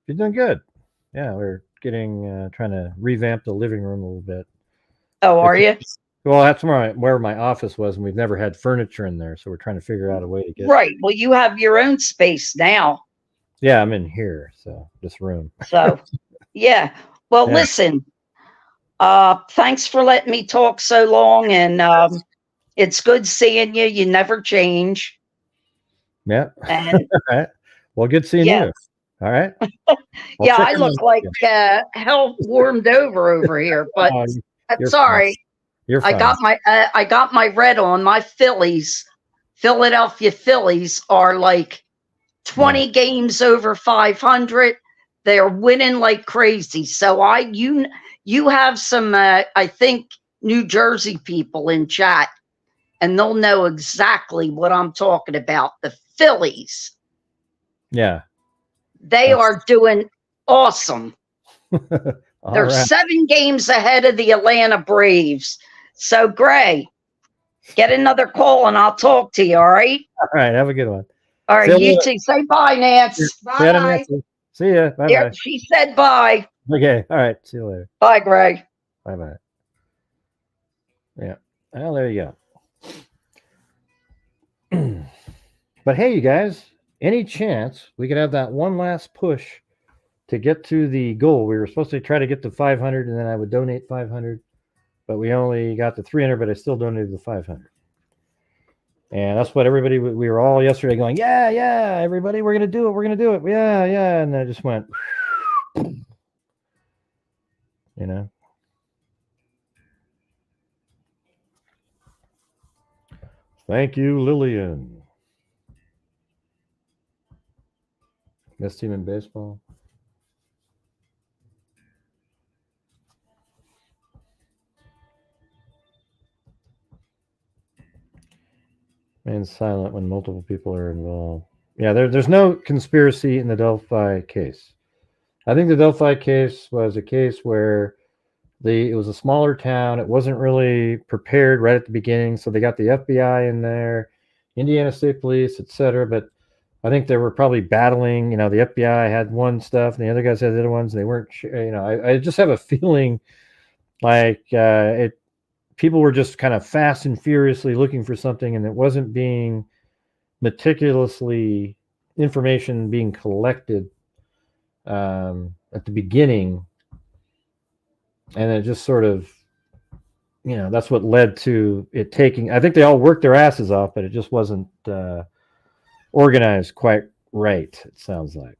She's doing good. Yeah, we're getting trying to revamp the living room a little bit. Oh, are you? Well, that's where my office was, and we've never had furniture in there, so we're trying to figure out a way to get. Right. Well, you have your own space now. Yeah, I'm in here, so this room. So, yeah. Well, listen. Thanks for letting me talk so long, and it's good seeing you. You never change. Yeah. And all right. Well, good seeing you. All right. Yeah, I look like hell warmed over here, but that's all right. You're fine. I got my red on. My Philadelphia Phillies are like 20 games over 500. They're winning like crazy. So you have some I think New Jersey people in chat, and they'll know exactly what I'm talking about. The Phillies. Yeah. They are doing awesome. They're 7 games ahead of the Atlanta Braves. So, Gray, get another call and I'll talk to you, all right? All right, have a good one. All right, you too. Say bye, Nance. Bye. See ya. Bye-bye. Yeah, she said bye. Okay, all right. See you later. Bye, Gray. Bye-bye. Yeah. Well, there you go. But hey, you guys, any chance we could have that one last push to get to the goal? We were supposed to try to get to 500, and then I would donate 500, but we only got to 300, but I still donated the 500. And that's what everybody, we were all yesterday going, yeah, everybody, we're going to do it. Yeah. And then it just went, you know. Thank you, Lillian. Best team in baseball. Remain silent when multiple people are involved. Yeah, there's no conspiracy in the Delphi case. I think the Delphi case was a case where it was a smaller town. It wasn't really prepared right at the beginning, so they got the FBI in there, Indiana State Police, etc. But I think they were probably battling. You know, the FBI had one stuff, and the other guys had the other ones. And they weren't. You know, I just have a feeling like people were just kind of fast and furiously looking for something, and it wasn't being meticulously information being collected at the beginning, and it just sort of, you know, that's what led to it taking. I think they all worked their asses off, but it just wasn't organized quite right, it sounds like.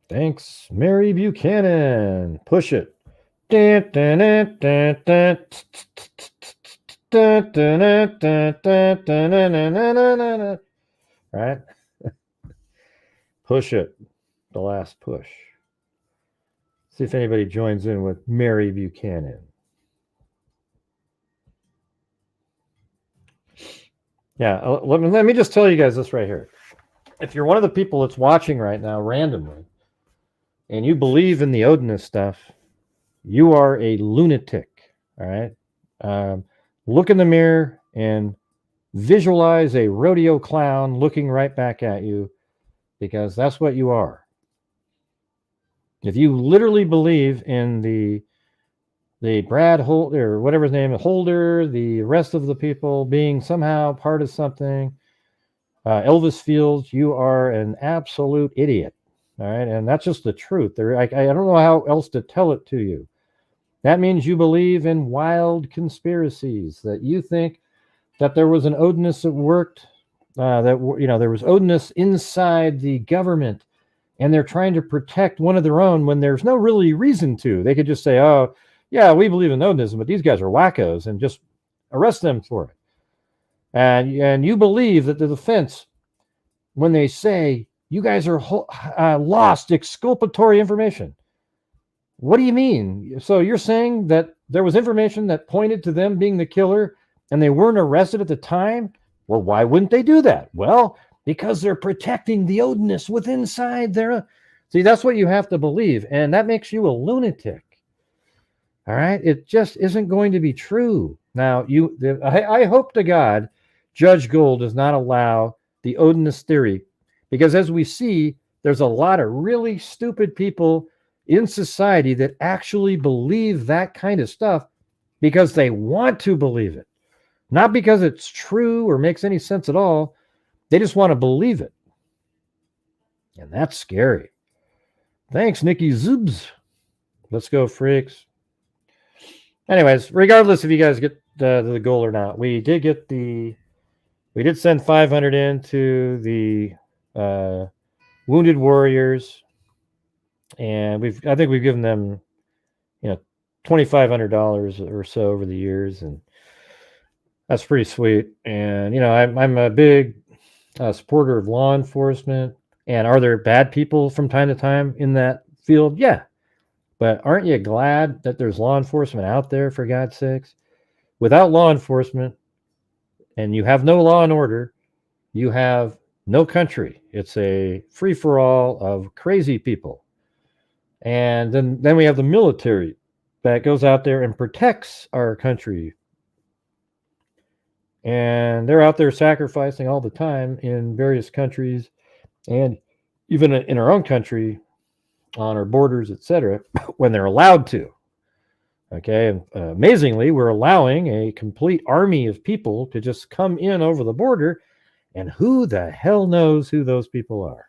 Thanks, Mary Buchanan. Push it. Right? Push it. The last push. See if anybody joins in with Mary Buchanan. Yeah, let me just tell you guys this right here. If you're one of the people that's watching right now randomly, and you believe in the Odinist stuff, you are a lunatic, all right? Look in the mirror and visualize a rodeo clown looking right back at you, because that's what you are. If you literally believe in the Brad Holder, or whatever his name is, Holder, the rest of the people being somehow part of something, Elvis Fields, you are an absolute idiot. All right. And that's just the truth. I don't know how else to tell it to you. That means you believe in wild conspiracies, that you think that there was an Odinist that worked, there was Odinist inside the government, and they're trying to protect one of their own when there's no really reason to. They could just say, oh, yeah, we believe in Odinism, but these guys are wackos, and just arrest them for it. And you believe that the defense, when they say you guys are lost exculpatory information, what do you mean? So you're saying that there was information that pointed to them being the killer and they weren't arrested at the time? Well, why wouldn't they do that? Well, because they're protecting the Odinists with inside their... See, that's what you have to believe, and that makes you a lunatic. All right? It just isn't going to be true. Now, I hope to God Judge Gold does not allow the Odinist theory, because as we see, there's a lot of really stupid people in society that actually believe that kind of stuff because they want to believe it, not because it's true or makes any sense at all. They just want to believe it, and that's scary. Thanks, Nikki Zubs. Let's go, freaks. Anyways, regardless if you guys get the goal or not, we did send 500 in to the Wounded Warriors, and I think we've given them, $2,500 or so over the years, and that's pretty sweet. And I'm a big supporter of law enforcement. And are there bad people from time to time in that field? Yeah, but aren't you glad that there's law enforcement out there, for God's sakes? Without law enforcement, and you have no law and order, you have no country. It's a free-for-all of crazy people. And then we have the military that goes out there and protects our country. And they're out there sacrificing all the time in various countries, and even in our own country, on our borders, etc., when they're allowed to. Okay, and amazingly, we're allowing a complete army of people to just come in over the border, and who the hell knows who those people are?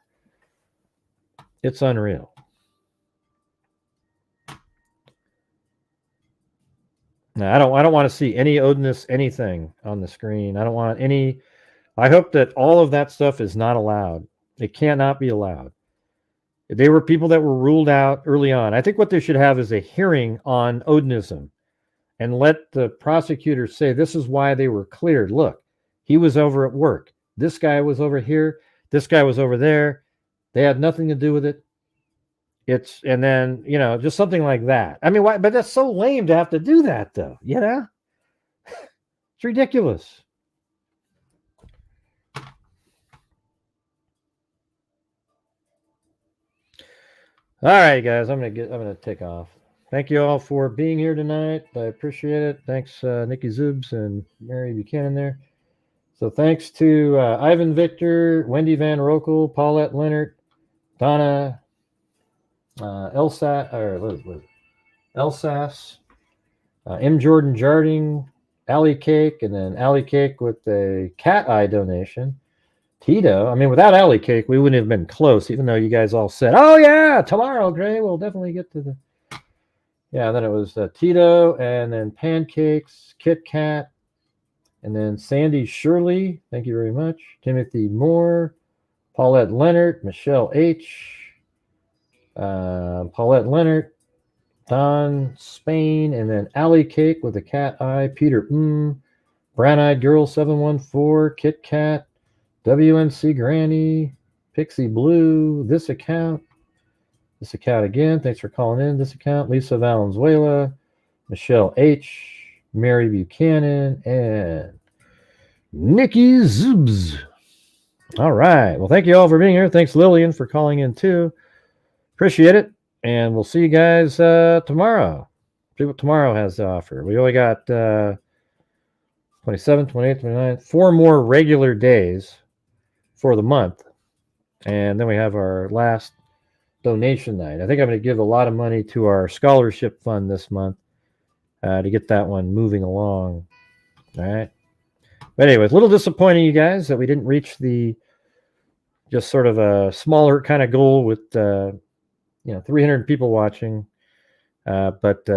It's unreal. Now, I don't want to see any Odinist anything on the screen. I don't want any. I hope that all of that stuff is not allowed. It cannot be allowed. They were people that were ruled out early on. I think what they should have is a hearing on Odinism and let the prosecutor say this is why they were cleared. Look, he was over at work. This guy was over here. This guy was over there. They had nothing to do with it. And then, just something like that. I mean, why? But that's so lame to have to do that, though. It's ridiculous. All right, guys, I'm gonna take off. Thank you all for being here tonight. I appreciate it. Thanks, Nikki Zubs and Mary Buchanan there. So thanks to Ivan Victor, Wendy Van Rokel, Paulette Leonard, Donna Elsas, M. Jordan Jarding, Allie Cake, and then Allie Cake with a cat eye donation. Tito, I mean, without Allie Cake, we wouldn't have been close, even though you guys all said, oh, yeah, tomorrow, Gray, we'll definitely get to the... Yeah, then it was Tito, and then Pancakes, Kit Kat, and then Sandy Shirley, thank you very much, Timothy Moore, Paulette Leonard, Michelle H., Paulette Leonard, Don Spain, and then Allie Cake with a cat eye, Peter Brown Eyed Girl 714, Kit Kat, WNC Granny, Pixie Blue, this account again, thanks for calling in, this account, Lisa Valenzuela, Michelle H., Mary Buchanan, and Nikki Zubs. All right, well, thank you all for being here. Thanks, Lillian, for calling in too. Appreciate it, and we'll see you guys tomorrow. See what tomorrow has to offer. We only got 27th, 28th, 29th. 4 more regular days for the month. And then we have our last donation night. I think I'm going to give a lot of money to our scholarship fund this month to get that one moving along. All right. But anyway, it's a little disappointing, you guys, that we didn't reach the just sort of a smaller kind of goal with 300 people watching. But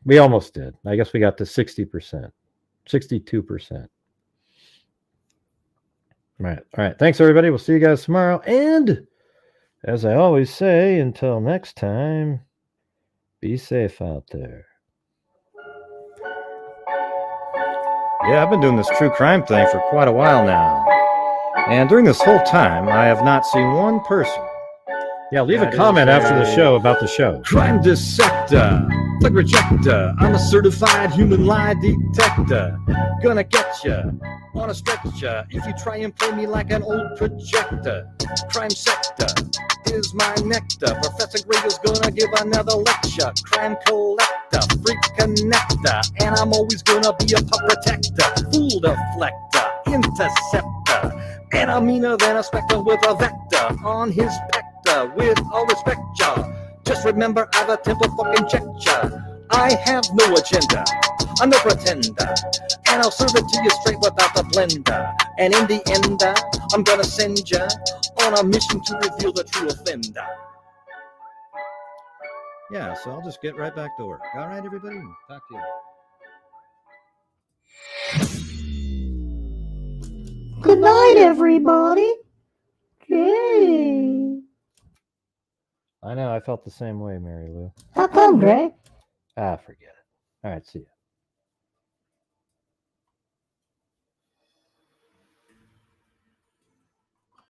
we almost did. I guess we got to 60%, 62%. All right. Thanks, everybody. We'll see you guys tomorrow. And as I always say, until next time, be safe out there. Yeah, I've been doing this true crime thing for quite a while now. And during this whole time, I have not seen one person. Yeah, leave a comment after the show about the show. Crime dissector, thug rejector. I'm a certified human lie detector. Gonna get ya on a stretcher if you try and play me like an old projector. Crime sector is my nectar. Professor Grayl's gonna give another lecture. Crime collector, freak connector, and I'm always gonna be a pup protector. Fool deflector, interceptor, and I'm meaner than a spectre with a vector on his pector. With all respect, ya, just remember I've a temper fucking check ya. I have no agenda, I'm no pretender, and I'll serve it to you straight without the blender. And in the end, I'm gonna send ya on a mission to reveal the true offender. Yeah, so I'll just get right back to work. All right, everybody, talk to you. Good night, everybody. Yay. I know, I felt the same way, Mary Lou. How come, Greg? Forget it. All right, see ya.